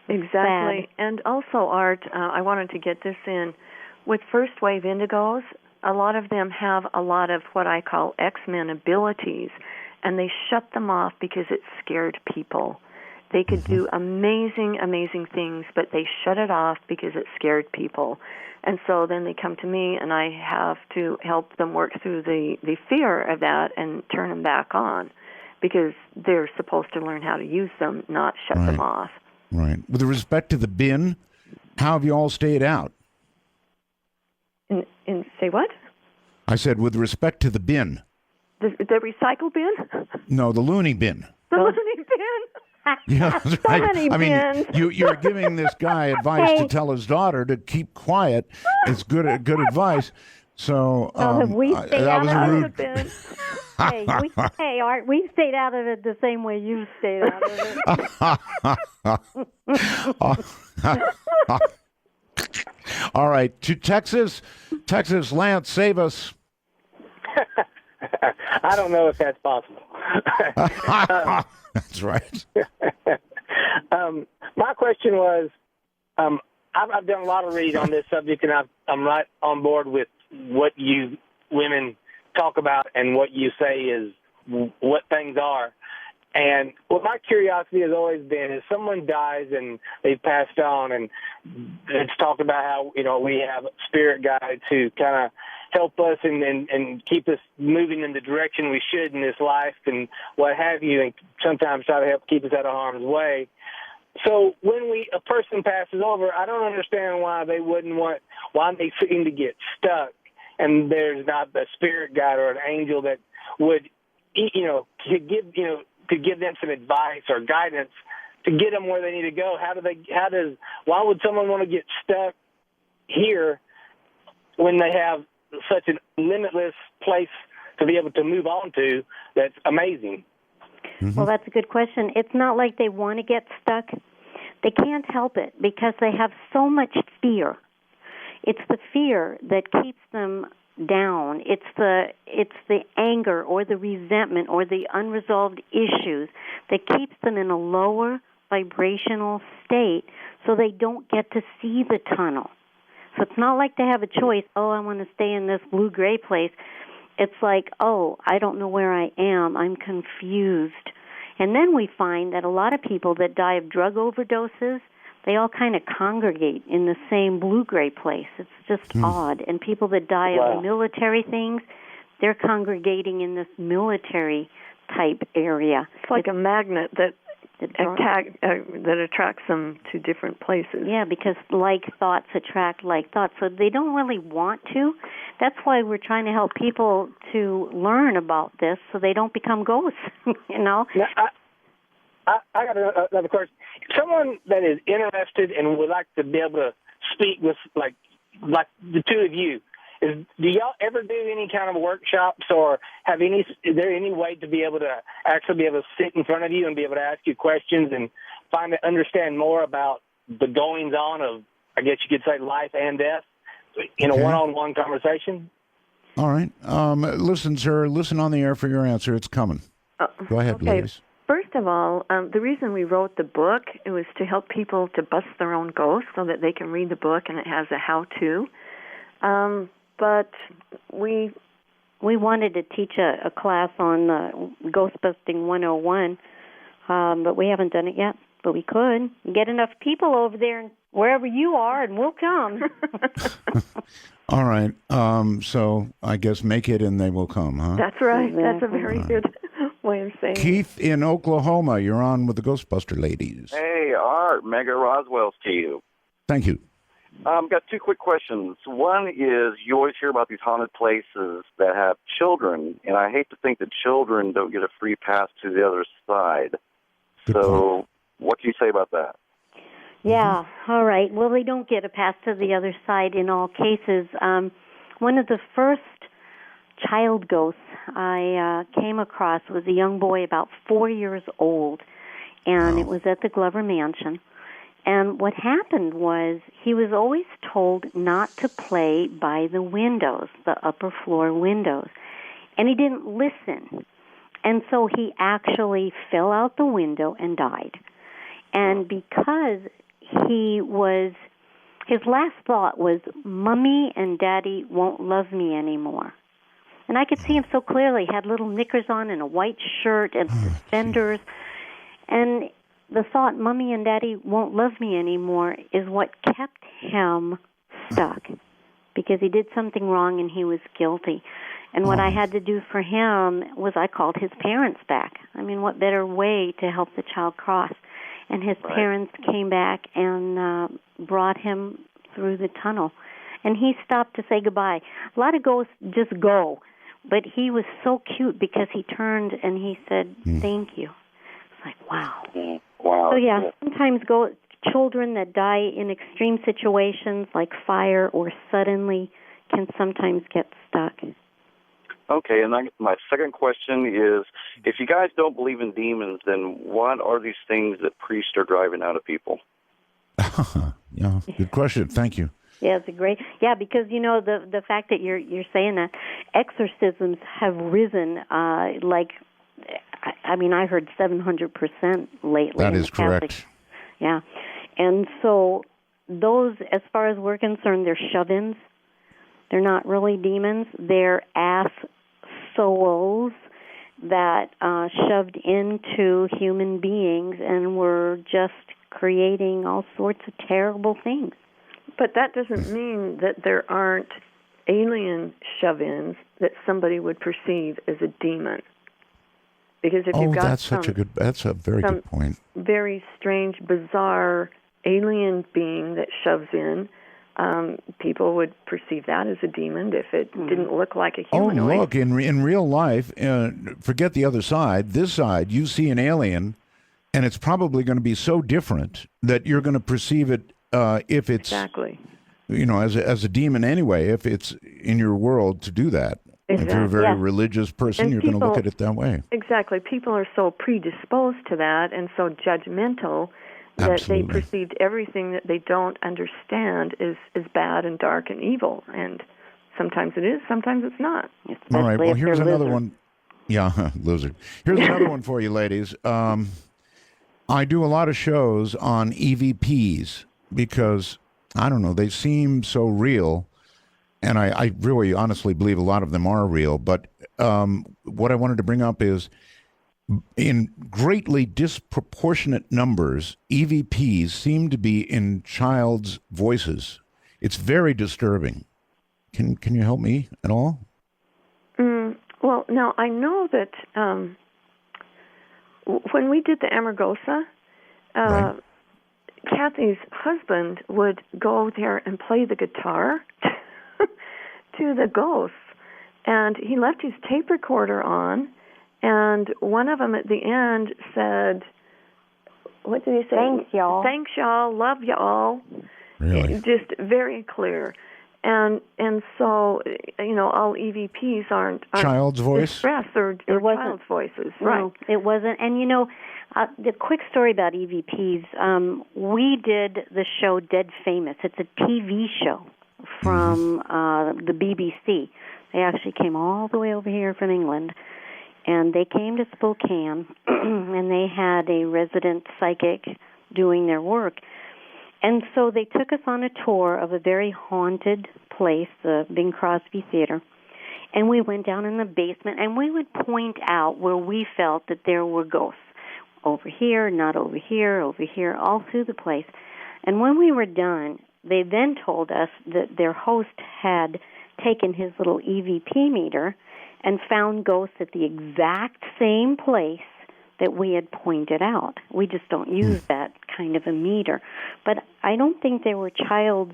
exactly. sad. And also, Art, I wanted to get this in. With first wave indigos, a lot of them have a lot of what I call X-Men abilities, and they shut them off because it scared people. They could do amazing, amazing things, but they shut it off because it scared people. And so then they come to me, and I have to help them work through the fear of that and turn them back on, because they're supposed to learn how to use them, not shut them off. Right. With respect to the bin, how have you all stayed out? In say what? I said, with respect to the bin. The recycle bin? No, the loony bin. The loony bin? Yeah, that's right. Many I mean, bins. you're giving this guy advice to tell his daughter to keep quiet. It's good advice. So have we stayed that was out a of rude. Hey, Art, we stayed out of it the same way you stayed out of it. All right, to Texas, Lance, save us. I don't know if that's possible. That's right. My question was, I've done a lot of reading on this subject, and I'm right on board with what you women talk about and what you say is what things are. And what my curiosity has always been is someone dies and they've passed on, and it's talked about how, we have spirit guides who kind of help us and keep us moving in the direction we should in this life and what have you, and sometimes try to help keep us out of harm's way. So when a person passes over, I don't understand why they seem to get stuck, and there's not a spirit guide or an angel that would, could give them some advice or guidance to get them where they need to go. Why would someone want to get stuck here when they have such a limitless place to be able to move on to that's amazing? Well, that's a good question. It's not like they want to get stuck. They can't help it because they have so much fear. It's the fear that keeps them down. It's the anger or the resentment or the unresolved issues that keeps them in a lower vibrational state, so they don't get to see the tunnel. So it's not like they have a choice, I want to stay in this blue-gray place. It's like, I don't know where I am. I'm confused. And then we find that a lot of people that die of drug overdoses, they all kind of congregate in the same blue-gray place. It's just odd. And people that die of military things, they're congregating in this military-type area. It's like a magnet that attracts them to different places. Yeah, because like thoughts attract like thoughts. So they don't really want to. That's why we're trying to help people to learn about this so they don't become ghosts, Now, I got another question. Someone that is interested and would like to be able to speak with, like the two of you, do y'all ever do any kind of workshops, or is there any way to be able to actually be able to sit in front of you and be able to ask you questions and understand more about the goings on of, I guess you could say, life and death in a one-on-one conversation? All right. Listen, sir, listen on the air for your answer. It's coming. Go ahead, ladies. First of all, the reason we wrote the book, it was to help people to bust their own ghosts so that they can read the book and it has a how-to. But we wanted to teach a class on Ghostbusting 101, but we haven't done it yet. But we could get enough people over there and wherever you are, and we'll come. All right. So I guess make it and they will come, huh? That's right. That's a very good way of saying it. Keith in Oklahoma, you're on with the Ghostbuster ladies. Hey, Art, Mega Roswell's to you. Thank you. Got two quick questions. One is, you always hear about these haunted places that have children, and I hate to think that children don't get a free pass to the other side. Good point. What can you say about that? Yeah, all right. Well, they don't get a pass to the other side in all cases. One of the first child ghosts I came across was a young boy about 4 years old, and it was at the Glover Mansion. And what happened was he was always told not to play by the windows, the upper floor windows. And he didn't listen. And so he actually fell out the window and died. And because his last thought was, Mommy and Daddy won't love me anymore. And I could see him so clearly. He had little knickers on and a white shirt and suspenders. And the thought, Mommy and Daddy won't love me anymore, is what kept him stuck, because he did something wrong and he was guilty. And what I had to do for him was I called his parents back. I mean, what better way to help the child cross? And his parents came back and brought him through the tunnel. And he stopped to say goodbye. A lot of ghosts just go. But he was so cute because he turned and he said, thank you. It's like, wow. Wow. So, yeah, sometimes children that die in extreme situations like fire or suddenly can sometimes get stuck. Okay, and my second question is, if you guys don't believe in demons, then what are these things that priests are driving out of people? Yeah, good question. Thank you. Yeah, it's a great. Yeah, because the fact that you're saying that exorcisms have risen I heard 700% lately. That is correct. Yeah, and so those, as far as we're concerned, they're shove-ins. They're not really demons. They're souls that shoved into human beings and were just creating all sorts of terrible things. But that doesn't mean that there aren't alien shove-ins that somebody would perceive as a demon. Because if you've got that's a very good point. Very strange, bizarre alien being that shoves in, people would perceive that as a demon if it didn't look like a humanoid. Oh, look, in real life, forget the other side. This side, you see an alien, and it's probably going to be so different that you're going to perceive it if it's as a demon anyway. If it's in your world to do that, if you're a very religious person, and you're going to look at it that way. Exactly. People are so predisposed to that and so judgmental that they perceived everything that they don't understand is bad and dark and evil. And sometimes it is, sometimes it's not. All right, well, here's another one. Yeah, lizard. Here's another one for you, ladies. I do a lot of shows on EVPs because, I don't know, they seem so real. And I really honestly believe a lot of them are real. But what I wanted to bring up is, in greatly disproportionate numbers, EVPs seem to be in child's voices. It's very disturbing. Can you help me at all? Well, now I know that when we did the Amargosa, Kathy's husband would go there and play the guitar to the ghosts, and he left his tape recorder on. And one of them at the end said, what did he say? Thanks, y'all. Thanks, y'all. Love y'all. Really? Just very clear. And so, all EVPs aren't child's voice? Expressed or child's voices. No, right. It wasn't. And, the quick story about EVPs, we did the show Dead Famous. It's a TV show from the BBC. They actually came all the way over here from England. And they came to Spokane, and they had a resident psychic doing their work. And so they took us on a tour of a very haunted place, the Bing Crosby Theater. And we went down in the basement, and we would point out where we felt that there were ghosts. Over here, not over here, all through the place. And when we were done, they then told us that their host had taken his little EVP meter and found ghosts at the exact same place that we had pointed out. We just don't use that kind of a meter. But I don't think there were child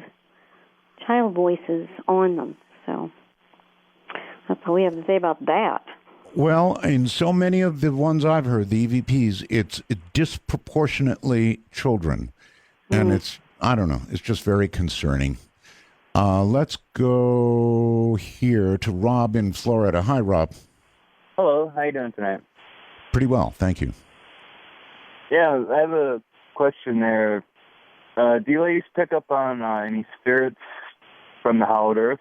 voices on them. So that's all we have to say about that. Well, in so many of the ones I've heard, the EVPs, it's disproportionately children. And it's just very concerning. Let's go here to Rob in Florida. Hi, Rob. Hello. How you doing tonight? Pretty well, thank you. Yeah, I have a question there. Do you ladies pick up on any spirits from the hollowed earth?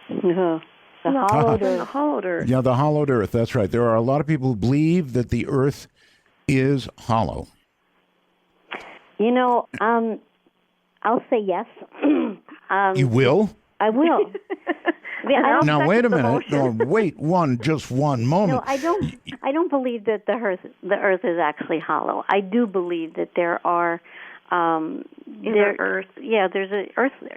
The hollowed earth. The hollowed earth. Yeah, the hollowed earth. That's right. There are a lot of people who believe that the earth is hollow. You know, I'll say yes. You will? I will. Now wait a minute. No, wait just one moment. No, I don't believe that the earth is actually hollow. I do believe that there are inner earth. Yeah, there's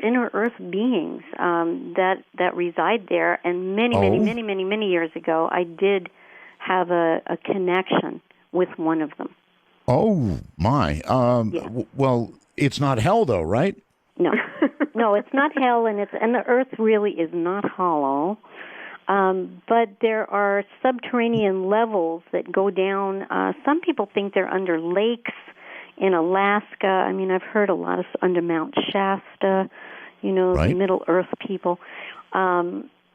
inner earth beings that reside there. And many years ago, I did have a connection with one of them. Oh my. Yeah. Well, it's not hell though, right? No, no, it's not hell, and the earth really is not hollow. But there are subterranean levels that go down. Some people think they're under lakes in Alaska. I mean, I've heard a lot of under Mount Shasta, Right. the Middle Earth people.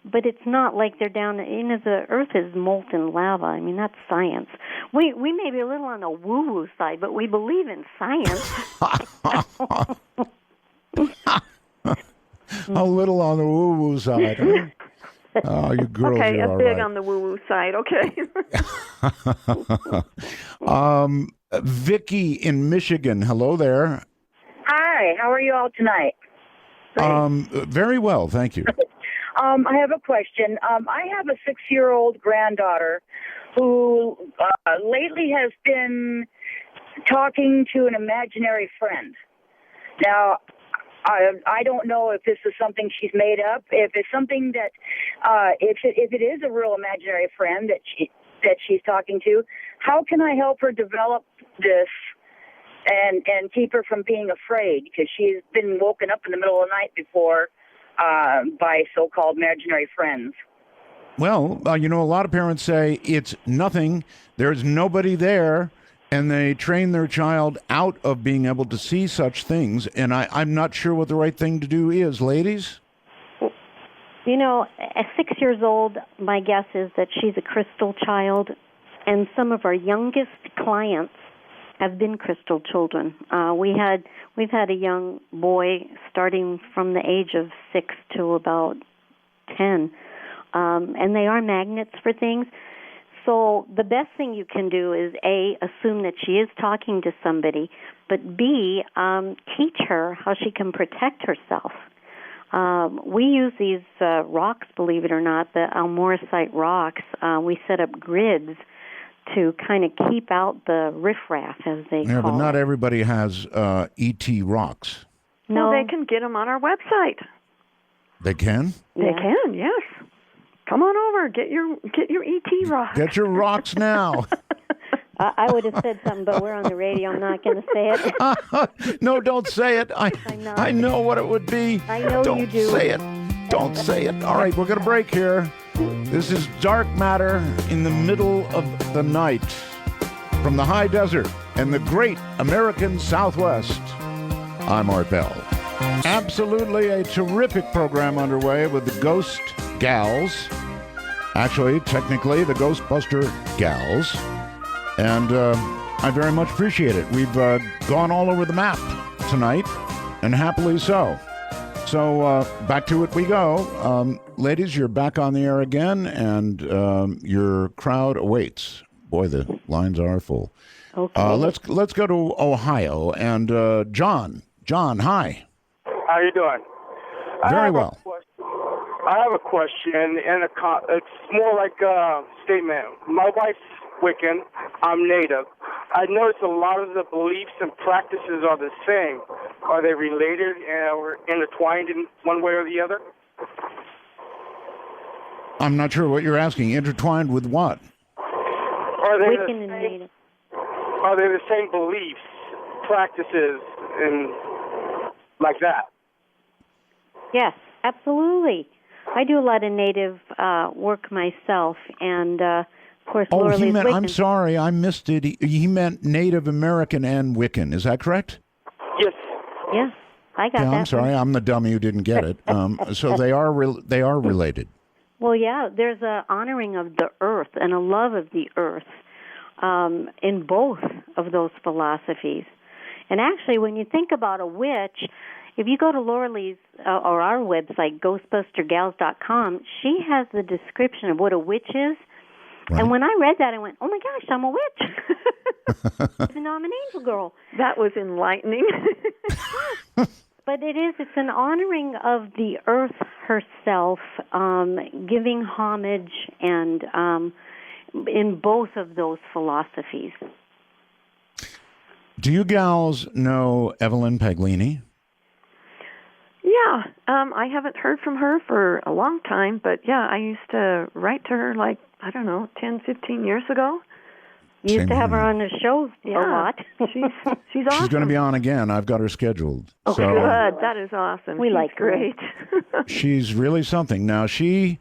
But it's not like they're down. The earth is molten lava. I mean, that's science. We may be a little on the woo-woo side, but we believe in science. A little on the woo-woo side. Huh? Oh, you girls Okay, are all big right. on the woo-woo side. Okay. Vicky in Michigan. Hello there. Hi, how are you all tonight? Very well, thank you. I have a question. I have a 6-year-old granddaughter who lately has been talking to an imaginary friend. Now, I don't know if this is something she's made up, if it's something that, if it is a real imaginary friend that she's talking to, how can I help her develop this and keep her from being afraid? Because she's been woken up in the middle of the night before by so-called imaginary friends. Well, a lot of parents say it's nothing, there's nobody there, and they train their child out of being able to see such things, and I'm not sure what the right thing to do is, ladies. At 6 years old, my guess is that she's a crystal child, and some of our youngest clients have been crystal children. We've had a young boy starting from the age of 6 to about 10, and they are magnets for things. So the best thing you can do is A, assume that she is talking to somebody, but B, teach her how she can protect herself. We use these rocks, believe it or not, the almoricite rocks. We set up grids to kind of keep out the riffraff, as they call it. Yeah, but not everybody has E.T. rocks. No, Well, they can get them on our website. They can? They can, yes. Come on over, get your ET rock. Get your rocks now. I would have said something, but we're on the radio. I'm not going to say it. No, don't say it. I know what it would be. I know don't you do. Say it. Don't say it. All right, we're going to break here. This is Dark Matter in the middle of the night from the high desert and the great American Southwest. I'm Art Bell. Absolutely a terrific program underway with the Ghost Gals. Actually, technically, the Ghostbuster Gals. And I very much appreciate it. We've gone all over the map tonight, and happily so. So back to it we go. Ladies, you're back on the air again, and your crowd awaits. Boy, the lines are full. Okay. Let's go to Ohio. And John. John, hi. How you doing? Very well. I have a question, and it's more like a statement. My wife's Wiccan. I'm Native. I noticed a lot of the beliefs and practices are the same. Are they related or intertwined in one way or the other? I'm not sure what you're asking. Intertwined with what? Are they Wiccan and Native. Are they the same beliefs, practices, and like that? Yes, absolutely. I do a lot of Native work myself, and of course, Laura Lee's Wiccan. I'm sorry, I missed it. He meant Native American and Wiccan. Is that correct? Yes. Yeah, I got that. I'm sorry, I'm the dummy who didn't get it. So they are related. Well, yeah, there's a honoring of the earth and a love of the earth in both of those philosophies. And actually, when you think about a witch, if you go to Laura Lee's or our website, ghostbustergals.com, she has the description of what a witch is. Right. And when I read that, I went, oh, my gosh, I'm a witch. And I'm an angel girl. That was enlightening. But it's an honoring of the earth herself, giving homage, and in both of those philosophies. Do you gals know Evelyn Paglini? Yeah, I haven't heard from her for a long time, but yeah, I used to write to her 10, 15 years ago. You used to have her on the show a lot. She's awesome. She's going to be on again. I've got her scheduled. Oh, so, good. That is awesome. We like great. She's really something. Now, she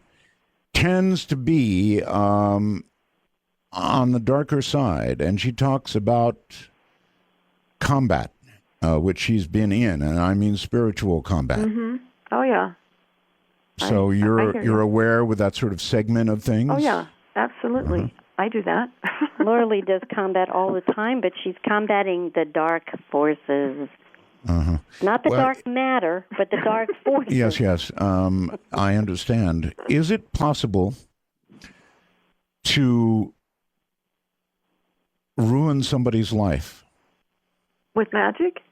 tends to be on the darker side, and she talks about combat, which she's been in, and I mean spiritual combat. Mm-hmm. Oh, yeah. So you're aware with that sort of segment of things? Oh, yeah, absolutely. Uh-huh. I do that. Laura Lee does combat all the time, but she's combating the dark forces. Uh-huh. Not the dark matter, but the dark forces. Yes. I understand. Is it possible to ruin somebody's life? With magic?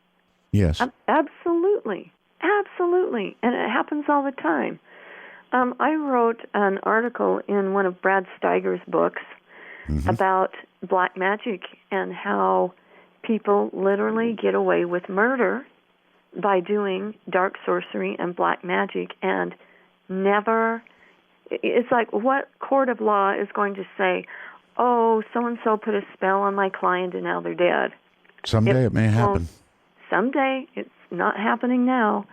Yes. Absolutely. Absolutely. And it happens all the time. I wrote an article in one of Brad Steiger's books about black magic and how people literally get away with murder by doing dark sorcery and black magic and never... It's like, what court of law is going to say, oh, so-and-so put a spell on my client and now they're dead? Someday it may happen. Someday. It's not happening now.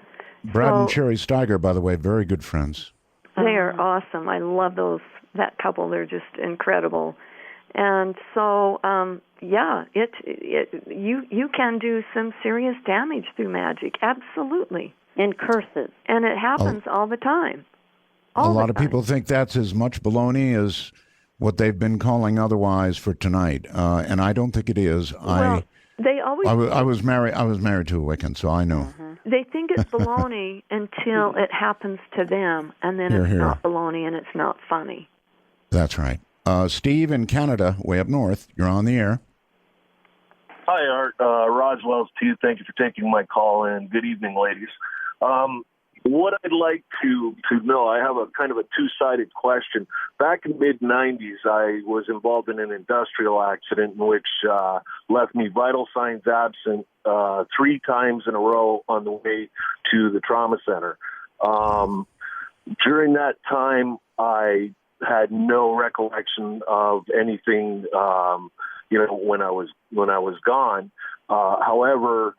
Brad and Sherry Steiger, by the way, very good friends. They are awesome. I love that couple. They're just incredible. And so, you can do some serious damage through magic. Absolutely. And curses. And it happens all the time. A lot of people think that's as much baloney as what they've been calling otherwise for tonight, and I don't think it is. Well, they always. I was married to a Wiccan, so I know. They think it's baloney until it happens to them, and then it's not baloney and it's not funny. That's right. Steve in Canada, way up north, you're on the air. Hi, Art. Raj Wells to you. Thank you for taking my call, and good evening, ladies. What I'd like to know, I have a kind of a two-sided question. Back in mid-'90s, I was involved in an industrial accident in which left me vital signs absent 3 times in a row on the way to the trauma center. During that time, I had no recollection of anything, when I was gone. However,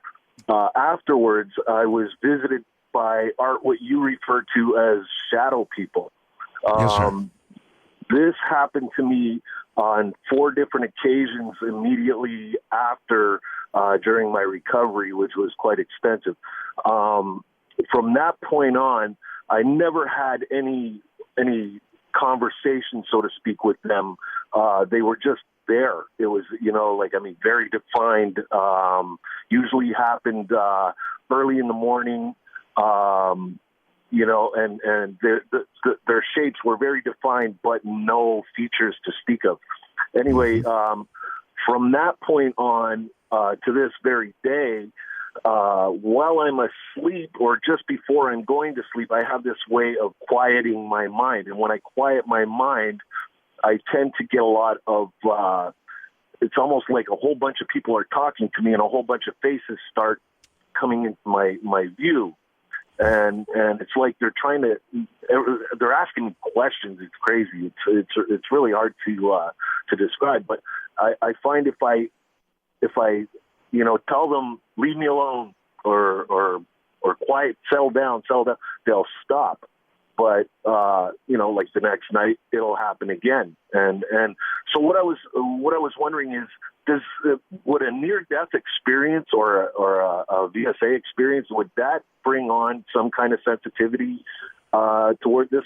afterwards, I was visited by what you refer to as shadow people. Yes, sir. This happened to me on 4 different occasions immediately after during my recovery, which was quite extensive. From that point on, I never had any conversation, so to speak, with them. They were just there. It was, very defined. Usually happened early in the morning. And their shapes were very defined, but no features to speak of. Anyway, from that point on to this very day, while I'm asleep or just before I'm going to sleep, I have this way of quieting my mind. And when I quiet my mind, I tend to get a lot of, it's almost like a whole bunch of people are talking to me and a whole bunch of faces start coming into my view. And it's like they're asking me questions. It's crazy. It's really hard to describe. But I find if I tell them leave me alone or quiet, settle down, they'll stop. But like the next night it'll happen again. And so what I was wondering is, would a near-death experience or a VSA experience, would that bring on some kind of sensitivity toward this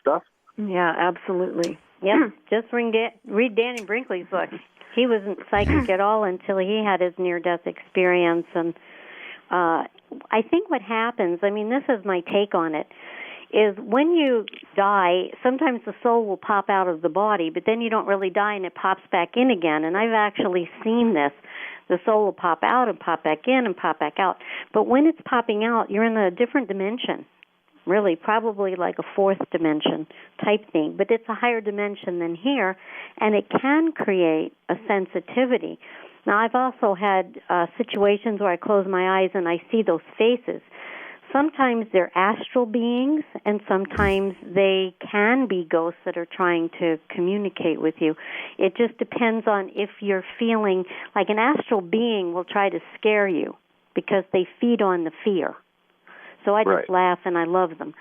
stuff? Yeah, absolutely. Yeah, just read Danny Brinkley's book. He wasn't psychic at all until he had his near-death experience. And I think what happens, I mean, this is my take on it, is when you die, sometimes the soul will pop out of the body, but then you don't really die and it pops back in again. And I've actually seen this. The soul will pop out and pop back in and pop back out. But when it's popping out, you're in a different dimension, really, probably like a fourth dimension type thing. But it's a higher dimension than here, and it can create a sensitivity. Now, I've also had situations where I close my eyes and I see those faces. Sometimes they're astral beings, and sometimes they can be ghosts that are trying to communicate with you. It just depends on if you're feeling like an astral being will try to scare you because they feed on the fear. So I just laugh and I love them,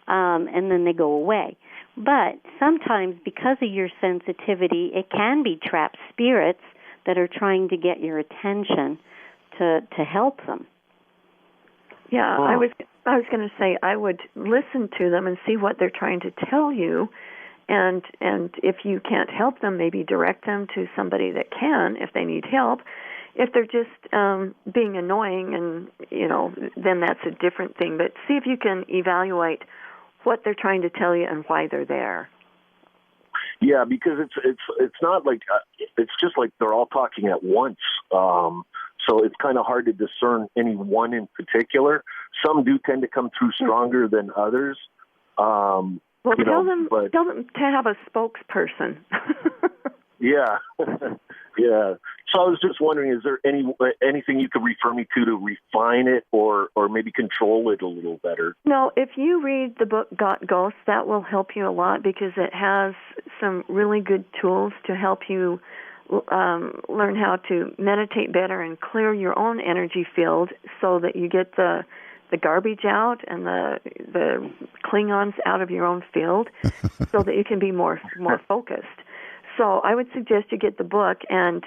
and then they go away. But sometimes because of your sensitivity, it can be trapped spirits that are trying to get your attention to help them. Yeah, I was going to say I would listen to them and see what they're trying to tell you, and if you can't help them, maybe direct them to somebody that can if they need help. If they're just being annoying, and then that's a different thing. But see if you can evaluate what they're trying to tell you and why they're there. Yeah, because it's not like it's just like they're all talking at once. So it's kind of hard to discern any one in particular. Some do tend to come through stronger than others. Well, tell them to have a spokesperson. Yeah, yeah. So I was just wondering, is there anything you could refer me to refine it or maybe control it a little better? No, if you read the book Got Ghosts, that will help you a lot because it has some really good tools to help you learn how to meditate better and clear your own energy field so that you get the garbage out and the Klingons out of your own field so that you can be more focused. So I would suggest you get the book, and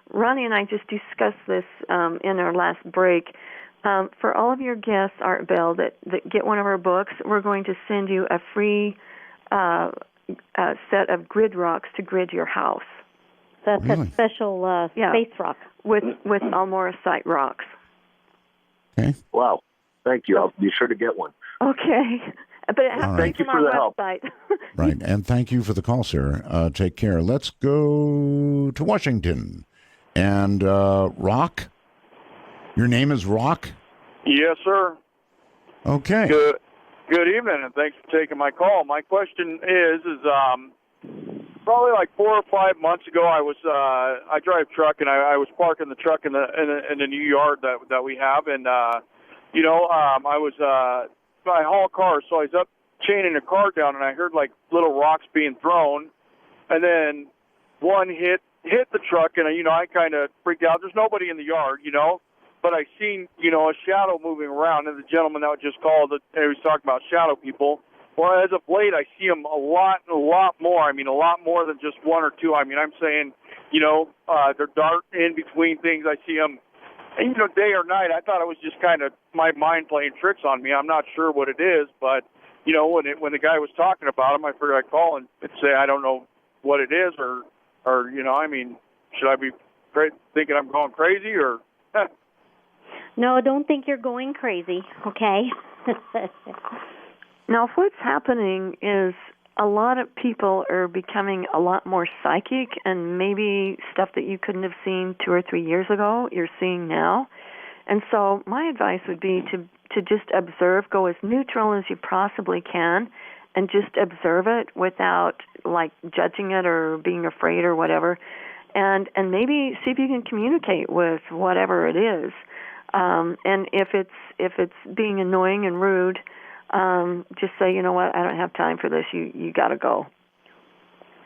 Ronnie and I just discussed this in our last break. For all of your guests, Art Bell, that get one of our books, we're going to send you a free set of grid rocks to grid your house. That's a special space rock. With Almorasite rocks. Okay. Wow. Thank you. I'll be sure to get one. Okay. But it has to Thank be you from for our the help. website. Right, and thank you for the call, sir. Take care. Let's go to Washington. And Rock? Your name is Rock? Yes, sir. Okay. Good evening, and thanks for taking my call. My question is probably like 4 or 5 months ago, I drive truck, and I was parking the truck in the new yard that we have, and I haul cars, so I was up chaining a car down, and I heard like little rocks being thrown, and then one hit the truck, and I kind of freaked out. There's nobody in the yard, but I seen a shadow moving around, and the gentleman that just called, he was talking about shadow people. Well, as of late, I see them a lot more. I mean, a lot more than just one or two. I mean, I'm saying, they're dark in between things. I see them, day or night. I thought it was just kind of my mind playing tricks on me. I'm not sure what it is, but, when the guy was talking about them, I figured I'd call and say I don't know what it is or I mean, should I be thinking I'm going crazy or? No, don't think you're going crazy, okay? Now, what's happening is a lot of people are becoming a lot more psychic, and maybe stuff that you couldn't have seen 2 or 3 years ago, you're seeing now. And so my advice would be to just observe, go as neutral as you possibly can, and just observe it without, like, judging it or being afraid or whatever, and maybe see if you can communicate with whatever it is. And if it's being annoying and rude, just say, you know what, I don't have time for this. You got to go.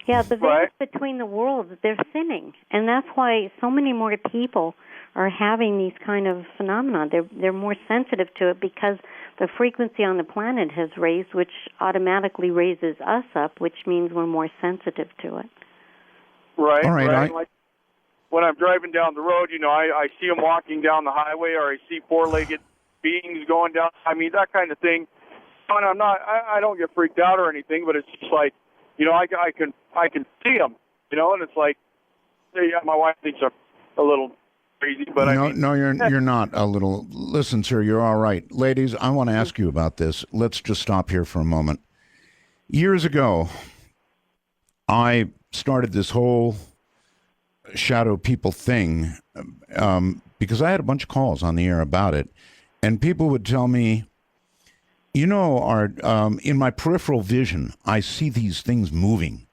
Yeah, the veils between the worlds, they're thinning, and that's why so many more people are having these kind of phenomena. They're more sensitive to it because the frequency on the planet has raised, which automatically raises us up, which means we're more sensitive to it. Right. All right. Like when I'm driving down the road, I see them walking down the highway, or I see four-legged beings going down. I mean, that kind of thing. And I don't get freaked out or anything, but it's just like, I can see them, and it's like, Yeah, my wife thinks I'm a little crazy, but no, you're not a little. Listen, sir, you're all right. Ladies, I want to ask you about this. Let's just stop here for a moment. Years ago, I started this whole shadow people thing because I had a bunch of calls on the air about it, and people would tell me, you know, Art, in my peripheral vision, I see these things moving.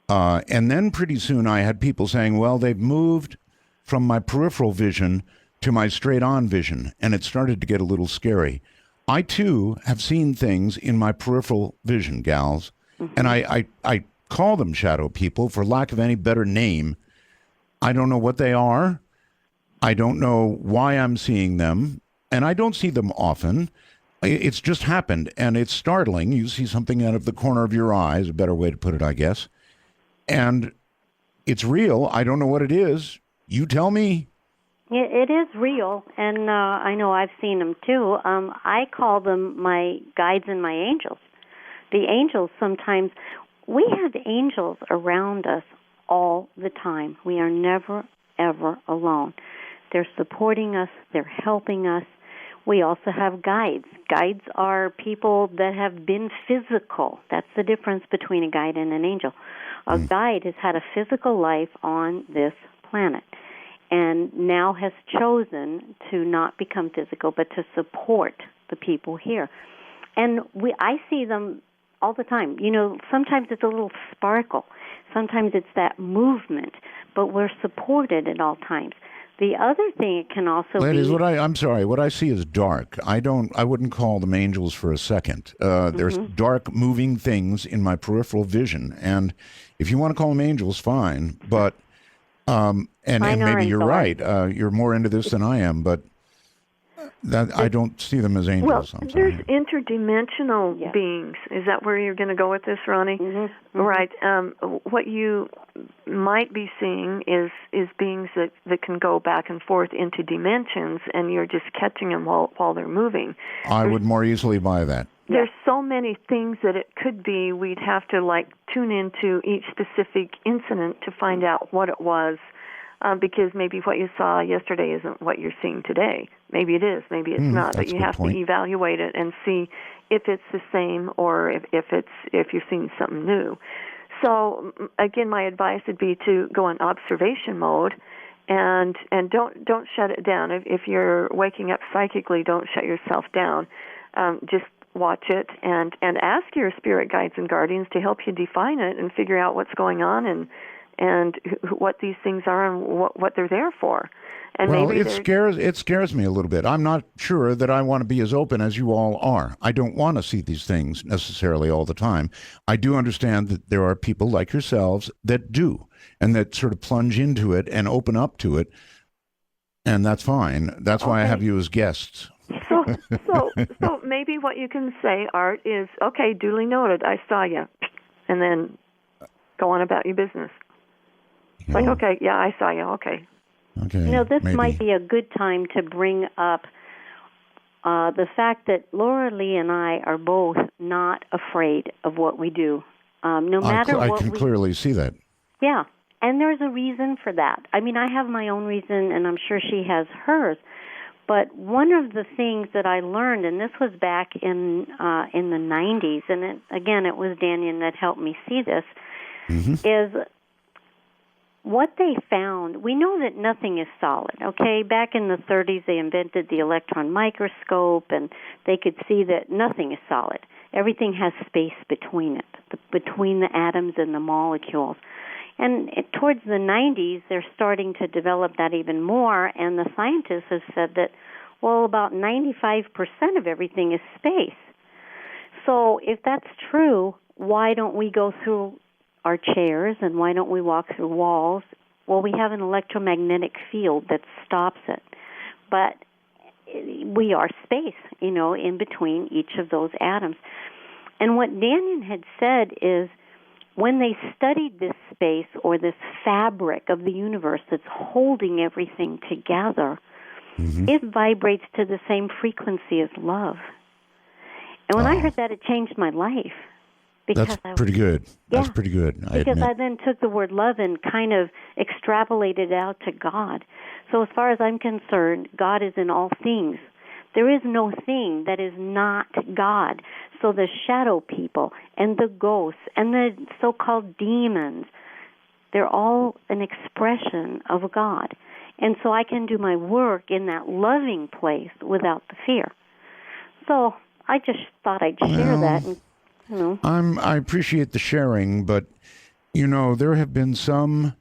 And then pretty soon I had people saying, well, they've moved from my peripheral vision to my straight-on vision, and it started to get a little scary. I, too, have seen things in my peripheral vision, gals, and I call them shadow people for lack of any better name. I don't know what they are. I don't know why I'm seeing them, and I don't see them often. It's just happened, and it's startling. You see something out of the corner of your eye, is a better way to put it, I guess. And it's real. I don't know what it is. You tell me. It is real, and I know I've seen them too. I call them my guides and my angels. The angels sometimes, we have angels around us all the time. We are never, ever alone. They're supporting us. They're helping us. We also have guides. Guides are people that have been physical. That's the difference between a guide and an angel. A guide has had a physical life on this planet and now has chosen to not become physical but to support the people here. And I see them all the time. You know, sometimes it's a little sparkle. Sometimes it's that movement, but we're supported at all times. The other thing it can also Ladies, be... I'm sorry, what I see is dark. I wouldn't call them angels for a second. There's dark moving things in my peripheral vision, and if you want to call them angels, fine. But and maybe you're right. You're more into this than I am, but I don't see them as angels. Well, there's interdimensional beings. Is that where you're going to go with this, Ronnie? Right. What you might be seeing is beings that can go back and forth into dimensions, and you're just catching them while they're moving. I would more easily buy that. There's so many things that it could be. We'd have to tune into each specific incident to find out what it was. Because maybe what you saw yesterday isn't what you're seeing today. Maybe it is, maybe it's not. But you have to evaluate it and see if it's the same or if you're seeing something new. So again, my advice would be to go in observation mode, and don't shut it down. If you're waking up psychically, don't shut yourself down. Just watch it and ask your spirit guides and guardians to help you define it and figure out what's going on and what these things are and what they're there for. And well, maybe it scares me a little bit. I'm not sure that I want to be as open as you all are. I don't want to see these things necessarily all the time. I do understand that there are people like yourselves that do, and that sort of plunge into it and open up to it, and that's fine. That's why I have you as guests. So maybe what you can say, Art, is, okay, duly noted, I saw you, and then go on about your business. It's like, okay, yeah, I saw you, okay. Okay. You know, this might be a good time to bring up the fact that Laura Lee and I are both not afraid of what we do. No matter what I can clearly see that. Yeah, and there's a reason for that. I mean, I have my own reason, and I'm sure she has hers. But one of the things that I learned, and this was back in the 90s, and it was Daniel that helped me see this, is what they found. We know that nothing is solid, okay? Back in the 30s, they invented the electron microscope, and they could see that nothing is solid. Everything has space between it, between the atoms and the molecules. And towards the 90s, they're starting to develop that even more, and the scientists have said that, well, about 95% of everything is space. So if that's true, why don't we go through our chairs, and why don't we walk through walls? Well, we have an electromagnetic field that stops it. But we are space, in between each of those atoms. And what Daniel had said is, when they studied this space or this fabric of the universe that's holding everything together, it vibrates to the same frequency as love. And when I heard that, it changed my life. Because That's pretty good. Yeah, That's pretty good, I because admit. I then took the word love and kind of extrapolated it out to God. So as far as I'm concerned, God is in all things. There is no thing that is not God. So the shadow people and the ghosts and the so-called demons, they're all an expression of God. And so I can do my work in that loving place without the fear. So I just thought I'd share that. And, you know. I appreciate the sharing, but, you know, there have been some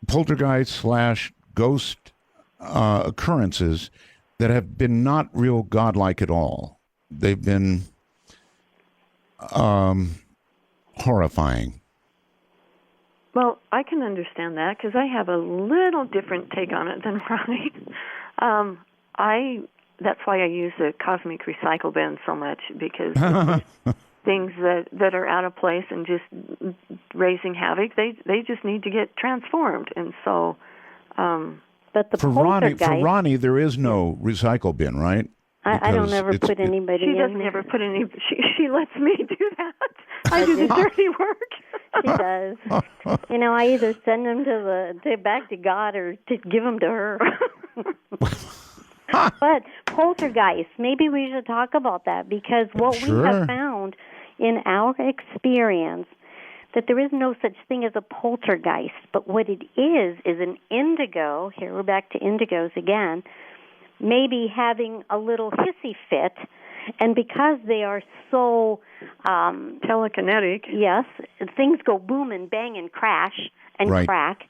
poltergeist/ghost occurrences that have been not real godlike at all. They've been horrifying. Well, I can understand that because I have a little different take on it than Ronnie. That's why I use the cosmic recycle bin so much, because things that are out of place and just raising havoc, they just need to get transformed. And so, but the for Ronnie, there is no recycle bin, right? I don't ever put anybody in. She doesn't ever put any. She lets me do that. I do the dirty work. She does. You know, I either send them back to God or to give them to her. But poltergeist, maybe we should talk about that, because what we have found in our experience, that there is no such thing as a poltergeist, but what it is an indigo. Here we're back to indigos again. Maybe having a little hissy fit, and because they are so telekinetic, yes, things go boom and bang and crash and crack,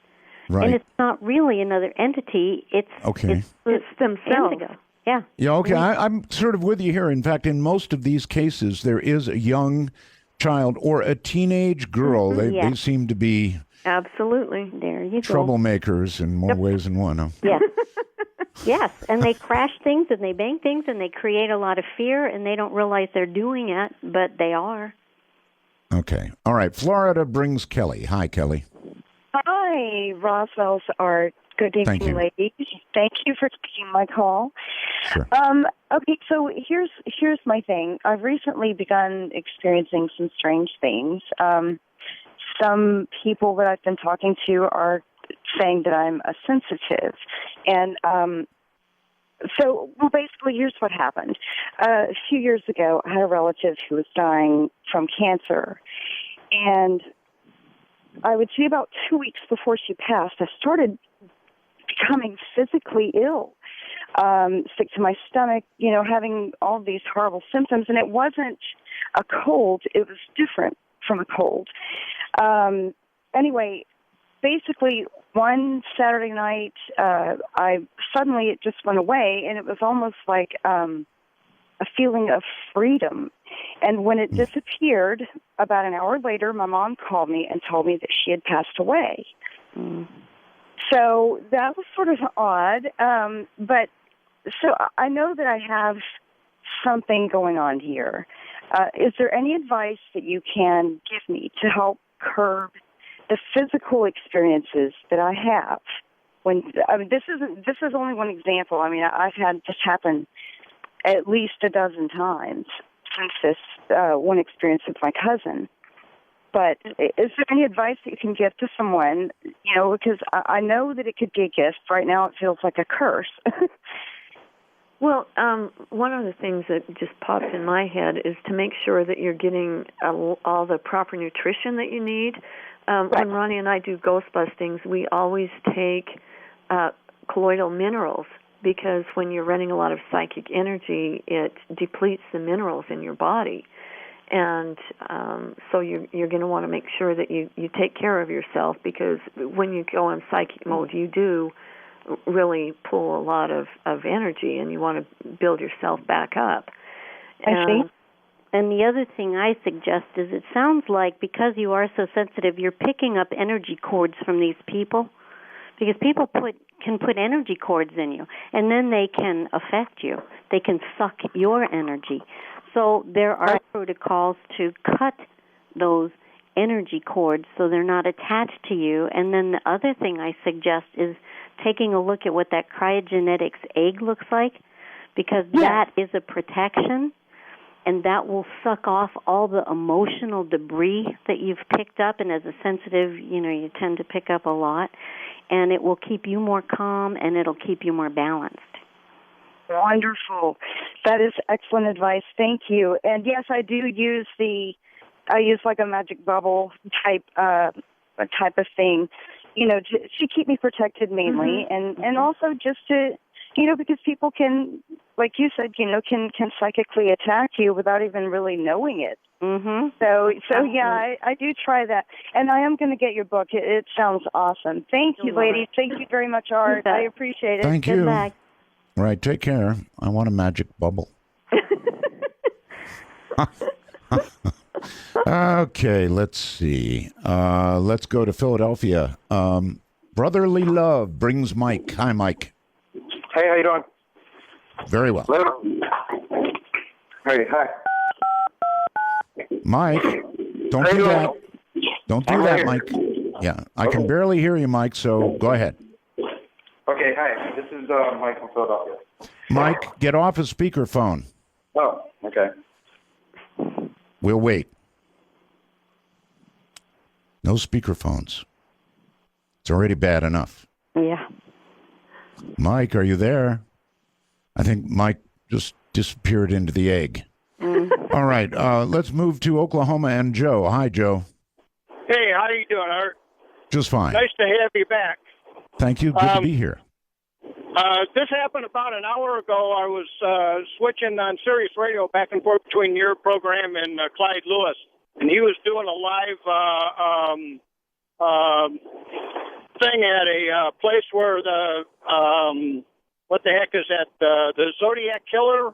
and it's not really another entity. It's themselves. Indigo. Yeah. Yeah. Okay. I'm sort of with you here. In fact, in most of these cases, there is a young child or a teenage girl. They seem to be absolutely there. You troublemakers in more ways than one. Huh? Yes. Yes, and they crash things and they bang things and they create a lot of fear, and they don't realize they're doing it, but they are. Okay. All right. Florida brings Kelly. Hi, Kelly. Hi, Roswell's Art. Good evening, ladies. Thank you for taking my call. Sure. Okay, so here's my thing. I've recently begun experiencing some strange things. Some people that I've been talking to are saying that I'm a sensitive. And so basically, here's what happened. A few years ago, I had a relative who was dying from cancer. And I would say about 2 weeks before she passed, I started becoming physically ill, sick to my stomach, you know, having all these horrible symptoms. And it wasn't a cold. It was different from a cold. Anyway, basically, one Saturday night, it just went away, and it was almost like a feeling of freedom. And when it disappeared, about an hour later, my mom called me and told me that she had passed away. So that was sort of odd, but so I know that I have something going on here. Is there any advice that you can give me to help curb the physical experiences that I have? This is only one example. I mean, I've had this happen at least a dozen times since this one experience with my cousin. But is there any advice that you can give to someone? You know, because I know that it could be a gift. Right now, it feels like a curse. Well, one of the things that just pops in my head is to make sure that you're getting all the proper nutrition that you need. When Ronnie and I do ghost bustings, we always take colloidal minerals, because when you're running a lot of psychic energy, it depletes the minerals in your body. And so you're going to want to make sure that you take care of yourself, because when you go in psychic mode, you do really pull a lot of energy, and you want to build yourself back up. I see. And the other thing I suggest is, it sounds like because you are so sensitive, you're picking up energy cords from these people, because people can put energy cords in you, and then they can affect you. They can suck your energy. So there are protocols to cut those energy cords so they're not attached to you. And then the other thing I suggest is taking a look at what that cryogenetics egg looks like, because that is a protection. and that will suck off all the emotional debris that you've picked up. And as a sensitive, you tend to pick up a lot, and it will keep you more calm, and it'll keep you more balanced. Wonderful. That is excellent advice. Thank you. And yes, I do use like a magic bubble type of thing, to keep me protected mainly, and also just to, because people can, like you said, can psychically attack you without even really knowing it. Mm-hmm. So yeah, I do try that, and I am going to get your book. It sounds awesome. Thank you, ladies. Thank you very much, Art. I appreciate it. Thank you. Goodbye. Right, take care. I want a magic bubble. Okay, let's see. Let's go to Philadelphia. Brotherly Love brings Mike. Hi, Mike. Hey, how you doing? Very well. Hello. Hey, hi. Mike, don't do that. Don't do that, Mike. Yeah, I can barely hear you, Mike, so go ahead. Okay, hi. This is Mike from Philadelphia. Mike, get off a speakerphone. Oh, okay. We'll wait. No speakerphones. It's already bad enough. Yeah. Mike, are you there? I think Mike just disappeared into the egg. All right, let's move to Oklahoma and Joe. Hi, Joe. Hey, how you doing, Art? Just fine. Nice to have you back. Thank you. Good to be here. This happened about an hour ago. I was switching on Sirius Radio back and forth between your program and Clyde Lewis, and he was doing a live thing at a place where the what the heck is that? The Zodiac Killer.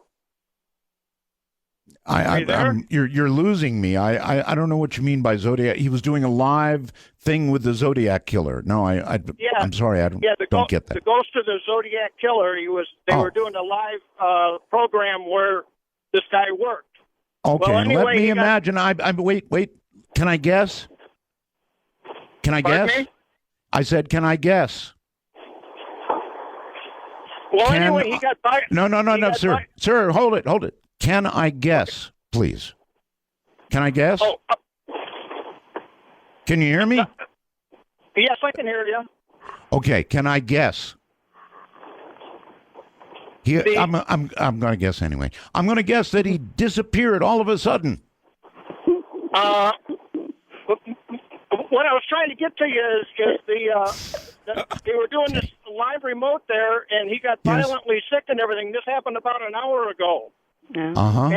You're losing me. I don't know what you mean by Zodiac. He was doing a live thing with the Zodiac Killer. No, I'm sorry. I don't get that. The Ghost of the Zodiac Killer. They were doing a live program where this guy worked. Okay, well, anyway, let me imagine. Wait. Can I guess? Can I guess? Me? I said, can I guess? Well, anyway, he got fired. No, sir. Sir, hold it. Can I guess, please? Can I guess? Oh, can you hear me? Yes, I can hear you. Okay, can I guess? I'm going to guess anyway. I'm going to guess that he disappeared all of a sudden. What I was trying to get to you is they were doing this live remote there, and he got violently sick and everything. This happened about an hour ago. Uh-huh.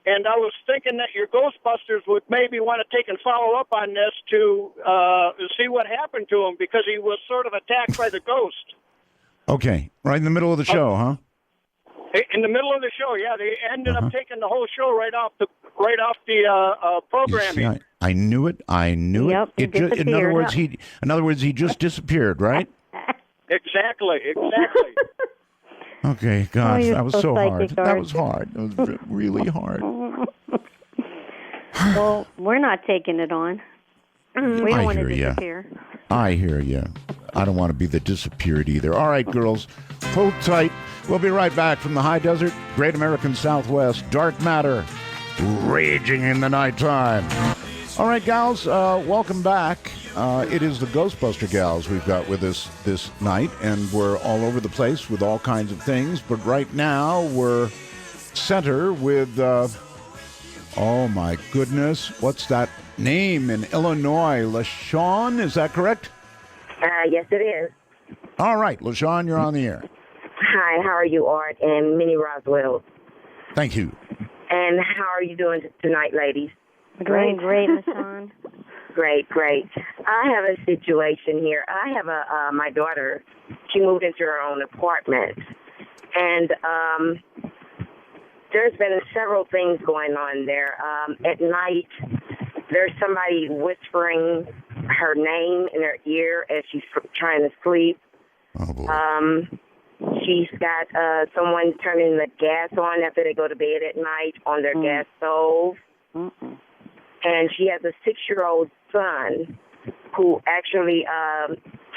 And I was thinking that your Ghostbusters would maybe want to take and follow up on this to see what happened to him, because he was sort of attacked by the ghost. Okay, right in the middle of the show, huh? In the middle of the show, yeah, they ended up taking the whole show right off the programming. See, I knew it. Yep, in other words, he just disappeared, right? Exactly. Okay, gosh, that was so hard. Art. That was hard. That was really hard. Well, we're not taking it on. We don't want to disappear. I hear you. I don't want to be the disappeared either. All right, girls, hold tight. We'll be right back from the high desert, Great American Southwest, dark matter, raging in the nighttime. All right, gals, welcome back. It is the Ghostbuster gals we've got with us this night, and we're all over the place with all kinds of things. But right now, we're center with, oh my goodness, what's that name in Illinois? LaShawn, is that correct? Yes, it is. All right, LaShawn, you're on the air. Hi, how are you, Art and Minnie Roswell? Thank you. And how are you doing tonight, ladies? Great, LaShawn. Great. I have a situation here. I have my daughter. She moved into her own apartment, and there's been several things going on there. At night, there's somebody whispering her name in her ear as she's trying to sleep. Oh, boy. She's got someone turning the gas on after they go to bed at night on their gas stove. Mm-mm. And she has a 6-year-old son who actually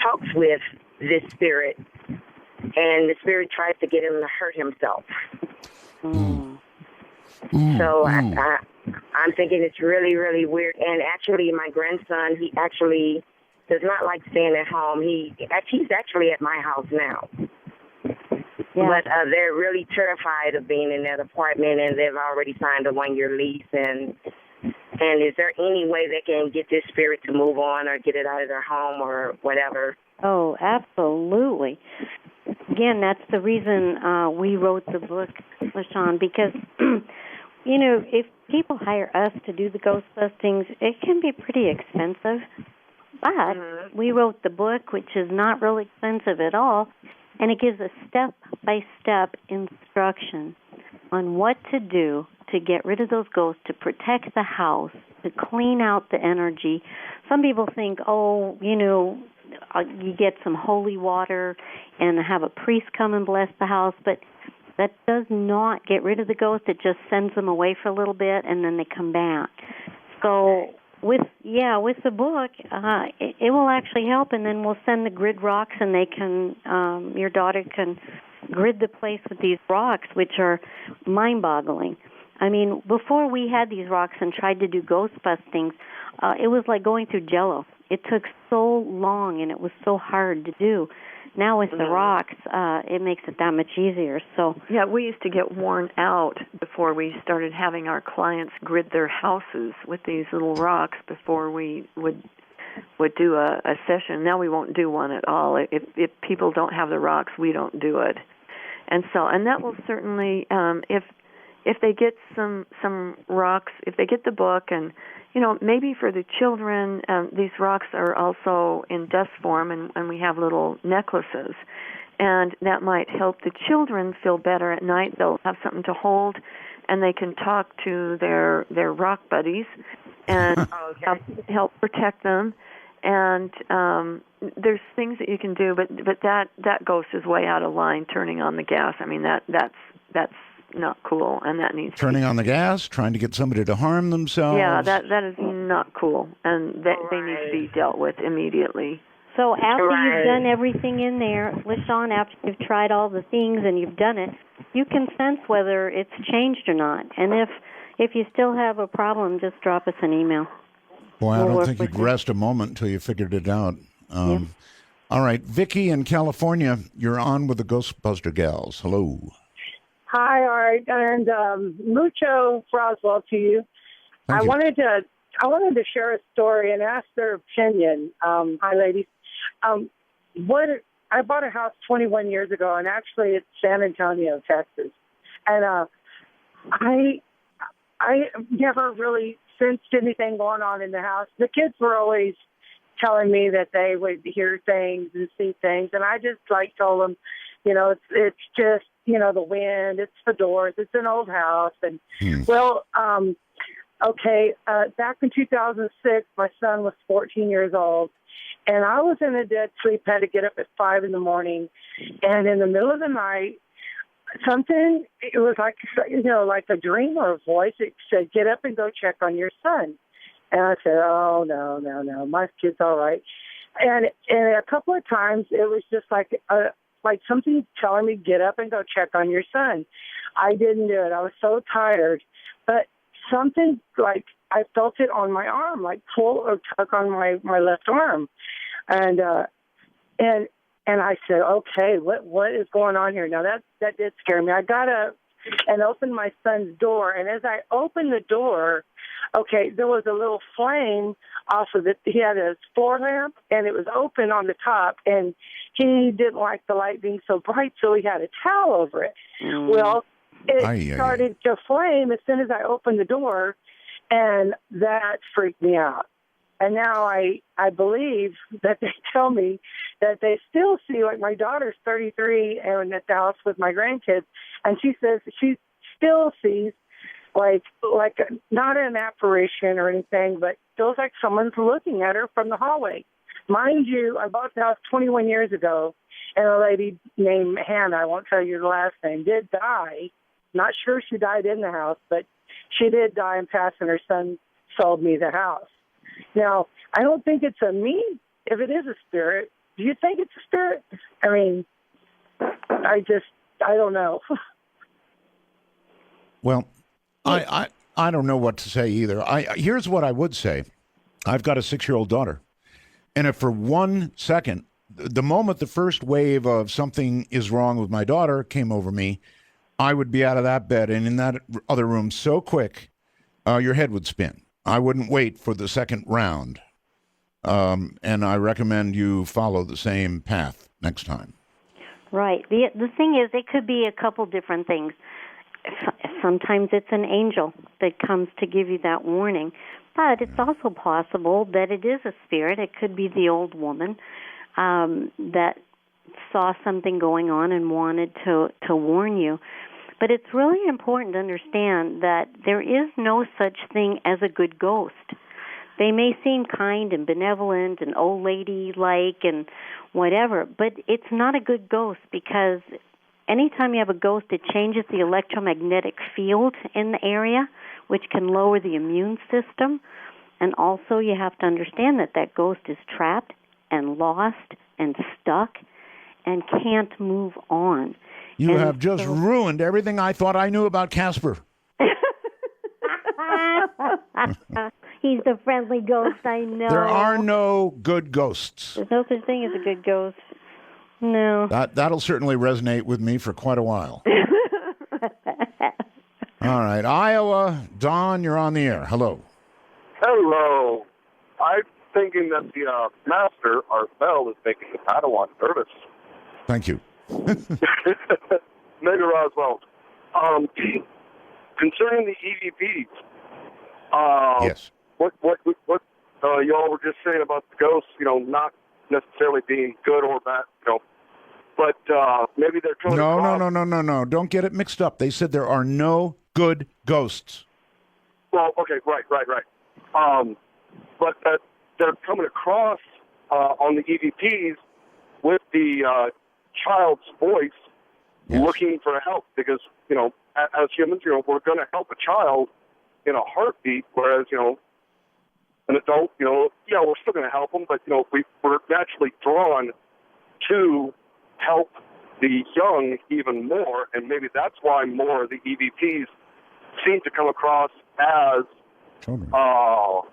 talks with this spirit, and the spirit tries to get him to hurt himself. So I'm thinking it's really, really weird. And actually, my grandson, he actually does not like staying at home. He's actually at my house now. Yeah. But they're really terrified of being in that apartment, and they've already signed a 1-year lease. And is there any way they can get this spirit to move on or get it out of their home or whatever? Oh, absolutely. Again, that's the reason we wrote the book, LaShawn, because, you know, if people hire us to do the ghost bustings, it can be pretty expensive. But we wrote the book, which is not really expensive at all, and it gives a step-by-step instruction on what to do to get rid of those ghosts, to protect the house, to clean out the energy. Some people think, oh, you know, you get some holy water and have a priest come and bless the house, but that does not get rid of the ghost. It just sends them away for a little bit, and then they come back. So with the book, it will actually help, and then we'll send the grid rocks, and they can, your daughter can grid the place with these rocks, which are mind-boggling. I mean, before we had these rocks and tried to do ghost bustings, it was like going through Jell-O. It took so long, and it was so hard to do. Now with the rocks, it makes it that much easier. So yeah, we used to get worn out before we started having our clients grid their houses with these little rocks before we would do a session. Now we won't do one at all. If people don't have the rocks, we don't do it. And that will certainly, if they get some rocks, if they get the book, and you know, maybe for the children, these rocks are also in dust form, and we have little necklaces, and that might help the children feel better at night. They'll have something to hold, and they can talk to their rock buddies and help protect them. And there's things that you can do, but that ghost is way out of line. Turning on the gas, I mean that's not cool, and that needs turning on the gas, trying to get somebody to harm themselves. Yeah, that is not cool, and they need to be dealt with immediately. So after you've done everything in there, LaShawn, after you've tried all the things and you've done it, you can sense whether it's changed or not. And if you still have a problem, just drop us an email. Boy, I don't think you'd rest a moment until you figured it out. All right, Vicki in California, you're on with the Ghostbuster Gals. Hello. Hi, Art, and mucho Roswell to you. Thank you. I wanted to share a story and ask their opinion. Hi, ladies. I bought a house 21 years ago, and actually it's San Antonio, Texas. And I never really sensed anything going on in the house. The kids were always telling me that they would hear things and see things, and I just told them, you know, it's just, you know, the wind, it's the doors, it's an old house. And back in 2006, my son was 14 years old, and I was in a dead sleep, had to get up at 5 in the morning, and in the middle of the night, it was like, you know, like a dream or a voice. It said, get up and go check on your son. And I said, oh, no, my kid's all right. And a couple of times it was just like something telling me, get up and go check on your son. I didn't do it. I was so tired. But something I felt it on my arm, like pull or tug on my left arm. And I said, okay, what is going on here? Now that did scare me. I got up and opened my son's door. And as I opened the door, there was a little flame off of it. He had a floor lamp, and it was open on the top, and he didn't like the light being so bright, so he had a towel over it. Well, it started to flame as soon as I opened the door, and that freaked me out. And now I believe that they tell me that they still see, like my daughter's 33 and at the house with my grandkids, and she says she still sees like not an apparition or anything, but feels like someone's looking at her from the hallway. Mind you, I bought the house 21 years ago, and a lady named Hannah, I won't tell you the last name, did die. Not sure she died in the house, but she did die in passing. Her son sold me the house. Now, I don't think it's a me. If it is a spirit, do you think it's a spirit? I mean, I don't know. Well, I don't know what to say either. Here's what I would say. I've got a 6-year-old daughter. And if for 1 second, the moment the first wave of something is wrong with my daughter came over me, I would be out of that bed and in that other room so quick, your head would spin. I wouldn't wait for the second round. And I recommend you follow the same path next time. Right. The thing is, it could be a couple different things. Sometimes it's an angel that comes to give you that warning. But it's also possible that it is a spirit. It could be the old woman that saw something going on and wanted to warn you. But it's really important to understand that there is no such thing as a good ghost. They may seem kind and benevolent and old lady-like and whatever, but it's not a good ghost because anytime you have a ghost, it changes the electromagnetic field in the area, which can lower the immune system. And also you have to understand that that ghost is trapped and lost and stuck and can't move on. You have just ruined everything I thought I knew about Casper. He's the friendly ghost, I know. There are no good ghosts. There's no such thing as a good ghost. No. That'll certainly resonate with me for quite a while. All right. Iowa, Don, you're on the air. Hello. Hello. I'm thinking that the master, Art Bell, is making the Padawan nervous. Thank you. Maybe Roswell. Concerning the EVPs, yes. What y'all were just saying about the ghosts, not necessarily being good or bad, but maybe they're coming across. No. Don't get it mixed up. They said there are no good ghosts. Well, okay, right. But they're coming across on the EVPs with the child's voice, looking for help because, as humans, we're going to help a child in a heartbeat, whereas, an adult, we're still going to help them, but, we're naturally drawn to help the young even more, and maybe that's why more of the EVPs seem to come across as a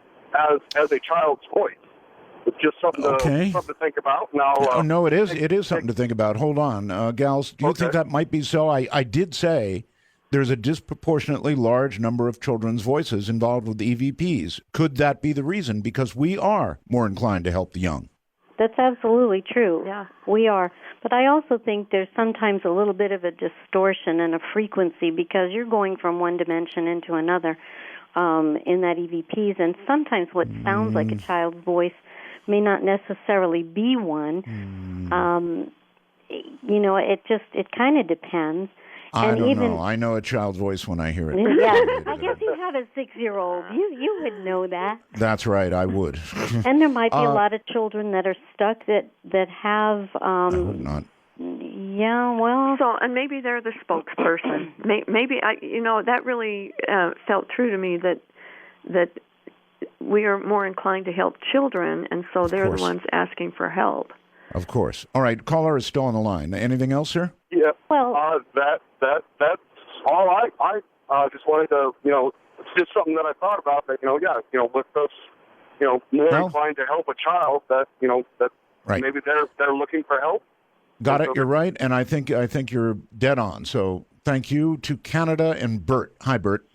child's voice. It's just something to think about. Now, no, it is. It is something to think about. Hold on, gals. Do you think that might be so? I did say there's a disproportionately large number of children's voices involved with EVPs. Could that be the reason? Because we are more inclined to help the young. That's absolutely true. Yeah, we are. But I also think there's sometimes a little bit of a distortion and a frequency because you're going from one dimension into another in that EVPs, and sometimes what sounds like a child's voice may not necessarily be one. It kind of depends. I don't know. I know a child's voice when I hear it. Yeah, I guess you have a 6-year-old. You would know that. That's right, I would. And there might be a lot of children that are stuck that have. I hope not. Yeah, well. So, and maybe they're the spokesperson. Maybe that really felt true to me that we are more inclined to help children, and so they're the ones asking for help. Of course. All right, caller is still on the line. Anything else, sir? Yeah. Well, that's all. I just wanted to, it's just something that I thought about. That with us, more inclined to help a child. That maybe they're looking for help. Got it. You're right, and I think you're dead on. So thank you to Canada and Bert. Hi, Bert.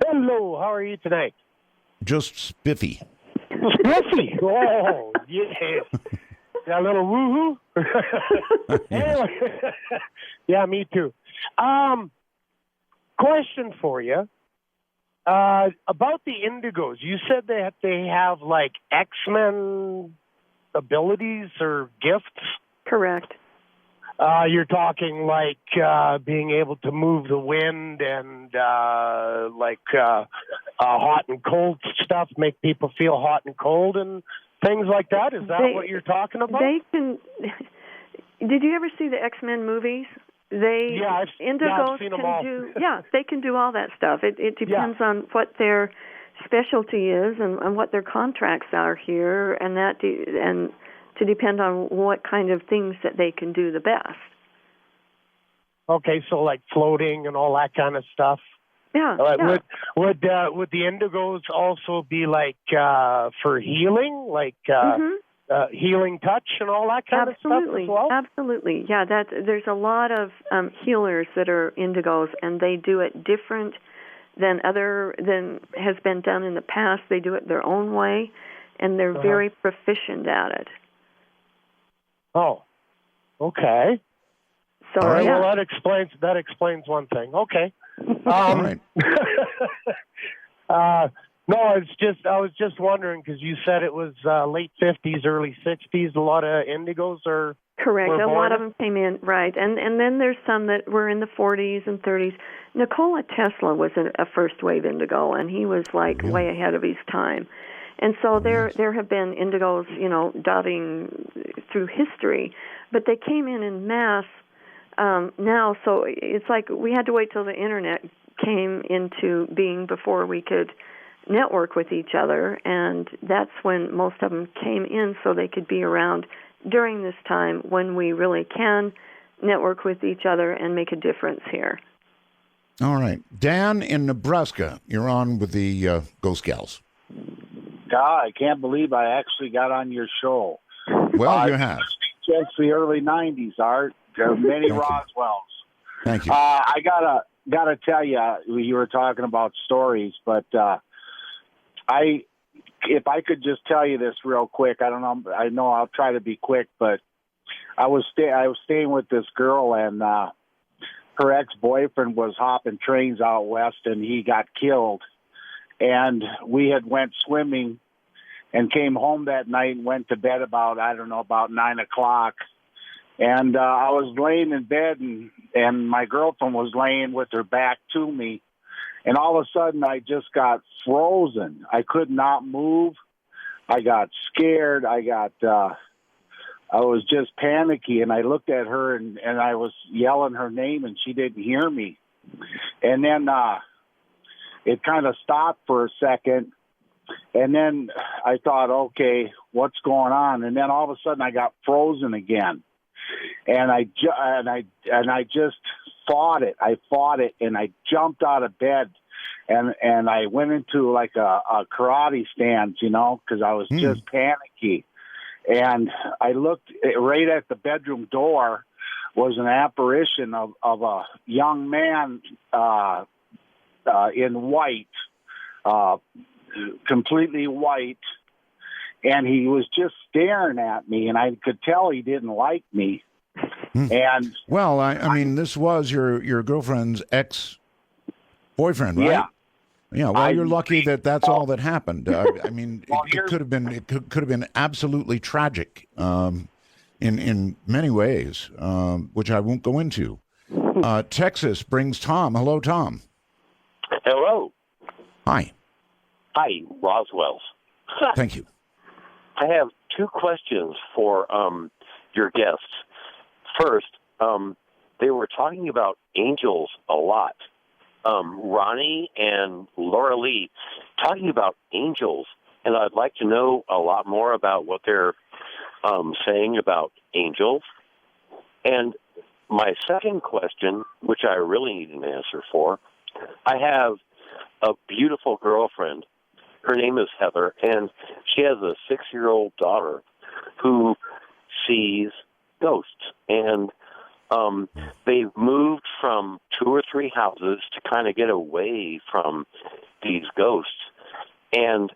Hello. How are you tonight? Just spiffy. Spiffy. Oh, yeah. Got a little woohoo. Anyway. Yeah, me too. Question for you about the Indigos. You said that they have like X-Men abilities or gifts. Correct. You're talking like being able to move the wind and hot and cold stuff, make people feel hot and cold and things like that. Is that what you're talking about? They can. Did you ever see the X-Men movies? I've seen them all. They can do all that stuff. It depends on what their specialty is and what their contracts are here, and to depend on what kind of things that they can do the best. Okay, so like floating and all that kind of stuff. Yeah. Would the indigos also be like for healing, like healing touch and all that kind of stuff as well? Absolutely. Yeah, there's a lot of healers that are indigos, and they do it different than has been done in the past. They do it their own way, and they're very proficient at it. Oh, okay. So all right. Well, that explains one thing. Okay. All right. No, I was just wondering because you said it was late 50s, early 60s. A lot of indigos are correct. Were a born. lot of them came in right, and then there's some that were in the 40s and 30s. Nikola Tesla was a first wave indigo, and he was like way ahead of his time. And so there have been indigos, dotting through history, but they came in mass now. So it's like we had to wait till the internet came into being before we could network with each other, and that's when most of them came in so they could be around during this time when we really can network with each other and make a difference here. All right. Dan in Nebraska, you're on with the Ghost Gals. God, I can't believe I actually got on your show. Well, you have. Since the early 90s, Art. There are many Roswells. Thank you. I gotta tell you, you were talking about stories, but if I could just tell you this real quick, I don't know. I know I'll try to be quick, but I was staying with this girl, and her ex-boyfriend was hopping trains out west, and he got killed. And we had went swimming and came home that night and went to bed about 9 o'clock. And I was laying in bed, and my girlfriend was laying with her back to me. And all of a sudden, I just got frozen. I could not move. I got scared. I was just panicky, and I looked at her, and I was yelling her name, and she didn't hear me. And then it kind of stopped for a second, and then I thought, okay, what's going on? And then all of a sudden, I got frozen again, and I just fought it. I fought it, and I jumped out of bed, and I went into like a karate stance, because I was just panicky. And I looked right at the bedroom door was an apparition of a young man in white, completely white, and he was just staring at me, and I could tell he didn't like me. And well, I mean, this was your girlfriend's ex-boyfriend, right? Yeah. Yeah. Well, you're lucky that that's all that happened. I mean, it could have been absolutely tragic in many ways, which I won't go into. Texas brings Tom. Hello, Tom. Hello. Hi. Hi, Roswells. Thank you. I have two questions for your guests. First, they were talking about angels a lot. Ronnie and Laura Lee talking about angels, and I'd like to know a lot more about what they're saying about angels. And my second question, which I really need an answer for, I have a beautiful girlfriend. Her name is Heather, and she has a 6-year-old daughter who sees ghosts. And they've moved from 2 or 3 houses to kind of get away from these ghosts. And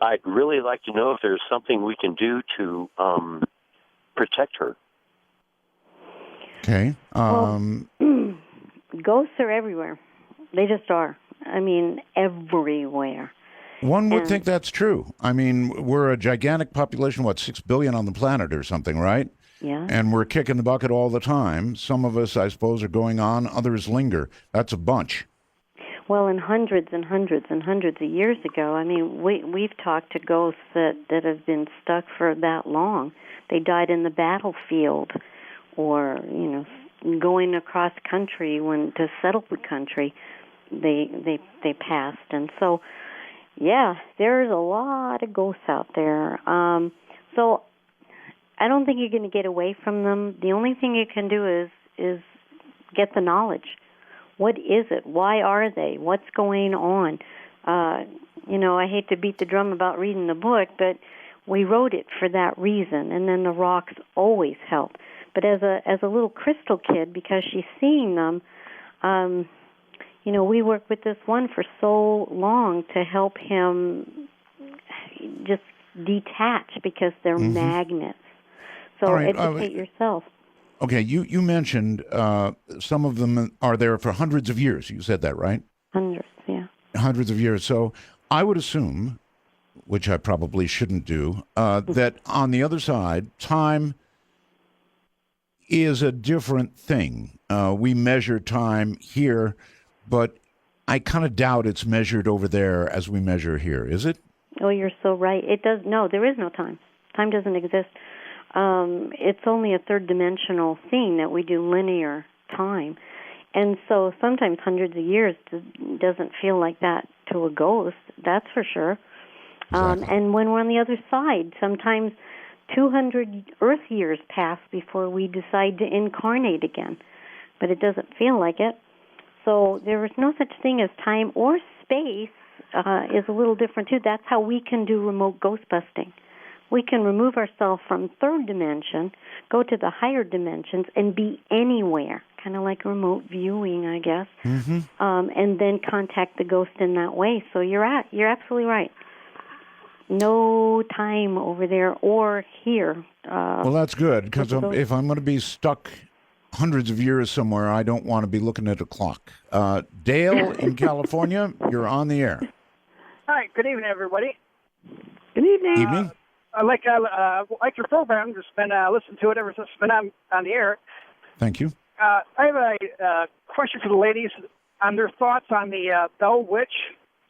I'd really like to know if there's something we can do to protect her. Okay. Ghosts are everywhere. They just are. I mean, everywhere. One would think that's true. I mean, we're a gigantic population, 6 billion on the planet or something, right? Yeah. And we're kicking the bucket all the time. Some of us, I suppose, are going on. Others linger. That's a bunch. Well, and hundreds and hundreds and hundreds of years ago, I mean, we've talked to ghosts that have been stuck for that long. They died in the battlefield, or going across country to settle the country. They passed, and so yeah, there's a lot of ghosts out there. So I don't think you're going to get away from them. The only thing you can do is get the knowledge. What is it? Why are they? What's going on? I hate to beat the drum about reading the book, but we wrote it for that reason, and then the rocks always help. But as a little crystal kid, because she's seeing them, we worked with this one for so long to help him just detach because they're magnets. So educate yourself. Okay, you mentioned some of them are there for hundreds of years. You said that, right? Hundreds, yeah. Hundreds of years. So I would assume, which I probably shouldn't do, that on the other side, time is a different thing. We measure time here, but I kind of doubt it's measured over there as we measure here. Is it? Oh, you're so right. It does. No, there is no time. Time doesn't exist. It's only a third-dimensional thing that we do linear time. And so sometimes hundreds of years doesn't feel like that to a ghost, that's for sure. Exactly. And when we're on the other side, sometimes 200 Earth years pass before we decide to incarnate again. But it doesn't feel like it. So there is no such thing as time or space is a little different, too. That's how we can do remote ghost busting. We can remove ourselves from third dimension, go to the higher dimensions, and be anywhere, kind of like remote viewing, I guess, and then contact the ghost in that way. So you're absolutely right. No time over there or here. Well, that's good, because if I'm going to be stuck hundreds of years somewhere, I don't want to be looking at a clock. Dale in California, you're on the air. Hi, good evening, everybody. Good evening. Evening. I like your program. Just been listening to it ever since it's been on the air. Thank you. I have a question for the ladies on their thoughts on the Bell Witch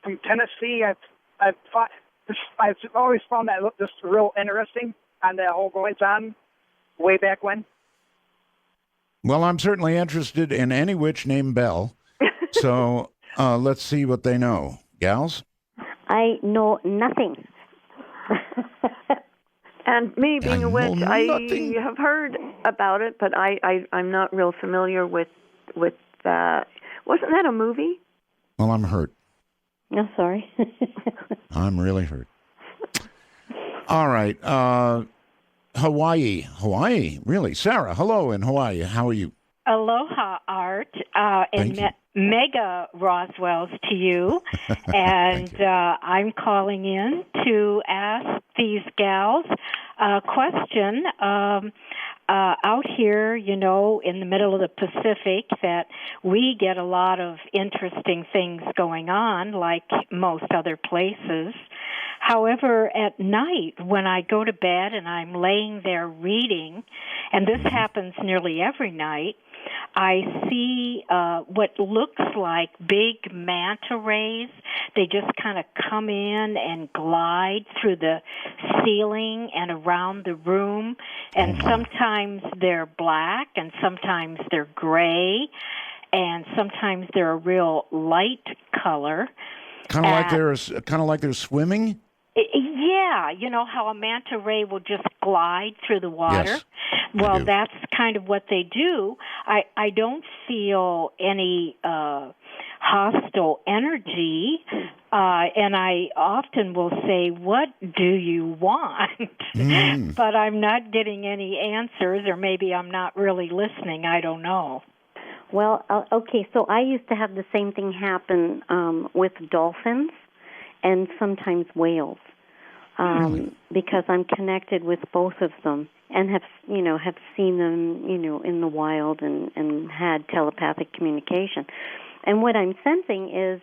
from Tennessee. I've always found that just real interesting on the whole goings on way back when. Well, I'm certainly interested in any witch named Bell. So let's see what they know. Gals? I know nothing. And me being a witch, I have heard about it, but I'm not real familiar with that. Wasn't that a movie? Well, I'm hurt. No, sorry. I'm really hurt. All right. Hawaii, really. Sarah, hello in Hawaii. How are you? Aloha, Art, and mega Roswells to you. And I'm calling in to ask these gals a question. Out here, in the middle of the Pacific, that we get a lot of interesting things going on, like most other places. However, at night, when I go to bed and I'm laying there reading, and this happens nearly every night, I see what looks like big manta rays. They just kind of come in and glide through the ceiling and around the room, and sometimes they're black, and sometimes they're gray, and sometimes they're a real light color. Kind of like they're swimming? Yeah, you know how a manta ray will just glide through the water? Yes, well, that's kind of what they do. I don't feel any hostile energy, and I often will say, "What do you want?" But I'm not getting any answers, or maybe I'm not really listening. I don't know. Well, okay, so I used to have the same thing happen with dolphins and sometimes whales, because I'm connected with both of them and have seen them, in the wild and had telepathic communication. And what I'm sensing is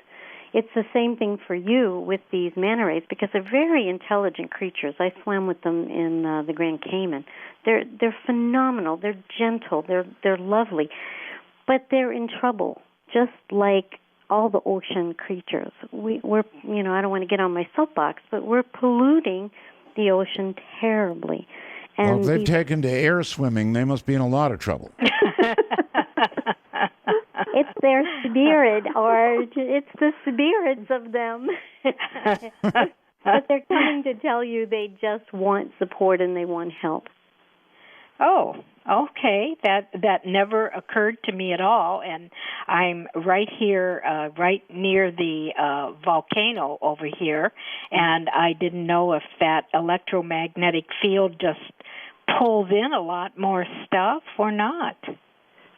it's the same thing for you with these manta rays, because they're very intelligent creatures. I swam with them in the Grand Cayman. They're phenomenal. They're gentle. They're lovely, but they're in trouble, just like all the ocean creatures. We're I don't want to get on my soapbox, but we're polluting the ocean terribly. And well, if they've taken to air swimming, they must be in a lot of trouble. It's their spirit, or it's the spirits of them. But they're coming to tell you they just want support and they want help. Oh, okay. That never occurred to me at all, and I'm right here, right near the volcano over here, and I didn't know if that electromagnetic field just pulls in a lot more stuff or not.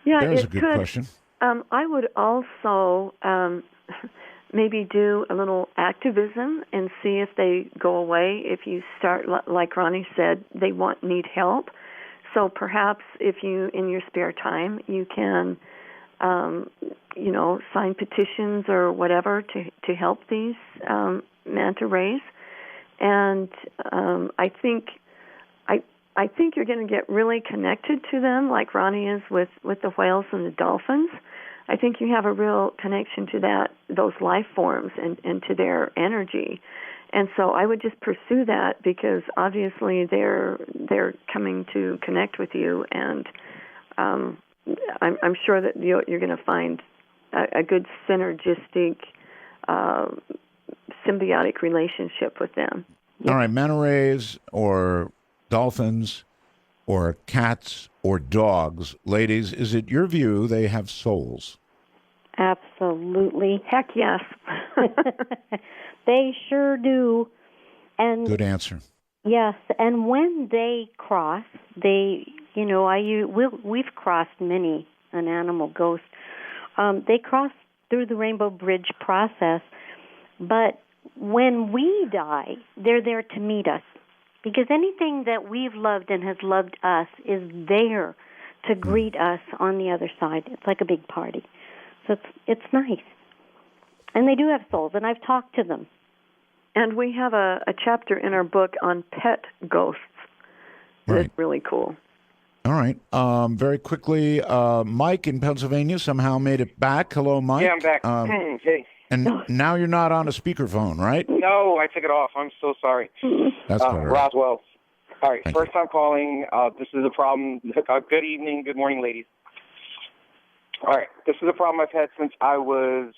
Yeah, There's it a good could. question. I would also maybe do a little activism and see if they go away. If you start, like Ronnie said, they need help. So perhaps if you, in your spare time, you can, sign petitions or whatever to help these manta rays. And I think you're going to get really connected to them, like Ronnie is with the whales and the dolphins. I think you have a real connection to those life forms and to their energy. And so I would just pursue that, because obviously they're coming to connect with you, and I'm sure that you're going to find a good synergistic, symbiotic relationship with them. All right, manta rays or dolphins or cats or dogs, ladies, is it your view they have souls? Absolutely. Heck yes. They sure do. And good answer. Yes, and when they cross, we've crossed many an animal ghost. They cross through the Rainbow Bridge process, but when we die, they're there to meet us, because anything that we've loved and has loved us is there to greet us on the other side. It's like a big party. So it's nice. And they do have souls, and I've talked to them. And we have a chapter in our book on pet ghosts. Right. It's really cool. All right. Very quickly, Mike in Pennsylvania somehow made it back. Hello, Mike. Yeah, I'm back. Hey. And now you're not on a speakerphone, right? No, I took it off. I'm so sorry. That's all right. Roswell. All right, Thank first time calling. This is a problem. Good evening, good morning, ladies. All right, this is a problem I've had since I was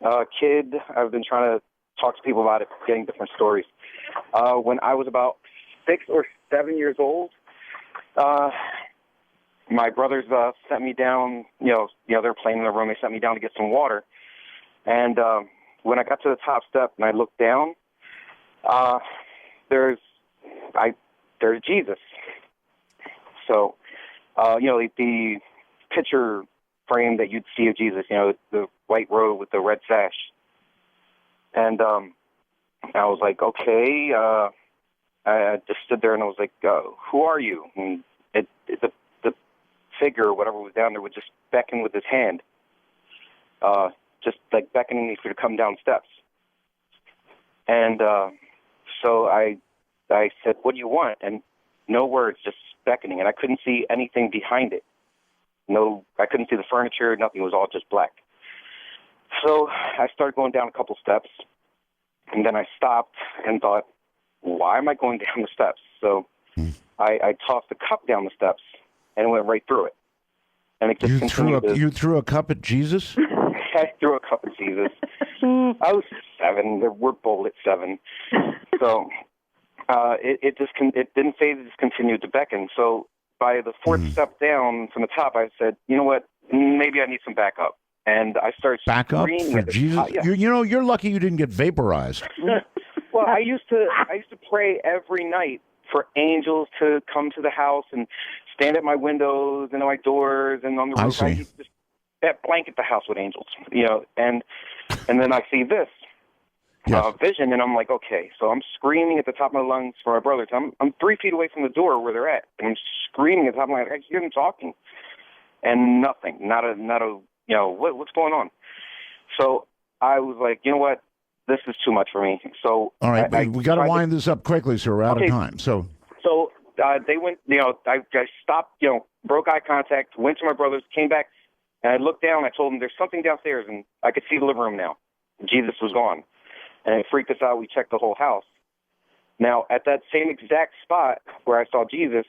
a kid. I've been trying to talk to people about it, getting different stories. When I was about 6 or 7 years old, my brothers sent me down. They're playing in the room. They sent me down to get some water. And when I got to the top step and I looked down, there's Jesus. So, the picture frame that you'd see of Jesus, the white robe with the red sash. And I was like, okay. I just stood there and I was like, who are you? And the figure or whatever was down there would just beckon with his hand, just like beckoning me to come down steps. And so I said, what do you want? And no words, just beckoning. And I couldn't see anything behind it. No, I couldn't see the furniture. Nothing. It was all just black. So I started going down a couple steps, and then I stopped and thought, why am I going down the steps? So I tossed a cup down the steps, and it went right through it. And it just continued. You threw a cup at Jesus? I threw a cup at Jesus. I was 7. We're both at 7. So it didn't fade. It just continued to beckon. So by the 4th step down from the top, I said, you know what? Maybe I need some backup. And I started backup for Jesus. Yeah. You're lucky you didn't get vaporized. Well, I used to pray every night for angels to come to the house and stand at my windows and at my doors and on the roof. I used to just blanket the house with angels, and then I see this vision, and I'm like, okay. So I'm screaming at the top of my lungs for my brothers. I'm 3 feet away from the door where they're at, and I'm screaming at the top of my lungs. I hear them talking, and nothing. Not a. What's going on? So I was like, you know what? This is too much for me. So all right, we got to wind this up quickly, so we're out of time. So they went. I stopped. Broke eye contact. Went to my brothers. Came back, and I looked down. I told them there's something downstairs, and I could see the living room now. Jesus was gone, and it freaked us out. We checked the whole house. Now at that same exact spot where I saw Jesus,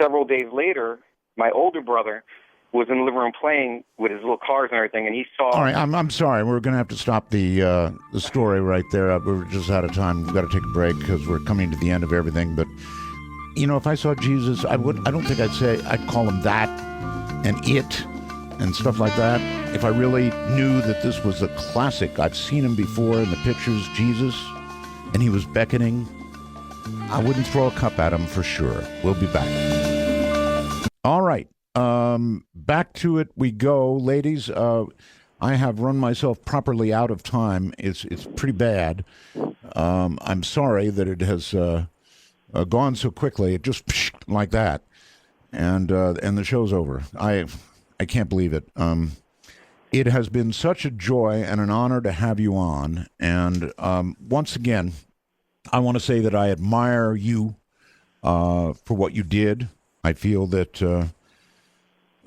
several days later, my older brother was in the living room playing with his little cars and everything, and he saw... All right, I'm sorry. We're going to have to stop the story right there. We're just out of time. We've got to take a break because we're coming to the end of everything. But if I saw Jesus, I don't think I'd call him that and it and stuff like that. If I really knew that this was a classic, I've seen him before in the pictures, Jesus, and he was beckoning, I wouldn't throw a cup at him for sure. We'll be back. All right. Back to it we go, ladies. I have run myself properly out of time. It's pretty bad. I'm sorry that it has gone so quickly. It just like that, and the show's over. I can't believe it. It has been such a joy and an honor to have you on. And once again, I want to say that I admire you for what you did. I feel that,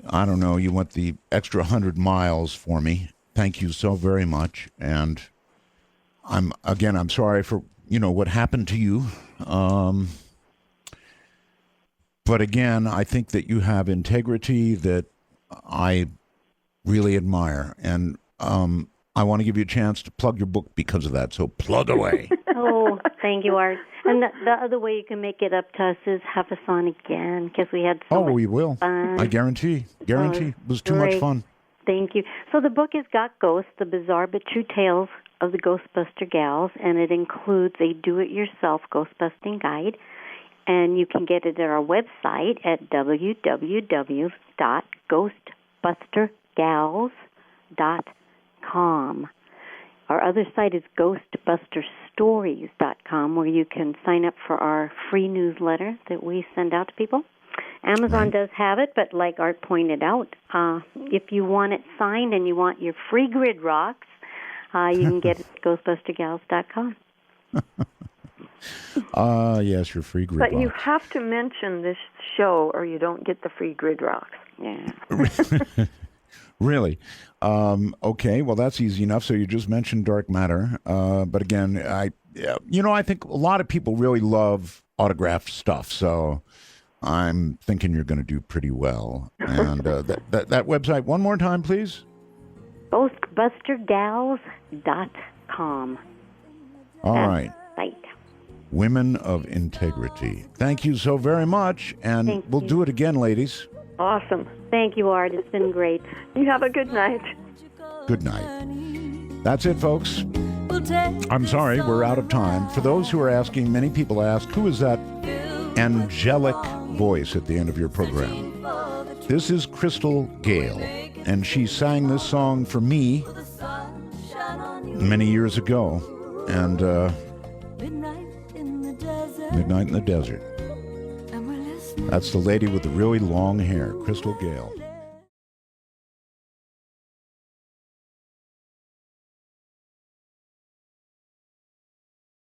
I don't know, you went the extra 100 miles for me. Thank you so very much. And I'm sorry for, what happened to you. But again, I think that you have integrity that I really admire. And I want to give you a chance to plug your book because of that. So plug away. Oh, thank you, Art. And the other way you can make it up to us is have us on again, because we had so much we will. fun. I guarantee. It was too much fun. Thank you. So the book is Got Ghosts, The Bizarre But True Tales of the Ghostbuster Gals, and it includes a do-it-yourself ghostbusting guide. And you can get it at our website at www.ghostbustergals.com. Our other site is ghostbusterstories.com, where you can sign up for our free newsletter that we send out to people. Amazon does have it, but like Art pointed out, if you want it signed and you want your free grid rocks, you can get it at ghostbustergals.com. Yes, your free grid But rocks. you have to mention this show or you don't get the free grid rocks. Yeah. Really? Okay, well, that's easy enough. So you just mentioned dark matter. But again, I think a lot of people really love autographed stuff. So I'm thinking you're going to do pretty well. And that website, one more time, please. Ghostbustergals.com. All right. Site. Women of Integrity. Thank you so very much. And we'll do it again, ladies. Awesome. Thank you, Art. It's been great. You have a good night. Good night. That's it, folks. I'm sorry, we're out of time. For those who are asking, many people ask, who is that angelic voice at the end of your program? This is Crystal Gale, and she sang this song for me many years ago, and Midnight in the Desert. That's the lady with the really long hair, Crystal Gale.